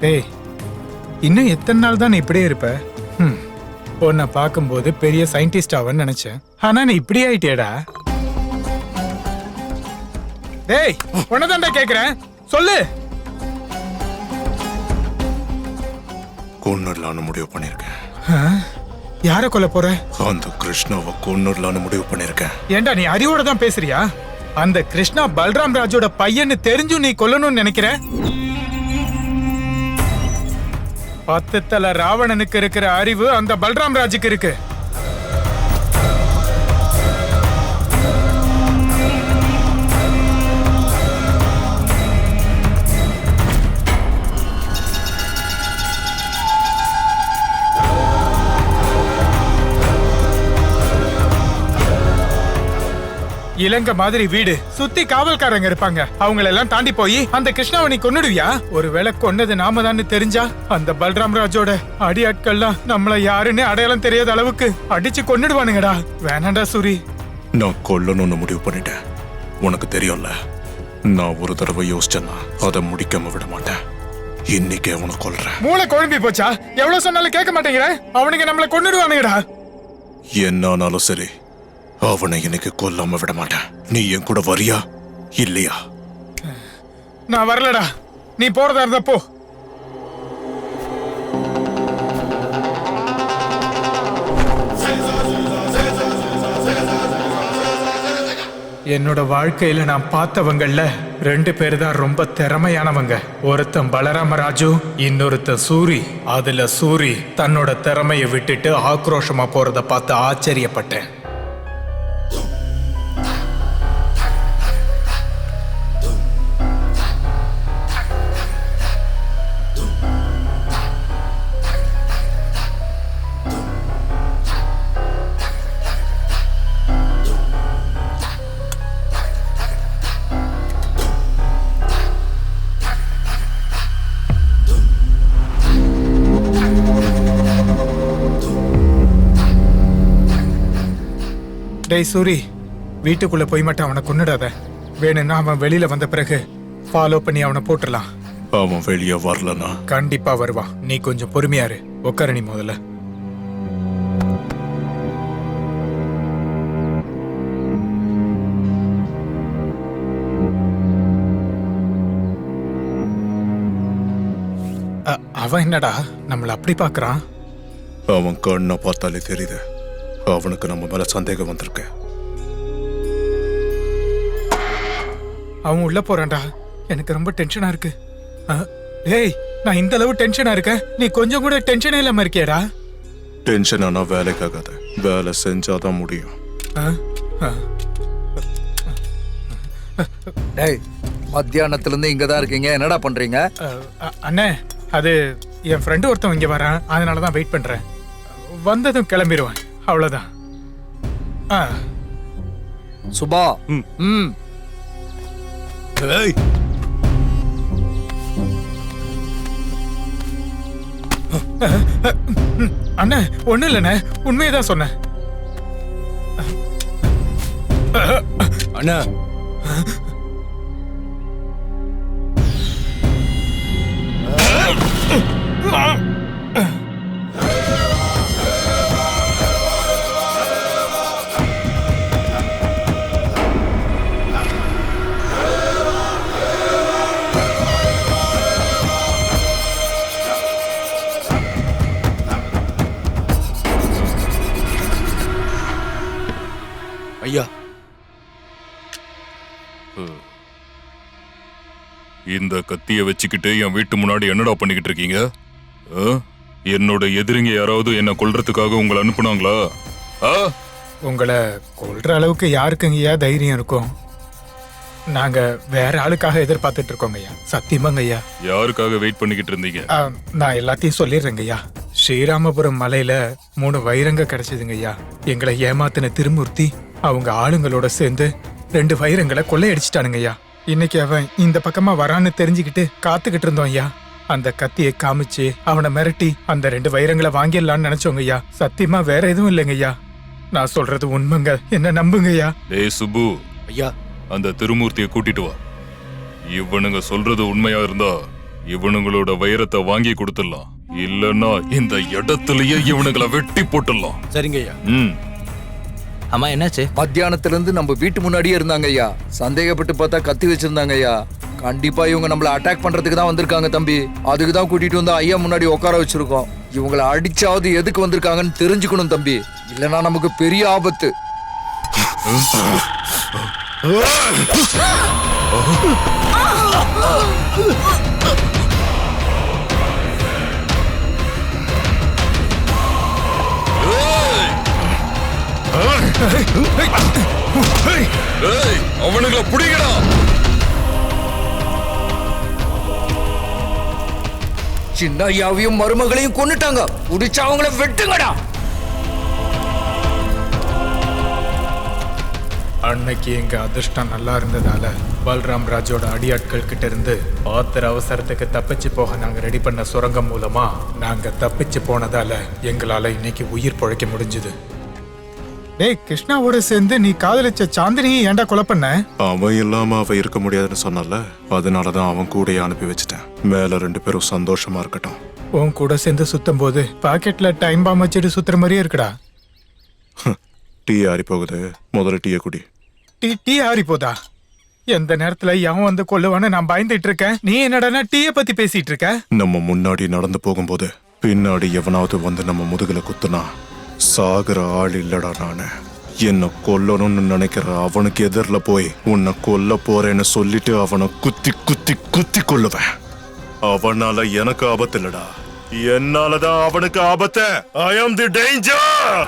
டேய், இன்னும் எத்தனை நாள் தான் நீ இப்படியே இருப்ப? உன்னை பார்க்கும்போது பெரிய சயின்டிஸ்ட் ஆவன்னு நினைச்சேன். ஆனா நீ இப்படி ஆயிட்டேடா. டேய், உன்னதான்டா கேக்குறேன், சொல்லு. கொன்னுடலான்னு முடிவு பண்ணிருக்கேன். யார கொல்ல போற? அந்த கிருஷ்ணாவை கொன்னுடலான்னு முடிவு பண்ணிருக்கேன். ஏண்டா நீ அறிவோட தான் பேசுறியா? அந்த கிருஷ்ணா பல்ராம் ராஜோட பையன்னு தெரிஞ்சும் நீ கொல்லணும்னு நினைக்கிற? 10 தலை ராவணனுக்கு இருக்கிற அறிவு அந்த பல்ராம் ராஜுக்கு இருக்கு. இலங்கை மாதிரி வீடு சுத்தி காவல்காரங்க இருப்பாங்க. அவங்கள எல்லாம் தாண்டி போய் அந்த கிருஷ்ணாவை நீ கொன்னுடுவியா? ஒருவேளை கொன்னது நாம தான் தெரிஞ்சா அந்த பல்ராம் ராஜோட அடி ஆட்கள்லாம் நம்மள யாருன்னு அடையாளம் தெரியாத அளவுக்கு அடிச்சு கொன்னுடுவானுங்கடா. வேணாண்டா சூரி. நான் கொல்லணும்னு முடிவு பண்ணிட்டேன். உனக்கு தெரியும்ல, நான் ஒரு தடவை யோசிச்சேன்னா அதை முடிக்காம விட மாட்டேன். இன்னைக்கே உனக்கு கொல்றேன். மூளை குழம்பி போச்சா? எவ்வளவு சொன்னாலும் கேட்க மாட்டேங்கிற. அவனுங்க நம்மள கொன்னுடுவானுங்கடா. என்னானாலும் சரி, அவனை இன்னைக்கு கொல்லாம விட மாட்டேன். நீ என் கூட வரியா இல்லையா? நான் வரலடா. நீ போறதா இருந்தா போ. என்னோட வாழ்க்கையில நான் பார்த்தவங்கள்ல 2 பேர் தான் ரொம்ப திறமையானவங்க. ஒருத்தன் பலராம ராஜு, இன்னொருத்தன் சூரி. அதுல சூரி தன்னோட திறமையை விட்டுட்டு ஆக்ரோஷமா போறத பார்த்து ஆச்சரியப்பட்டேன். டேய் சூரி, வீட்டுக்குள்ள போய் மட்டும் அவனை கொன்னுடாத. வேணும்னா அவன் வெளியில வந்த பிறகு ஃபாலோ பண்ணி அவனை போட்டுடலாம். அவன் வெளியே வரலனா கண்டிப்பா வருவான். நீ கொஞ்சம் பொறுமையாரு. உட்கார நீ முதல்ல. அவன் என்னடா நம்மள அப்படி பாக்குறான்? அவன் கண்ணை பார்த்தாலே தெரியுது அவனுக்கு நம்ம மேல சந்தேகம் வந்திருக்கு. அவன் உள்ள போறான்டா. எனக்கு ரொம்ப டென்ஷனா இருக்கு. டேய், நான் இந்த அளவு டென்ஷனா இருக்கேன், நீ கொஞ்சம் கூட டென்ஷனே இல்லாம இருக்கியாடா? டென்ஷன் ஆனா வேலைக்காகாது, வேலை செஞ்சாதான் முடியும். டேய், மத்தியானத்துல இருந்து இங்கதான் இருக்கீங்க, என்னடா பண்றீங்க? அண்ணே, அது என் ஃப்ரெண்டு ஒருத்தன் இங்க வரான், அதனாலதான் வெயிட் பண்றேன். வந்ததும் கிளம்பிடுவேன், அவ்வளவுதான். சுபா ம் ஏய் அண்ணா ஒண்ணும் இல்லண்ணே, உண்மையதான் சொன்னேன். அண்ணா ஐயா, இந்த கத்திய வச்சுக்கிட்டு என் வீட்டு முன்னாடி என்னடா பண்ணிக்கிட்டு இருக்கீங்க? என்னோட எதிரிங்க யாராவது என்ன கொல்றதுக்காக உங்களை அனுப்புனாங்களா? உங்களை கொல்ற அளவுக்கு யாருக்குங்கய்யா தைரியம் இருக்கும்? நாங்க வேற ஆளுக்காக எதிர்பார்த்துட்டு இருக்கோங்க ஐயா. சத்தியமாங்க ஐயா. யாருக்காக வெயிட் பண்ணிக்கிட்டு இருந்தீங்க? நான் எல்லாத்தையும் சொல்லிடுறேங்க ஐயா. ஸ்ரீராமபுரம் மலையில 3 வைரங்க கிடைச்சதுங்க ஐயா. எங்களை ஏமாத்தின திருமூர்த்தி அவங்க ஆளுங்களோட சேர்ந்து 2 வைரங்களை கொள்ளையடிச்சிட்டானுங்க ஐயா. இன்னைக்கு அவன் இந்த பக்கமா வரான்னு தெரிஞ்சுக்கிட்டு காத்துக்கிட்டு இருந்தோம் ஐயா. அந்த கத்தியை காமிச்சு அவனை மிரட்டி அந்த 2 வைரங்களை வாங்கிடலான்னு நினைச்சோங்க ஐயா. சத்தியமா வேற எதுவும் இல்லைங்க ஐயா. நான் சொல்றது உண்மைங்க, என்ன நம்புங்க ஐயா. டேய் சுப்பு, ஐயா அந்த திருமூர்த்தியை கூட்டிட்டு வா. இவனுங்க சொல்றது உண்மையா இருந்தா இவனுங்களோட வைரத்தை வாங்கி கொடுத்துடலாம். இல்லன்னா இந்த இடத்துலயே இவனுங்களை வெட்டி போட்டுடலாம். சரிங்க ஐயா. அம்மா என்னாச்சு? மத்தியானத்துல இருந்து நம்ம வீட்டு முன்னாடியே இருந்தாங்க ஐயா. சந்தேகப்பட்டு பார்த்தா கத்தி வச்சிருந்தாங்க ஐயா. கண்டிப்பா இவங்க நம்மள அட்டாக் பண்றதுக்கு தான் வந்திருக்காங்க தம்பி. அதுக்கு தான் கூட்டிட்டு வந்து ஐயா முன்னாடி உட்கார வச்சிருக்கோம். இவங்களை அடிச்சாவது எதுக்கு வந்திருக்காங்கன்னு தெரிஞ்சுக்கணும் தம்பி, இல்லனா நமக்கு பெரிய ஆபத்து. அவனுங்களை புடிங்கடா. சின்ன ஐயாவையும் மருமகளையும் கொன்னுட்டாங்க. புடிச்சா அவங்கள வெட்டுங்கடா. அன்னைக்கு எங்க அதிர்ஷ்டம் நல்லா இருந்ததால பல்ராம் ராஜோட அடியாட்கள் கிட்ட இருந்து ஆத்திர அவசரத்துக்கு தப்பிச்சு போக நாங்க ரெடி பண்ண சுரங்கம் மூலமா நாங்க தப்பிச்சு போனதால எங்களால இன்னைக்கு உயிர் பொழைக்க முடிஞ்சது. டேய், கிருஷ்ணாவோட சேர்ந்து நீ காதலிச்ச சாந்தினியை ஏன்டா கொலை பண்ண? அவன் இல்லாம அவ இருக்க முடியாதுன்னு சொன்னால, அதனாலதான் அவன் கூடயே அனுப்பி வச்சுட்டேன். மேல 2 பேரும் சந்தோஷமா இருக்கட்டும். உன் கூட சேர்ந்து சுத்தும் போது பாக்கெட்ல டைம் பாம் வச்சுட்டு சுத்துற மாதிரியே இருக்குடா. டீ ஆறி போகுது, முதல்ல டீயை குடி. டீ ஆறி போதா? எந்த நேரத்துல எவன் வந்து கொல்லுவான்னு நான் பயந்துட்டு இருக்கேன். நீ என்னடா டீயை பத்தி பேசிட்டு இருக்க? நம்ம முன்னாடி நடந்து போகும்போது பின்னாடி எவனாவது வந்து நம்ம முதுகுல குத்துனா சாகுற ஆள் இல்லடா நானு. என்ன கொல்லணும்னு நினைக்கிற அவனுக்கு எதிரில போய் உன்னை கொல்ல போறேன்னு சொல்லிட்டு அவனை குத்தி குத்தி குத்தி கொல்லுவேன். அவனால எனக்கு ஆபத்து இல்லடா, என்னாலதான் அவனுக்கு ஆபத்து. ஐ ஆம் தி டேஞ்சர்.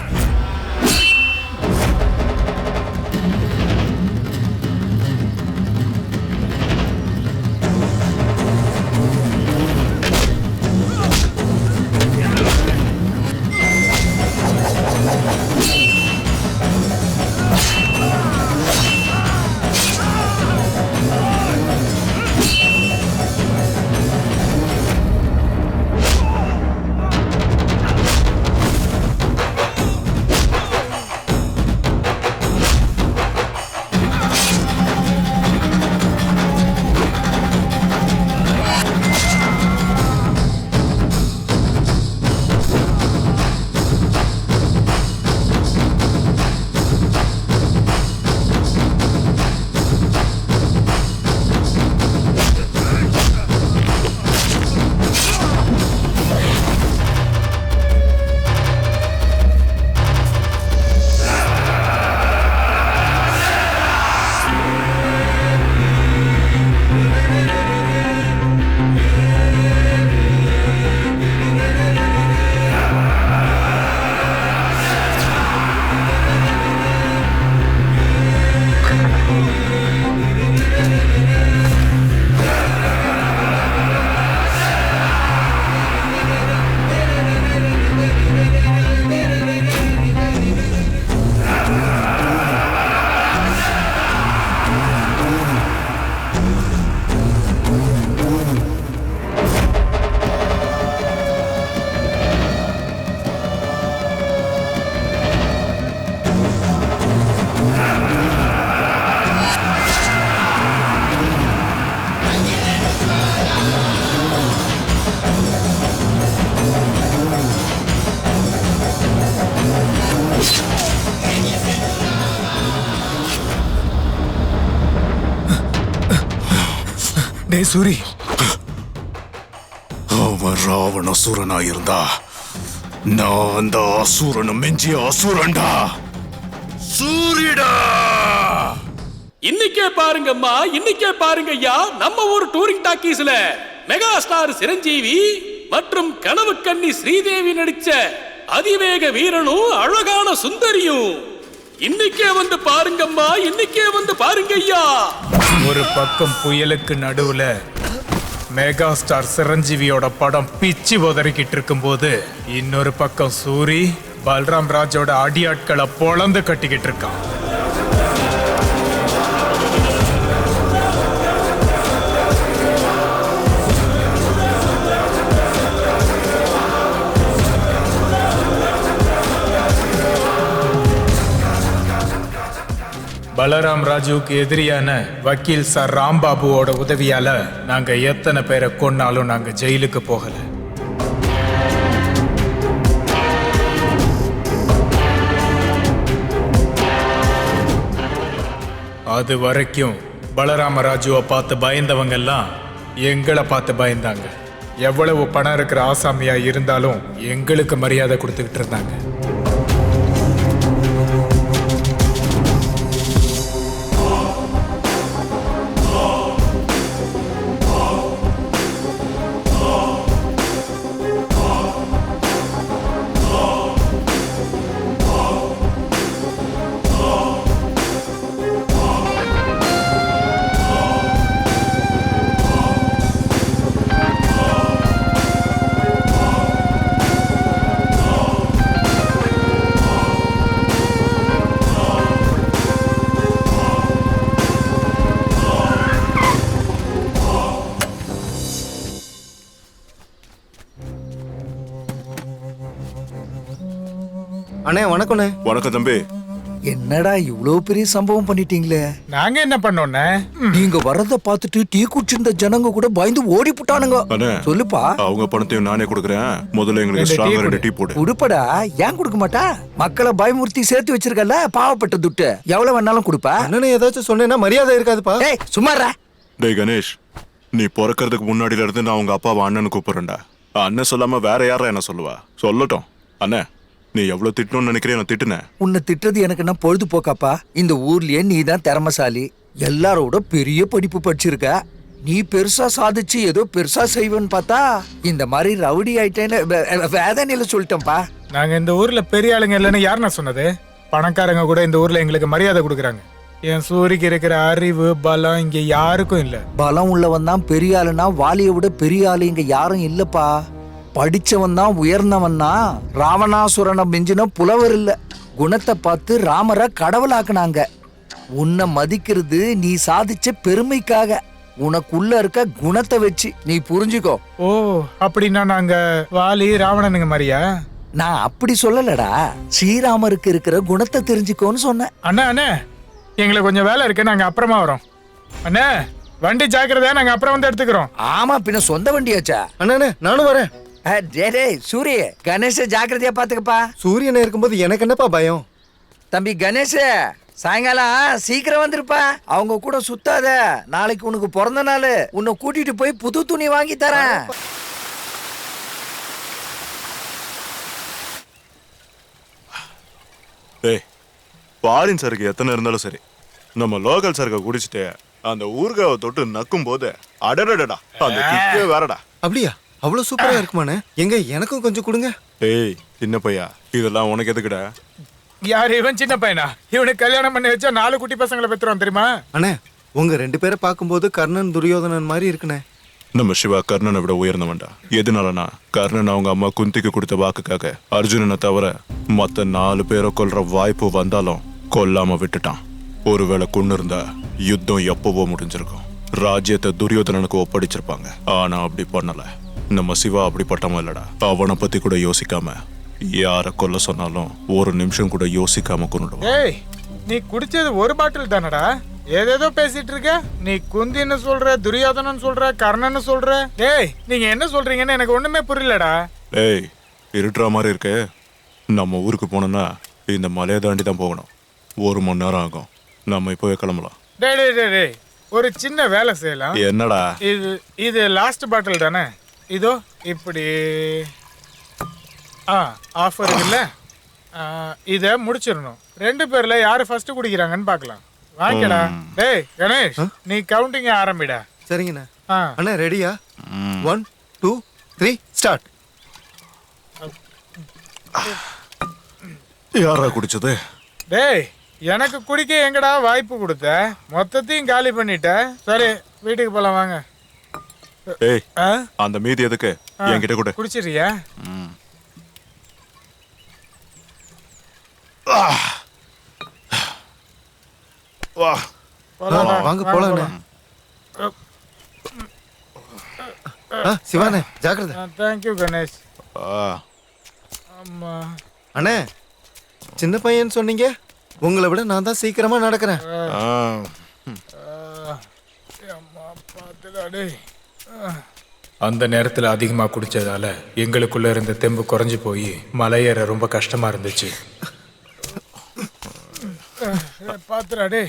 டேய் சூரி, அவன் ராவணசுரனா இருந்தா நான் அந்த அசுரனை மிஞ்சிய அசுரன்டா. சூரியடா. இன்னைக்கே பாருங்கம்மா, இன்னைக்கே பாருங்க ஐயா, நம்ம ஊர் டூரிங் டாக்கீஸ்ல மெகா ஸ்டார் சிரஞ்சீவி மற்றும் கனவு கன்னி ஸ்ரீதேவி நடிச்ச அதிவேக வீரனும் அழகான சுந்தரியும் இன்னைக்கே வந்து பாருங்கம்மா, இன்னைக்கே வந்து பாருங்க ஐயா. ஒரு பக்கம் புயலுக்கு நடுவுல மெகா ஸ்டார் சிரஞ்சீவியோட படம் பிச்சு உதறிக்கிட்டு இருக்கும்போது இன்னொரு பக்கம் சூரி பல்ராம் ராஜோட அடியாட்களை பொளந்து கட்டிக்கிட்டு இருக்கான். பலராம் ராஜுவுக்கு எதிரியான வக்கீல் சார் ராம்பாபுவோட உதவியால நாங்க எத்தனை பேரை கொன்னாலும் நாங்க ஜெயிலுக்கு போகல. அது வரைக்கும் பலராம ராஜுவை பார்த்து பயந்தவங்க எல்லாம் எங்களை பார்த்து பயந்தாங்க. எவ்வளவு பணம் இருக்கிற ஆசாமியா இருந்தாலும் எங்களுக்கு மரியாதை கொடுத்துக்கிட்டு இருந்தாங்க. அண்ணே வணக்கம்ண்ணே. வணக்கம் தம்பி. என்னடா இவ்வளவு பெரிய சம்பவம் பண்ணிட்டீங்களே? நாங்க என்ன பண்ணோம்னே? நீங்க வர்றத பார்த்துட்டு டீ குடிச்சிருந்த ஜனங்க கூட பயந்து ஓடி போட்டானுங்க. சொல்லுப்பா. அவங்க பணத்தையும் நானே கொடுக்குறேன். முதல்ல எங்களுக்கு ஸ்ட்ராங்கா 2 டீ போடு. கொடுப்படா. ஏன் கொடுக்க மாட்டா? மக்களை பயமுறுத்தி சேர்த்து வச்சிருக்கல பாவப்பட்ட துட்டு. எவ்வளவு வேணாலும் கொடுப்பா. அண்ணனே ஏதாச்சும் சொன்னேன்னா மரியாதை இருக்காதுப்பா. ஏய் சும்மாடா. டேய் கணேஷ், நீ பிறக்கிறதுக்கு முன்னாடில இருந்து நான் உங்க அப்பாவை அண்ணனு கூப்பிடுறேன்டா. அண்ணன் சொல்லாம வேற யாரா என்ன சொல்லுவா? சொல்லட்டும். அண்ணே, நீ எவ்வளவு திட்டணும்னு நினைக்கிறேன், நான் திட்டுனேன். உன்னை திட்டுறது எனக்கு என்ன பொழுதுபோக்காப்பா? இந்த ஊர்லயே நீ தான் திறமசாலி, எல்லாரோட பெரிய படிப்பு படிச்சிருக்க. நீ பெருசா சாதிச்சு ஏதோ பெருசா செய்வேன்னு பார்த்தா இந்த மாதிரி ரவுடி ஆயிட்டேன்னு வேதனையில சொல்லிட்டேன்ப்பா. நாங்க இந்த ஊர்ல பெரிய ஆளுங்க இல்லைன்னு யார் நான் சொன்னது? பணக்காரங்க கூட இந்த ஊர்ல எங்களுக்கு மரியாதை கொடுக்குறாங்க. என் சூரிக்கு இருக்கிற அறிவு பலம் இங்க யாருக்கும் இல்ல. பலம் உள்ளவன் தான் பெரிய ஆளுனா வாலியை விட பெரிய ஆளு இங்க யாரும் இல்லப்பா. படிச்சவன் தான் உயர்ந்தவன் தான். ராவணாசுரனை மிஞ்சின புலவர் இல்ல. குணத்தை பார்த்து ராமரை கடவுளாக்குனாங்க. உன்னை மதிக்கிறது நீ சாதிச்ச பெருமைக்காக, உனக்குள்ள இருக்க குணத்தை வச்சு. நீ புரிஞ்சுக்கோ. ஓ, அப்படின்னா நாங்க வாலி ராவணனுங்க மாதிரியா? நான் அப்படி சொல்லலடா, ஸ்ரீராமருக்கு இருக்கிற குணத்தை தெரிஞ்சுக்கோன்னு சொன்னேன். அண்ணா அண்ணே, எங்களுக்கு கொஞ்சம் வேலை இருக்கு, நாங்க அப்புறமா வரோம். அண்ணே வண்டி ஜாக்கிரதையா, நாங்க அப்புறம் வந்து எடுத்துக்கிறோம். ஆமா, பின்ன சொந்த வண்டியாச்சா? அண்ணே நானும் வரேன். சூரிய, கணேஷ ஜாக்கிரதையா பாத்துக்கப்பா. சூரியனை இருக்கும்போது எனக்கு என்னப்பா பயம்? தம்பி கணேஷ, சாயங்காலம் சீக்கிரம் வந்துருப்பா. அவங்க கூட சுத்தாத. நாளைக்கு உனக்கு பிறந்த நாள். உன்னை கூட்டிட்டு போய் புது துணி வாங்கி தரேன். ஏய், ஃபாரின் சரக்கு எத்தனை இருந்தாலும் சரி, நம்ம லோக்கல் சரக்கை குடிச்சிட்டு அந்த ஊர்காவை தொட்டு நக்கும் போது அடடடா, அந்த கிக்கே வேறடா. அப்படியா? அவ்வளவு சூப்பரா இருக்குமாண்ணே? எங்க எனக்கும் கொஞ்சம் கொடுங்க. ஏய் சின்ன பையா, இதெல்லாம் உனக்கு எதுக்குடா? யார் இவன்? சின்ன பையனா? இவனுக்கு கல்யாணம் பண்ணி வச்சா 4 குட்டி பசங்களை பெற்றுறோம் தெரியுமா? அண்ணே, உங்க 2 பேரை பார்க்கும்போது கர்ணன் துரியோதனன் மாதிரி இருக்குண்ணே. நம்ம சிவா கர்ணனை விட உயர்ந்தவன்டா. எதனாலனா கர்ணன் அவங்க அம்மா குந்திக்கு கொடுத்த வாக்குக்காக அர்ஜுனனை தவிர மத்த 4 பேரை கொல்ற வாய்ப்பு வந்தாலும் கொல்லாம விட்டுட்டான். ஒருவேளை கொன்னு இருந்தா யுத்தம் எப்பவோ முடிஞ்சிருக்கும். ராஜ்யத்தை துரியோதனனுக்கு ஒப்படைச்சிருப்பாங்க. ஆனா அப்படி பண்ணல. நம்ம சிவா அப்படிப்பட்டவன் இல்லடா. அவனை பத்தி கூட யோசிக்காம யார கொல்ல சொன்னாலும் ஒரு நிமிஷம் கூட யோசிக்காம கொன்னுடுவான். ஏய், நீ குடிச்சது ஒரு பாட்டில் தானடா? ஏதேதோ பேசிட்டு இருக்க. நீ குந்தின்னு சொல்ற, துரியோதனன் சொல்ற, கர்ணன்னு சொல்ற. ஏய், நீங்க என்ன சொல்றீங்கன்னு எனக்கு ஒண்ணுமே புரியலடா. ஏய், இருட்டுற மாதிரி இருக்கு. நம்ம ஊருக்கு போனோம்னா இந்த மலையை தாண்டி தான் போகணும். 1 மணி நேரம் ஆகும். நம்ம இப்போவே கிளம்பலாம். டேய் டேய் டேய், ஒரு சின்ன வேலை செய்யலாம். என்னடா இது லாஸ்ட் பாட்டில் தானே? இதோ இப்படி ஆஃபர் இல்ல, இதை முடிச்சிடணும். 2 பேர்ல யாரு ஃபர்ஸ்ட் குடிக்கிறாங்கன்னு பார்க்கலாம். வாங்கிக்கடா. டேய் கணேஷ், நீ கவுண்டிங் ஆரம்பிடா. சரிங்கண்ணா. அண்ணா ரெடியா? 1 2 3 ஸ்டார்ட். யாரா குடிச்சது? டேய் எனக்கு குடிக்க எங்கடா வாய்ப்பு கொடுத்த? மொத்தத்தையும் காலி பண்ணிட்ட. சரி வீட்டுக்கு போலாம் வாங்க. ஏய் அந்த மீதி எதுக்கு? என்கிட்ட கூட குடிச்சிரியா? வாங்க போலாம். சிவானே ஜாக்கிரதை. தேங்க்யூ கணேஷ். அண்ணே சின்ன பையன் சொன்னீங்க, உங்களை விட நான் தான் சீக்கிரமா நடக்கிறேன். அந்த நேரத்தில் அதிகமாக குடிச்சதால எங்களுக்குள்ள இருந்த தெம்பு குறைஞ்சு போய் மலையேற ரொம்ப கஷ்டமா இருந்துச்சு. பாத்துறாடே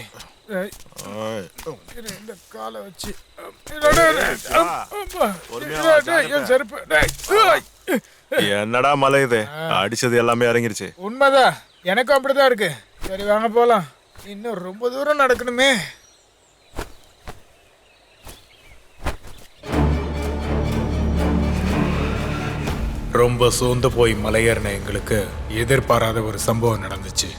இந்த காலை வச்சு என்னடா மலை இது? அடிச்சது எல்லாமே இறங்கிருச்சு. உண்மைதான், எனக்கும் அப்படிதான் இருக்கு. சரி வாங்க போலாம், இன்னும் ரொம்ப தூரம் நடக்கணுமே. ரொம்ப சோர்ந்து போய் மலையேறின எங்களுக்கு எதிர்பாராத ஒரு சம்பவம் நடந்துச்சு.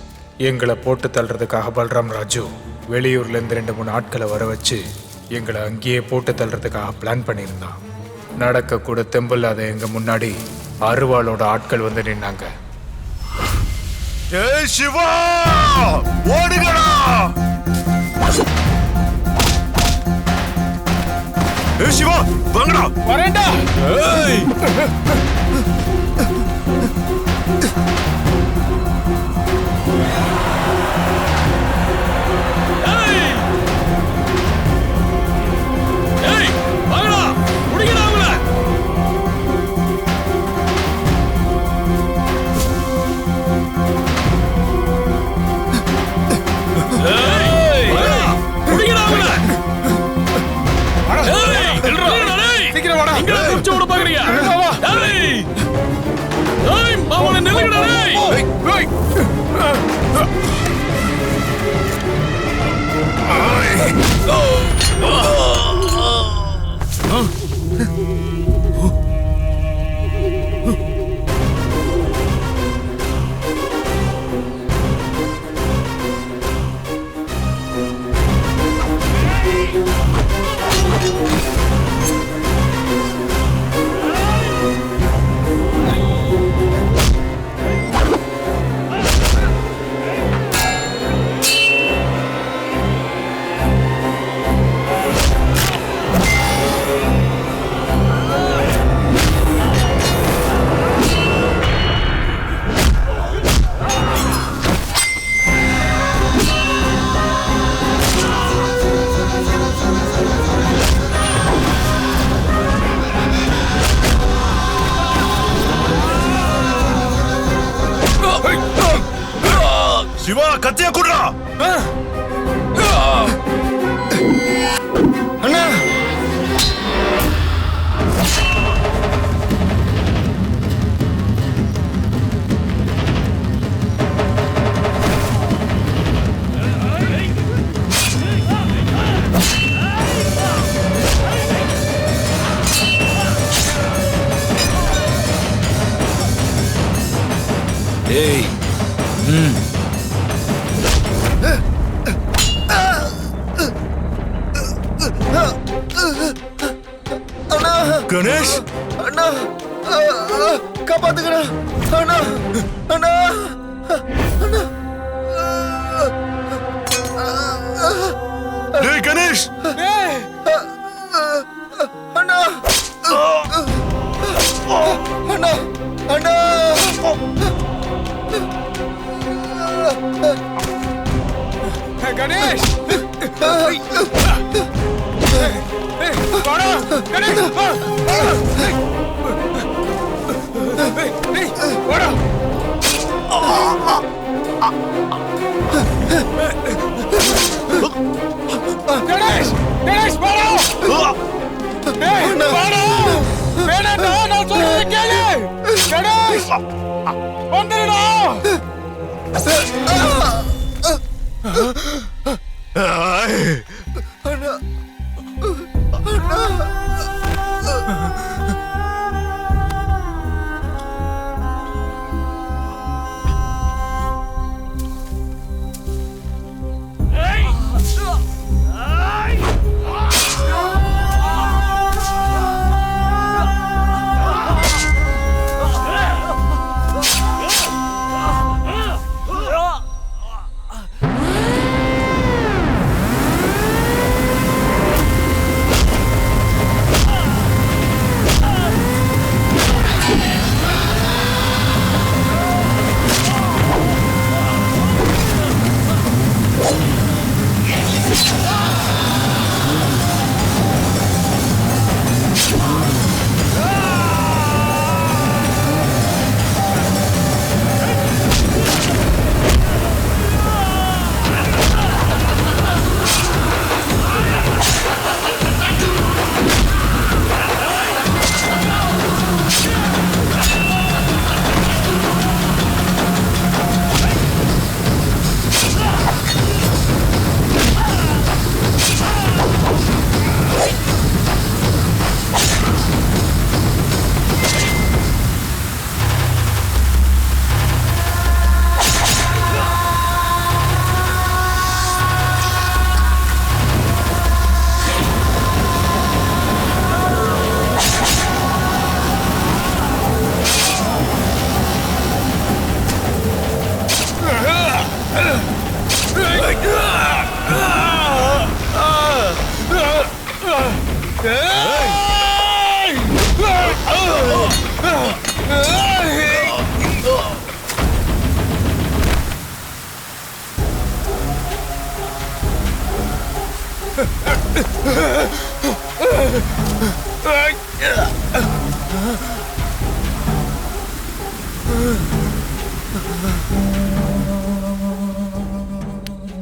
எங்களை போட்டு தள்ளுறதுக்காக பல்ராம் ராஜு வெளியூர்லேருந்து 2-3 ஆட்களை வர வச்சு எங்களை அங்கேயே போட்டு தள்ளுறதுக்காக பிளான் பண்ணியிருந்தான். நடக்க கூட தெம்பில்லாத எங்க முன்னாடி அருவாளோட ஆட்கள் வந்து நின்னாங்க. ஜெய் சிவா, ஓடுங்கடா! ஏய் சிவா, வாங்கடா. வரேன்டா. ஏய் சிவா, கத்தியா குடுறா. அண்ணா ஏய் அண்ணா கணேஷ், அண்ணா காப்பாத்துக்கடா. அண்ணா அண்ணா அண்ணா டேய் கணேஷ், அண்ணா அண்ணா அண்ணா கணேஷ், வாடா கணேஷ், வாடா. கணேஷ் கணேஷ் வாடா. டேய் வாடா. வேணாடா நான் சொல்றத கேளு. கணேஷ் வந்துடா. அண்ணா அண்ணா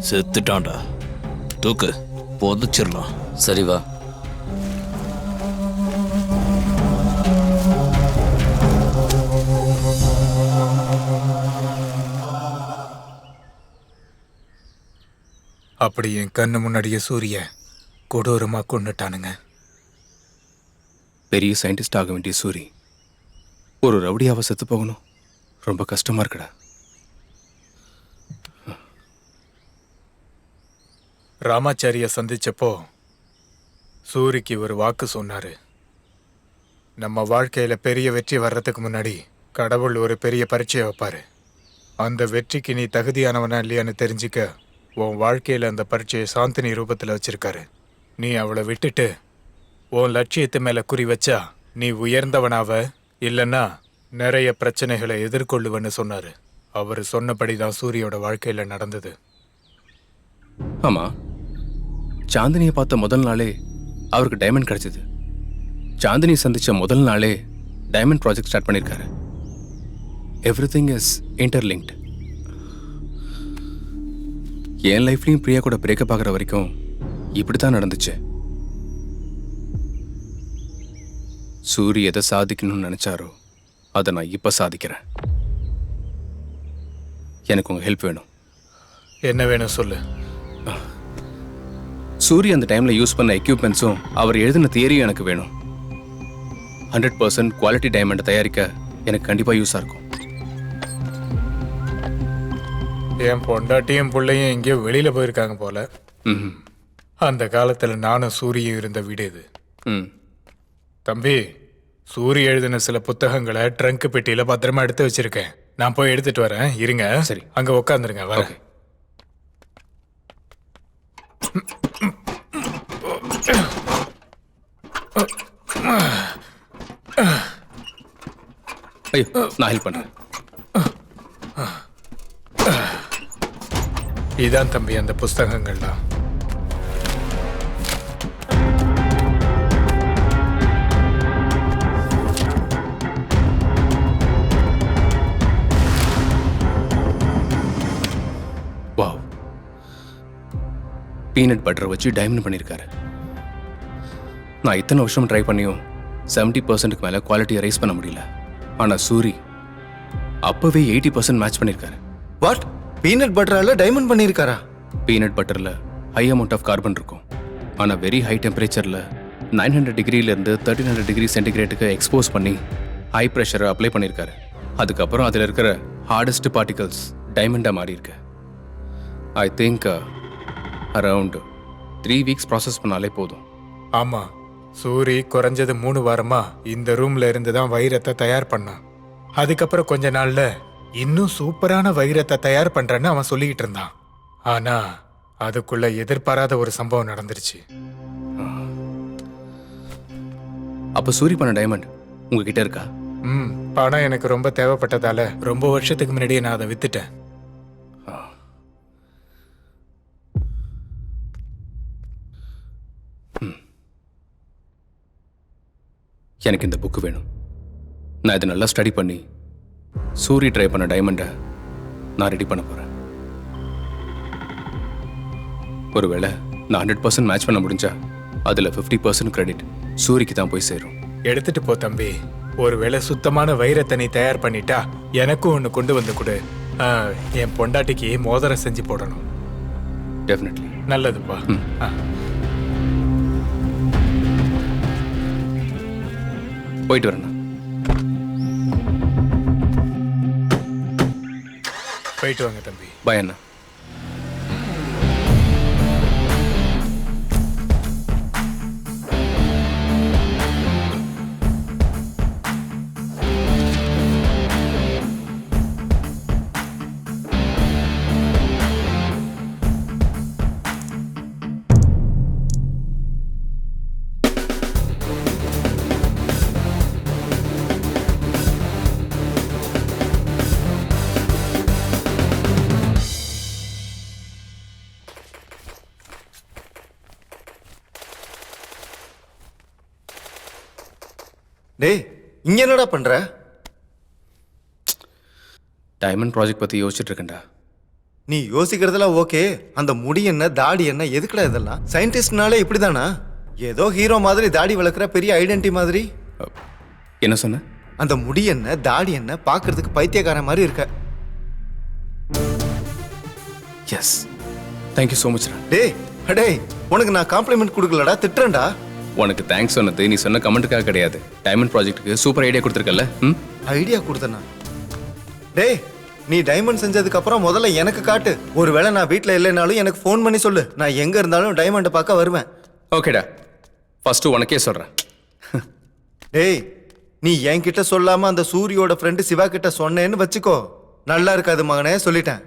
செத்துட்டான்டா. தூக்கு, புதைச்சிடலாம். சரி வா. அப்படி என் கண்ணு முன்னாடியே சூரிய கொடூரமா கொண்டுட்டானுங்க. பெரிய சயின்டிஸ்ட் ஆக வேண்டிய சூரி ஒரு ரவுடியாவை செத்து போகணும். ரொம்ப கஷ்டமா இருக்குடா. ராமாச்சாரிய சந்திச்சப்போ சூரிக்கு ஒரு வாக்கு சொன்னாரு. நம்ம வாழ்க்கையில பெரிய வெற்றி வர்றதுக்கு முன்னாடி கடவுள் ஒரு பெரிய பரீட்சையை வைப்பாரு. அந்த வெற்றிக்கு நீ தகுதியானவனா இல்லையான்னு தெரிஞ்சுக்க உன் வாழ்க்கையில அந்த பரீட்சையை சாந்தினி ரூபத்தில் வச்சிருக்காரு. நீ அவளை விட்டுட்டு உன் லட்சியத்து மேல குறி வச்சா நீ உயர்ந்தவனாவ, இல்லைன்னா நிறைய பிரச்சனைகளை எதிர்கொள்ளுவன்னு சொன்னாரு. அவர் சொன்னபடிதான் சூரியோட வாழ்க்கையில நடந்தது. ஆமா, சாந்தினியை பார்த்த முதல் நாளே அவருக்கு டைமண்ட் கிடைச்சது. சாந்தினி சந்திச்ச முதல் நாளே டைமண்ட் ப்ராஜெக்ட் ஸ்டார்ட் பண்ணியிருக்காரு. Everything is interlinked. என் லைஃப்லையும் பிரியா கூட பிரேக்கப் ஆகிற வரைக்கும் இப்படித்தான் நடந்துச்சு. சூரி எதை சாதிக்கணும்னு நினைச்சாரோ அதை நான் இப்ப சாதிக்கிறேன். எனக்கு உங்க ஹெல்ப் வேணும். என்ன வேணும் சொல்லு. சூரிய அந்த டைம்ல யூஸ் பண்ண எக்யூப்மெண்ட்ஸும் அவர் எழுதின தியரியும் எனக்கு வேணும். 100% குவாலிட்டி டைமண்டை தயாரிக்க எனக்கு கண்டிப்பா யூஸா இருக்கும். என் பொண்டாட்டியும் பிள்ளையும் எங்கேயோ வெளியில போயிருக்காங்க போல. அந்த காலத்துல நானும் சூரியும் இருந்த வீடு இது. தம்பி, சூரிய எழுதின சில புத்தகங்களை ட்ரங்க் பெட்டியில பத்திரமா எடுத்து வச்சிருக்கேன். நான் போய் எடுத்துட்டு வரேன். இருங்க. சரி, அங்க உட்காந்துருங்க. வரேன். ஐயோ, நான் ஹெல்ப் பண்றேன். இதான் தம்பி அந்த புஸ்தகங்கள்லாம். வாவ், பீனட் பட்டரை வச்சு டைமண்ட் பண்ணியிருக்காரு. நான் இத்தனை வருஷம் ட்ரை பண்ணியும் 70%க்கு மேலே குவாலிட்டியை ரைஸ் பண்ண முடியல. ஆனால் சூரி அப்போவே 80% மேட்ச் பண்ணியிருக்காரு. வாட்? பீனட் பட்டரால டைமண்ட் பண்ணியிருக்காரா? பீனட் பட்டரில் ஹை அமௌண்ட் ஆஃப் கார்பன் இருக்கும். ஆனால் வெரி ஹை டெம்பரேச்சரில் 900 டிகிரியிலேருந்து 1300 டிகிரி சென்டிகிரேட்டுக்கு எக்ஸ்போஸ் பண்ணி ஹை ப்ரெஷரை அப்ளை பண்ணியிருக்காரு. அதுக்கப்புறம் அதில் இருக்கிற ஹார்டஸ்ட் பார்ட்டிகல்ஸ் டைமண்டாக மாறி இருக்கு. I think around 3 weeks process பண்ணாலே போதும். ஆமா, சூரி குறைஞ்சது 3 வாரமா இந்த ரூம்ல இருந்து தான் வைரத்தை தயார் பண்ணான். அதுக்கப்புறம் கொஞ்ச நாள்ல இன்னும் சூப்பரான வைரத்தை தயார் பண்றேன்னு அவன் சொல்லிக்கிட்டு இருந்தான். ஆனா அதுக்குள்ள எதிர்பாராத ஒரு சம்பவம் நடந்துருச்சு. அப்போ சூரி பண்ண டைமண்ட் உங்ககிட்ட இருக்கா? பணம் எனக்கு ரொம்ப தேவைப்பட்டதால ரொம்ப வருஷத்துக்கு முன்னாடியே நான் அதை வித்துட்டேன். எனக்கு இந்த புக்கு வேணும். நான் இதை நல்லா ஸ்டடி பண்ணி சூரி ட்ரை பண்ண டைமண்டை நான் ரெடி பண்ண போகிறேன். ஒருவேளை நான் 100% மேட்ச் பண்ண முடிஞ்சா அதில் 50% கிரெடிட் சூரிக்கு தான் போய் சேரும். எடுத்துட்டு போ தம்பி. ஒருவேளை சுத்தமான வைரத்தை நீ தயார் பண்ணிட்டா எனக்கும் ஒன்று கொண்டு வந்து கொடு. என் பொண்டாட்டிக்கு மோதிரம் செஞ்சு போடணும். டெஃபினெட்லி. நல்லதுப்பா. போயிட்டு வரேண்ணா. போயிட்டு வாங்க தம்பி. பாய் அண்ணா. டேய், இங்க என்னடா பண்ற? டைமண்ட் ப்ராஜெக்ட் பற்றி யோசிச்சுட்டு இருக்கேன்டா. நீ யோசிக்கிறதெல்லாம் ஓகே. அந்த முடி என்ன தாடி என்ன எதுக்குடா இதெல்லாம்? சயின்டிஸ்ட்னாலே இப்படிதானா? ஏதோ ஹீரோ மாதிரி தாடி வளர்க்குற பெரிய ஐடென்டி மாதிரி. என்ன சொன்ன? அந்த முடி என்ன தாடி என்ன பார்க்கறதுக்கு பைத்தியக்கார மாதிரி இருக்க. Yes, thank you so much. டேய் டேய், உனக்கு நான் காம்ப்ளிமெண்ட் கொடுக்கலடா, திட்டுறேன்டா. உனக்கு தேங்க்ஸ் சொன்னது நீ சொன்ன கமெண்ட்டுக்காக கிடையாது. டைமண்ட் ப்ராஜெக்ட்டுக்கு சூப்பர் ஐடியா கொடுத்துருக்கல. ஐடியா கொடுத்தனா? டேய், நீ டைமண்ட் செஞ்சதுக்கு அப்புறம் முதல்ல எனக்கு காட்டு. ஒருவேளை நான் வீட்டில் இல்லைனாலும் எனக்கு ஃபோன் பண்ணி சொல்லு. நான் எங்க இருந்தாலும் டைமண்டை பார்க்க வருவேன். ஓகேடா, ஃபர்ஸ்ட் உனக்கே சொல்றேன். டேய், நீ என்கிட்ட சொல்லாம அந்த சூரியோட ஃப்ரெண்டு சிவா கிட்ட சொன்னேன்னு வச்சுக்கோ, நல்லா இருக்காது மகனே, சொல்லிட்டேன்.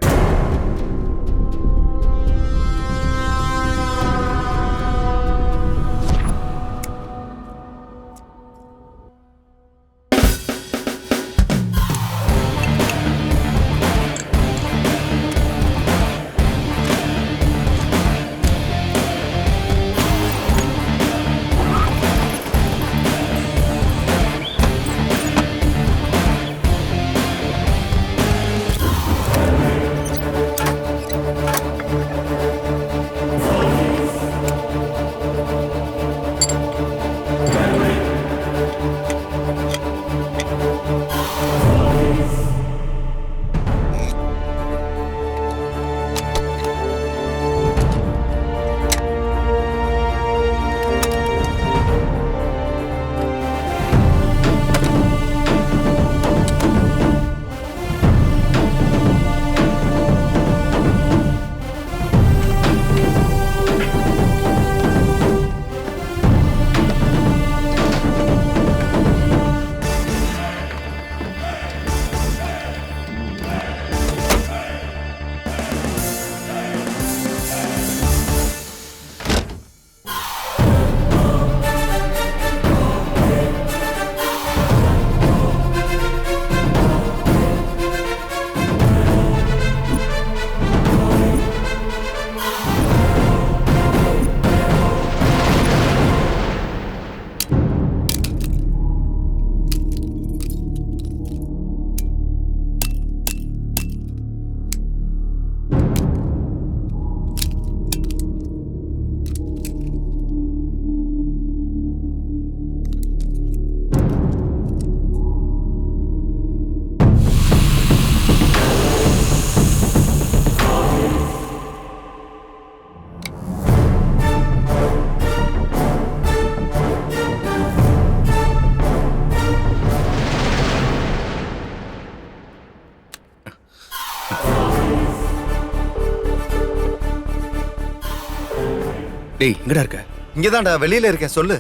டேய் எங்கடா இருக்க? இங்கதான்டா வெளியில இருக்கேன், சொல்லு.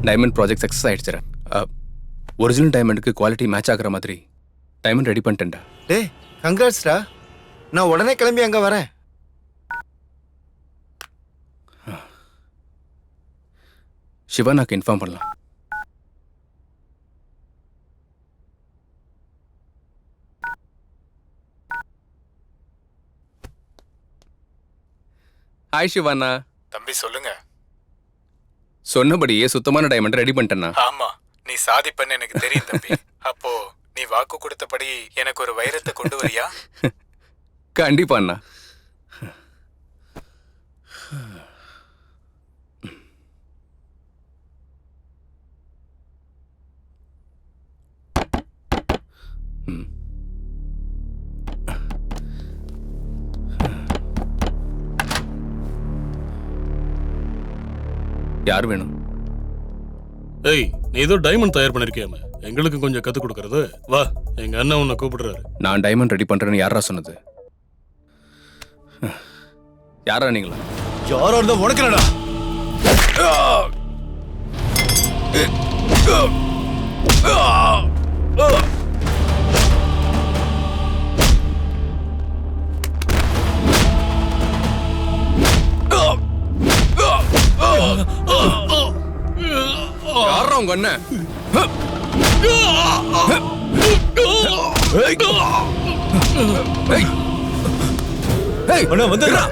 டைமண்ட் ப்ராஜெக்ட் சக்ஸஸ் ஆயிடுச்சு. ஒரிஜினல் டைமண்டுக்கு குவாலிட்டி மேட்ச் ஆகுற மாதிரி டைமண்ட் ரெடி பண்ணிட்டேன்டா. டேய் கங்க்ராட்ஸ்டா. நான் உடனே கிளம்பி அங்க வரேன். சிவனாக்கு இன்ஃபார்ம் பண்ணலாம். ஹாய் சிவானா. தம்பி சொல்லுங்க. சொன்னபடியே சுத்தமான டைமண்ட் ரெடி பண்ணிட்டேன்னா? ஆமா, நீ சாதிப்பன்னு எனக்கு தெரியும் தம்பி. அப்போ நீ வாக்கு கொடுத்தபடி எனக்கு ஒரு வைரத்தை கொண்டு வரியா? கண்டிப்பா அண்ணா. யார் வேணும்? ஏய், நீ ஏதோ டைமண்ட் தயார் பண்ணிருக்கியாமே, எங்களுக்கு கொஞ்சம் கத்து கொடுக்கறது. வா, எங்க அண்ணன் உன்னை கூப்பிடுறாரு. நான் டைமண்ட் ரெடி பண்றேன்னு யாரா சொன்னது? யாரா நீங்களா? யாரா இருந்தா உனக்குலடா. யாரா உங்க அண்ணன்? அண்ணா வந்துடுறா.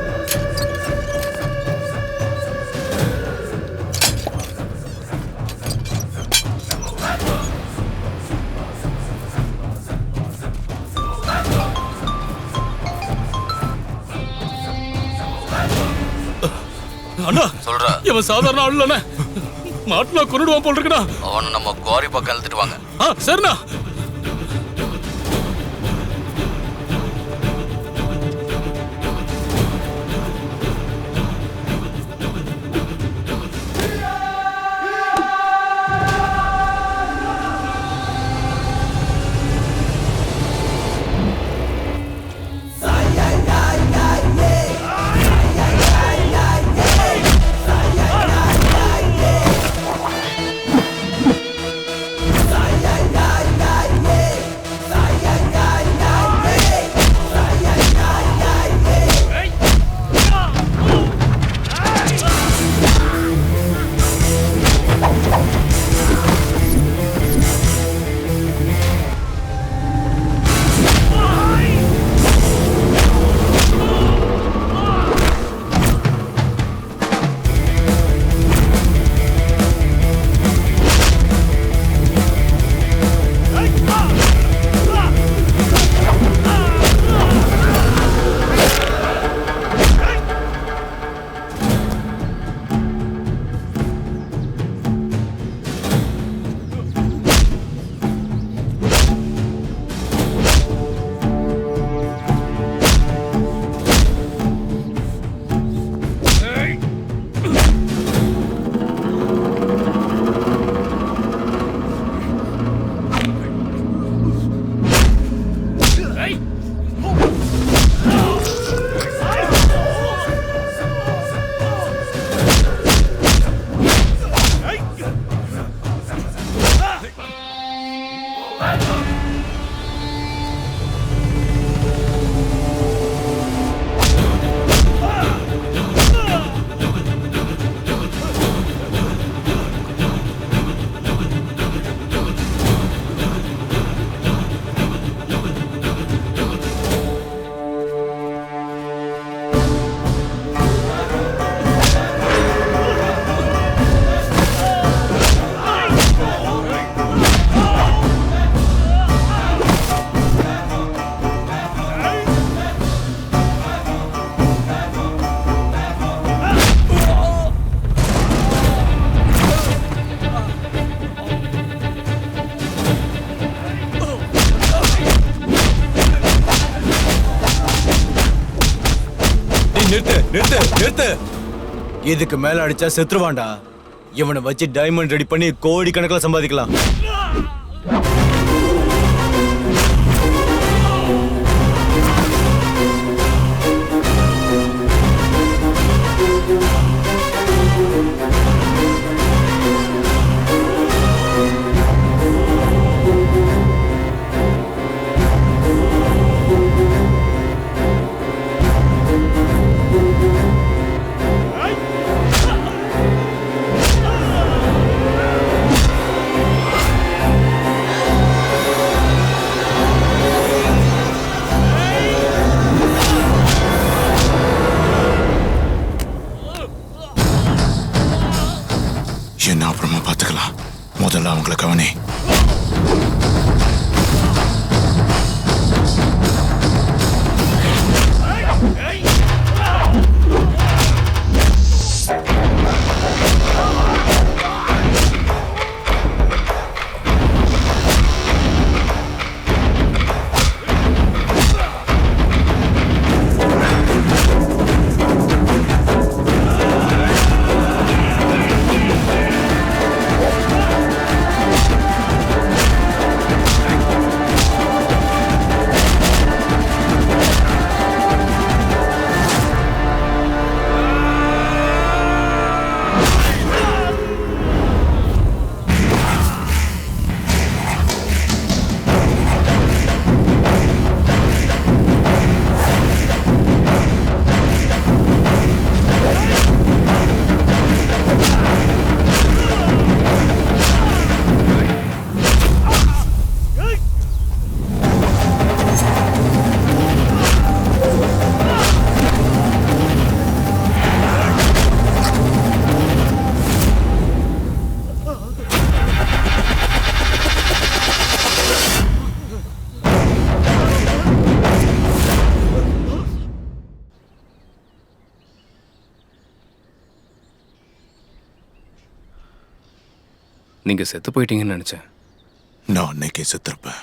அண்ணா சொல்றா. இவன் சாதாரண ஆள் இல்லண்ணே, மாட்டினா கொன்னுடுவான் போல் இருக்குடா. அவனை நம்ம குவாரி பக்கம் இழுத்துட்டு வாங்க. சரிண்ணா. நிறுத்து நிறுத்து நிறுத்து. இதுக்கு மேல அடிச்சா செத்துருவான்டா. இவனை வச்சு டைமண்ட் ரெடி பண்ணி கோடி கணக்கில் சம்பாதிக்கலாம். முதல்ல அவங்கள கவனி. நீங்க செத்து போயிட்டீங்கன்னு நினைச்சேன். நான் அன்னைக்கே செத்துருப்பேன்.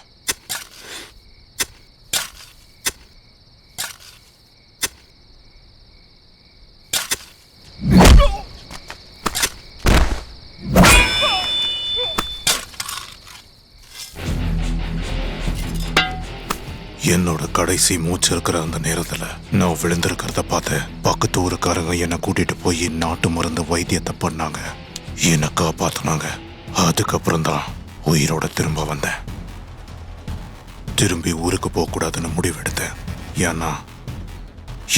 என்னோட கடைசி மூச்சு இருக்கிற அந்த நேரத்துல நான் விழுந்திருக்கிறத பார்த்து பக்கத்து ஊருக்காரங்க என்னை கூட்டிட்டு போய் நாட்டு மருந்து வைத்தியத்தை பண்ணாங்க, என்னை காப்பாத்தினாங்க. அதுக்கப்புறம் தான் உயிரோட திரும்ப வந்தேன். திரும்பி ஊருக்கு போக கூடாதுன்னு முடிவெடுத்தேன். ஏன்னா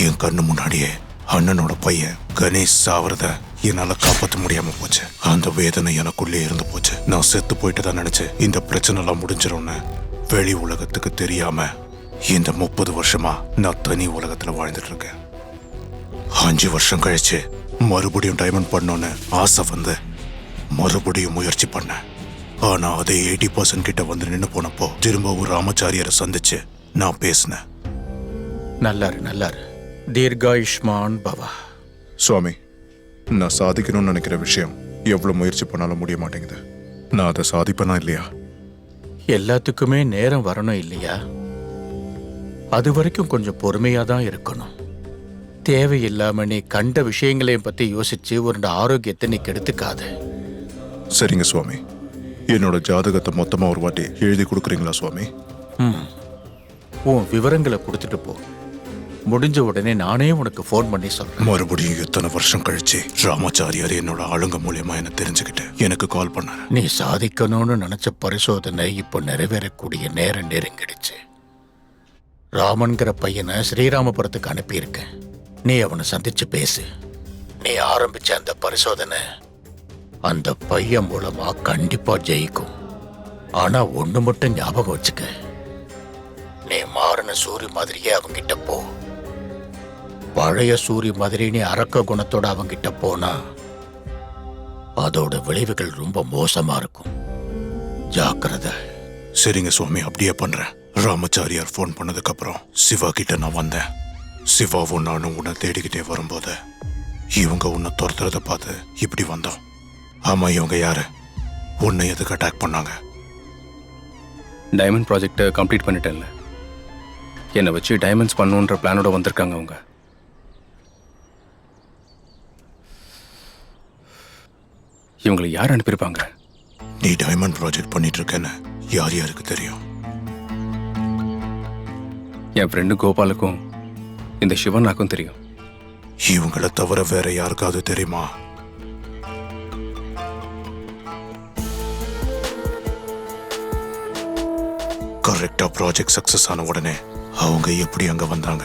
என் கண்ணு முன்னாடியே அண்ணனோட பையன் கணேஷ் சாவறத என்னால காப்பாற்ற முடியாம போச்சு. அந்த வேதனை எனக்குள்ளே இருந்து போச்சு. நான் செத்து போயிட்டு தான் நினைச்சேன் இந்த பிரச்சனை எல்லாம் முடிஞ்சிரும்னு. வெளி உலகத்துக்கு தெரியாம இந்த 30 வருஷமா நான் தனி உலகத்துல வாழ்ந்துட்டு இருக்கேன். 5 வருஷம் கழிச்சு மறுபடியும் டைமண்ட் பண்ணோன்னு ஆசை வந்து மறுபடியும் முயற்சி பண்ணேன். ஆனா அதே 80% கிட்ட வந்து நின்று போனப்போ திரும்பவும் ராமச்சாரியரை சந்திச்சு நான் பேசினேன். நல்லாரு தீர்காயுஷ்மான் பவா. சுவாமி, நான் சாதிக்கணும்னு நினைக்கிற விஷயம் எவ்வளவு முயற்சி பண்ணாலும் முடிய மாட்டேங்குது. நான் அதை சாதிப்பேனா இல்லையா? எல்லாத்துக்குமே நேரம் வரணும் இல்லையா? அது வரைக்கும் கொஞ்சம் பொறுமையா தான் இருக்கணும். தேவையில்லாம நீ கண்ட விஷயங்களையும் பத்தி யோசிச்சு உன்னோட ஆரோக்கியத்தை நீ கெடுத்துக்காத. சரிங்க சுவாமி. என்னோட ஜாதகத்தை மொத்தமா ஒரு வாட்டி எழுதி கொடுக்குறீங்களா சுவாமி? உன் விவரங்களை கொடுத்துட்டு போ. முடிஞ்ச உடனே நானே உனக்கு ஃபோன் பண்ணி சொல்றேன். மறுபடியும் எத்தனை வருஷம் கழிச்சு ராமாச்சாரியார் என்னோட ஆளுங்க மூலியமா என்ன தெரிஞ்சுக்கிட்டு எனக்கு கால் பண்ணாரு. நீ சாதிக்கணும்னு நினைச்ச பரிசோதனை இப்போ நிறைவேறக்கூடிய நேரம் நெருங்கிடுச்சு. ராமன்கிற பையனை ஸ்ரீராமபுரத்துக்கு அனுப்பியிருக்கேன். நீ அவனை சந்திச்சு பேசு. நீ ஆரம்பிச்ச அந்த பரிசோதனை அந்த பையன் மூலமா கண்டிப்பா ஜெயிக்கும். ஆனா ஒண்ணு மட்டும் ஞாபகம் வச்சுக்க, நீ மாறின சூரிய மாதிரியே அவங்கிட்ட போ. பழைய சூரிய மாதிரி நீ அரக்க குணத்தோட அவங்கிட்ட போனா அதோட விளைவுகள் ரொம்ப மோசமா இருக்கும். ஜாக்கிரதை. சரிங்க சுவாமி, அப்படியே பண்றேன். ராமச்சாரியார் ஃபோன் பண்ணதுக்கு அப்புறம் சிவா கிட்ட நான் வந்தேன். சிவாவும் நானும் உன்னை தேடிக்கிட்டே வரும்போது இவங்க உன்னை துரத்துறத பார்த்து இப்படி வந்தோம். ஆமா, இவங்க யாரு? உன்னை எதுக்கு அட்டாக் பண்ணாங்க? டைமண்ட் ப்ராஜெக்டை கம்ப்ளீட் பண்ணிட்டேன்ல, என்னை வச்சு டைமண்ட்ஸ் பண்ணுன்ற பிளானோட வந்திருக்காங்க அவங்க. இவங்களை யார் அனுப்பியிருப்பாங்க? நீ டைமண்ட் ப்ராஜெக்ட் பண்ணிட்டு இருக்கேன்னு யார் யாருக்கு தெரியும்? என் ஃப்ரெண்டு கோபாலுக்கும் இந்த சிவனாக்கும் தெரியும். இவங்களை தவிர வேற யாருக்காவது தெரியுமா? கரெக்டா ப்ராஜெக்ட் சக்சஸ் ஆன உடனே அவங்க எப்படி அங்க வந்தாங்க?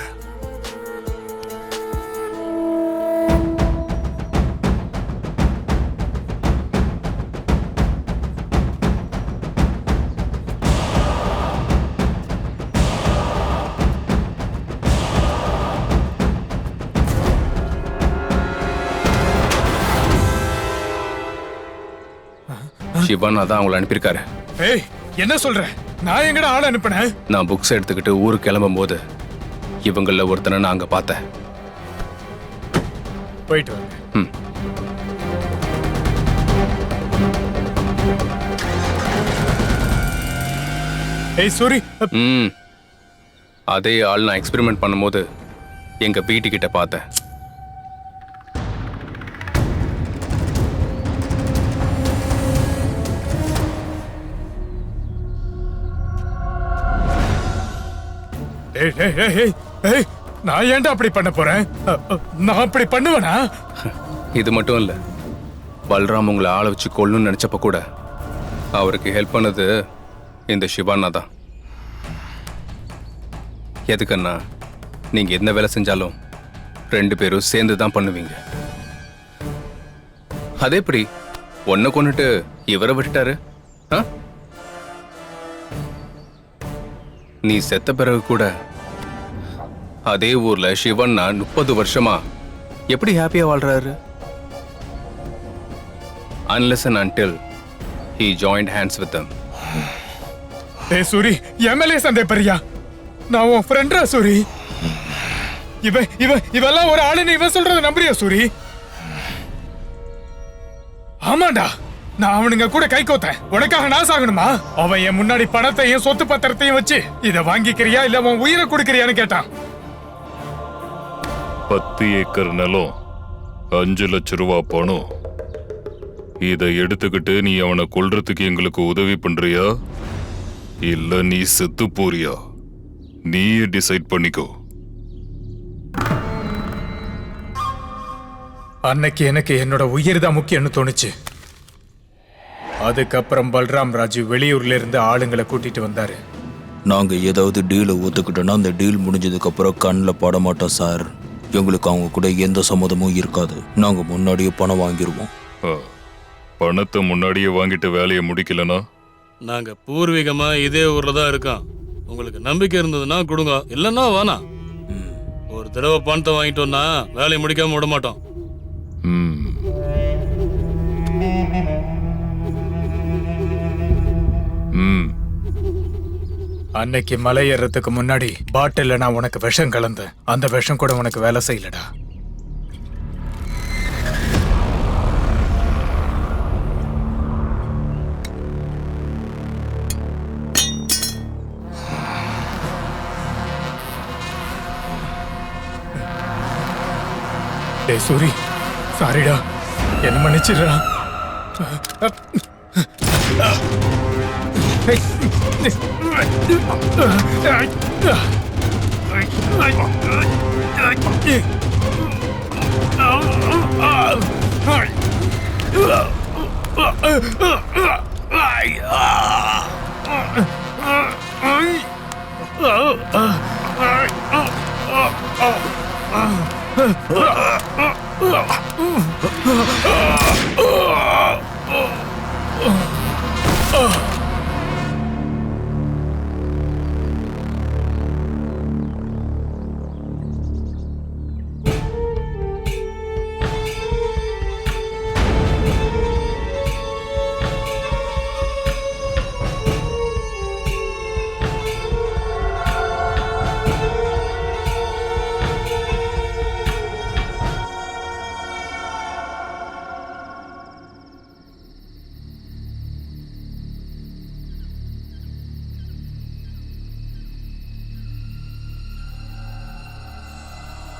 சிவன் அதான் அவங்கள அனுப்பியிருக்காரு. ஏய் என்ன சொல்ற? நான் எங்கடா ஆள் அனுப்புனேன்? நான் புக்ஸ் எடுத்துக்கிட்டு ஊருக்கு கிளம்பும் போது இவங்கள ஒருத்தனை நான் அங்க பார்த்தேன். போயிட்டு வாங்க. ம். ஏய் சூரி. ம். அதே ஆள் நான் எக்ஸ்பெரிமெண்ட் பண்ணும்போது எங்க வீட்டுக்கிட்ட பார்த்தேன். ஏய் ஏய் ஏய் ஏய் ஏய் நான் ஏன்டா அப்படி பண்ண போறேன்? நான் அப்படி பண்ணுவேனா? இது மட்டும் இல்ல, பல்ராம் உங்களை ஆளை வச்சு கொல்லணும்னு நினைச்சப்ப கூட அவருக்கு ஹெல்ப் பண்ணது இந்த சிவானா தான். எதுக்குன்னா நீங்க என்ன வேலை செஞ்சாலும் 2 பேரும் சேர்ந்து தான் பண்ணுவீங்க. அதே எப்படி ஒன்ன கொண்டுட்டு இவரை விட்டுட்டாரு? நீ செத்த பிறகு கூட அதே ஊர்ல சிவன்னா 30 வருஷமா எப்படி ஹாப்பியா வாழ்றாரு? Unless and until he joined hands with them. ஏய் சூரி, எம்எல்ஏ சண்டை பரியா? நான் உன் ஃப்ரெண்டா சூரி? இவெல்லாம் ஒரு ஆளுன்னு இவன் சொல்றத நம்புறியா சூரி? ஆமாண்டா, நான் அவனுங்க கூட கை கோத்தேன். உனக்காக நான் சாகணுமா? அவன் என் முன்னாடி பணத்தையும் சொத்து பத்திரத்தையும் வச்சு இத வாங்கிக்கிறியா இல்ல உன் உயிரை கொடுக்கறியான்னு கேட்டான். 10 ஏக்கர் நிலம், 5 லட்சம் ரூபாய் பணம். இதை எடுத்துக்கிட்டு நீ அவனை கொல்றதுக்கு எங்களுக்கு உதவி பண்றியா இல்ல நீ செத்து போறியா? நீயே டிசைட் பண்ணிக்கோ. அன்னைக்கு எனக்கு என்னோட உயிர் தான் முக்கியம்னு தோணுச்சு. அதுக்கப்புறம் பல்ராம் ராஜு வெளியூர்ல இருந்து ஆளுங்களை கூட்டிட்டு வந்தாரு. நாங்க ஏதாவது டீலை ஒத்துக்கிட்டோன்னா அந்த டீல் முடிஞ்சதுக்கு அப்புறம் கண்ணில் பட மாட்டோம் சார். எங்களுக்கு அவங்க கூட எந்த சம்மதமும் இருக்காது. நாங்க முன்னாடியே பணம் வாங்கிடுவோம். பணத்தை முன்னாடியே வாங்கிட்டு வேலையை முடிக்கலனா? நாங்க பூர்வீகமா இதே ஊர்ல தான் இருக்கோம். உங்களுக்கு நம்பிக்கை இருந்ததுன்னா கொடுங்க, இல்லன்னா வேணாம். ஒரு தடவை பணத்தை வாங்கிட்டோம்னா வேலையை முடிக்காம விட மாட்டோம். அன்னைக்கு மலை ஏறதுக்கு முன்னாடி பாட்டில்ல நான் உனக்கு விஷம் கலந்தேன். அந்த விஷம் கூட உனக்கு வேலை செய்யலடா. டேய் சூரி, சாரிடா, என்ன மன்னிச்சிடுறா.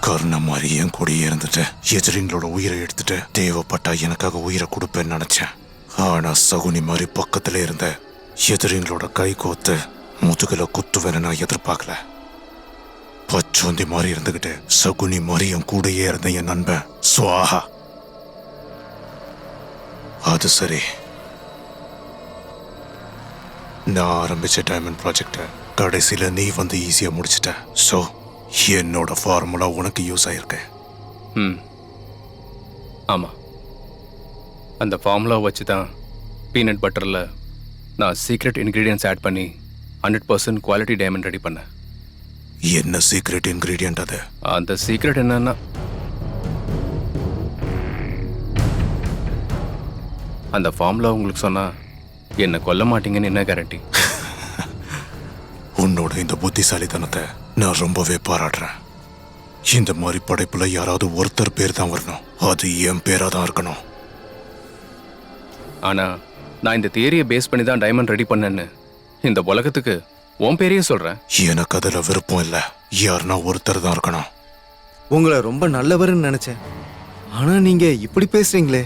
கர்ண மாதிரி என் கூடயே இருந்துட்டு எதிரிங்களோட உயிரை எடுத்துட்டு தேவைப்பட்டா எனக்காக உயிரை கொடுப்பேன்னு நினைச்சேன். ஆனா சகுனி மாதிரி பக்கத்துல இருந்த எதிரிங்களோட கை கோத்து முதுகுல குத்துவேன்னு நான் எதிர்பார்க்கல. பச்சோந்தி மாதிரி இருந்துகிட்டு சகுனி மாதிரி என் கூடயே இருந்த என் நண்பன் சுவாஹா. அது சரி, நான் ஆரம்பிச்ச டைமண்ட் ப்ராஜெக்ட கடைசியில நீ வந்து ஈஸியா முடிச்சிட்ட. சோ என்னோட ஃபார்முலா உனக்கு யூஸ் ஆயிருக்கு. ஆமா, அந்த ஃபார்முலா வச்சு தான் பீனட் பட்டரில் நான் சீக்ரெட் இன்க்ரீடியன்ஸ் ஆட் பண்ணி 100% குவாலிட்டி டைமண்ட் ரெடி பண்ணேன். என்ன சீக்ரெட் இன்க்ரீடியன்ட் அது? அந்த சீக்ரெட் என்னன்னா, அந்த ஃபார்முலா உங்களுக்கு சொன்னா என்ன கொல்ல மாட்டீங்கன்னு என்ன கேரண்டி? உன்னோட இந்த புத்திசாலித்தனத்தை நான் ரொம்பவே பாராட்டுறேன். இந்த மாதிரி படைப்புல யாராவது ஒருத்தர் பேர் தான் வரணும், அது என் பேரா தான் இருக்கணும். ஆனா நான் இந்த தியரியை பேஸ் பண்ணி தான் டைமண்ட் ரெடி பண்ணேன்னு இந்த உலகத்துக்கு உன் பேரையே சொல்றேன். எனக்கு அதுல விருப்பம் இல்ல, யாருன்னா ஒருத்தர் தான் இருக்கணும். உங்களை ரொம்ப நல்லவர்னு நினைச்சேன், ஆனா நீங்க இப்படி பேசுறீங்களே.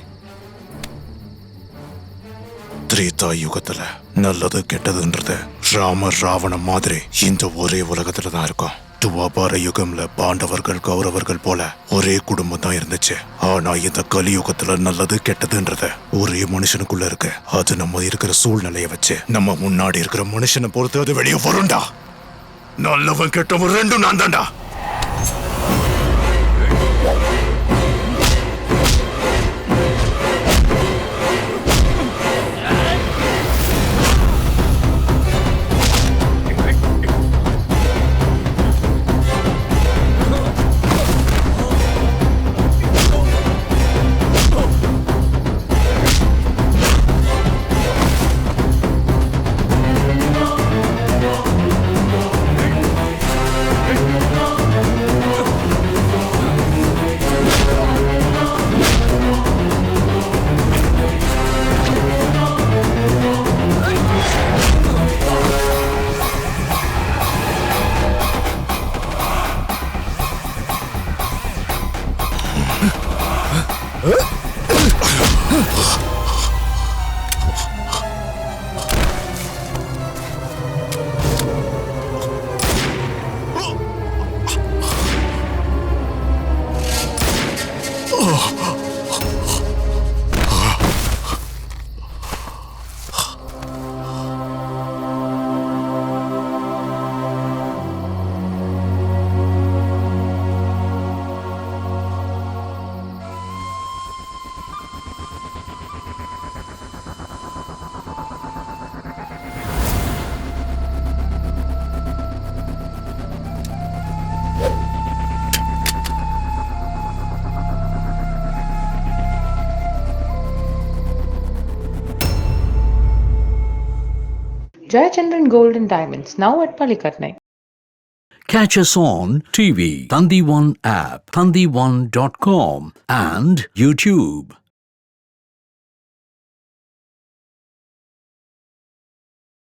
திரேதா யுகத்துல நல்லது கெட்டதுன்றது ராமர் ராவணன் மாதிரி இந்த ஒரே உலகத்துல தான் இருக்கும். துவாபார யுகம்ல பாண்டவர்கள் கௌரவர்கள் போல ஒரே குடும்பம் தான் இருந்துச்சு. ஆனா இந்த கலியுகத்துல நல்லது கெட்டதுன்றது ஒரே மனுஷனுக்குள்ள இருக்கு. அது நம்ம இருக்கிற சூழ்நிலைய வச்சு நம்ம முன்னாடி இருக்கிற மனுஷனை பொறுத்து அது வெளியே வரும்டா. நல்லவன் கெட்டவன் ரெண்டும் நான் தான்டா. Jayachandran Gold and Diamonds, now at Palikatnai. Catch us on TV, Thandivan app, thandivan.com and YouTube.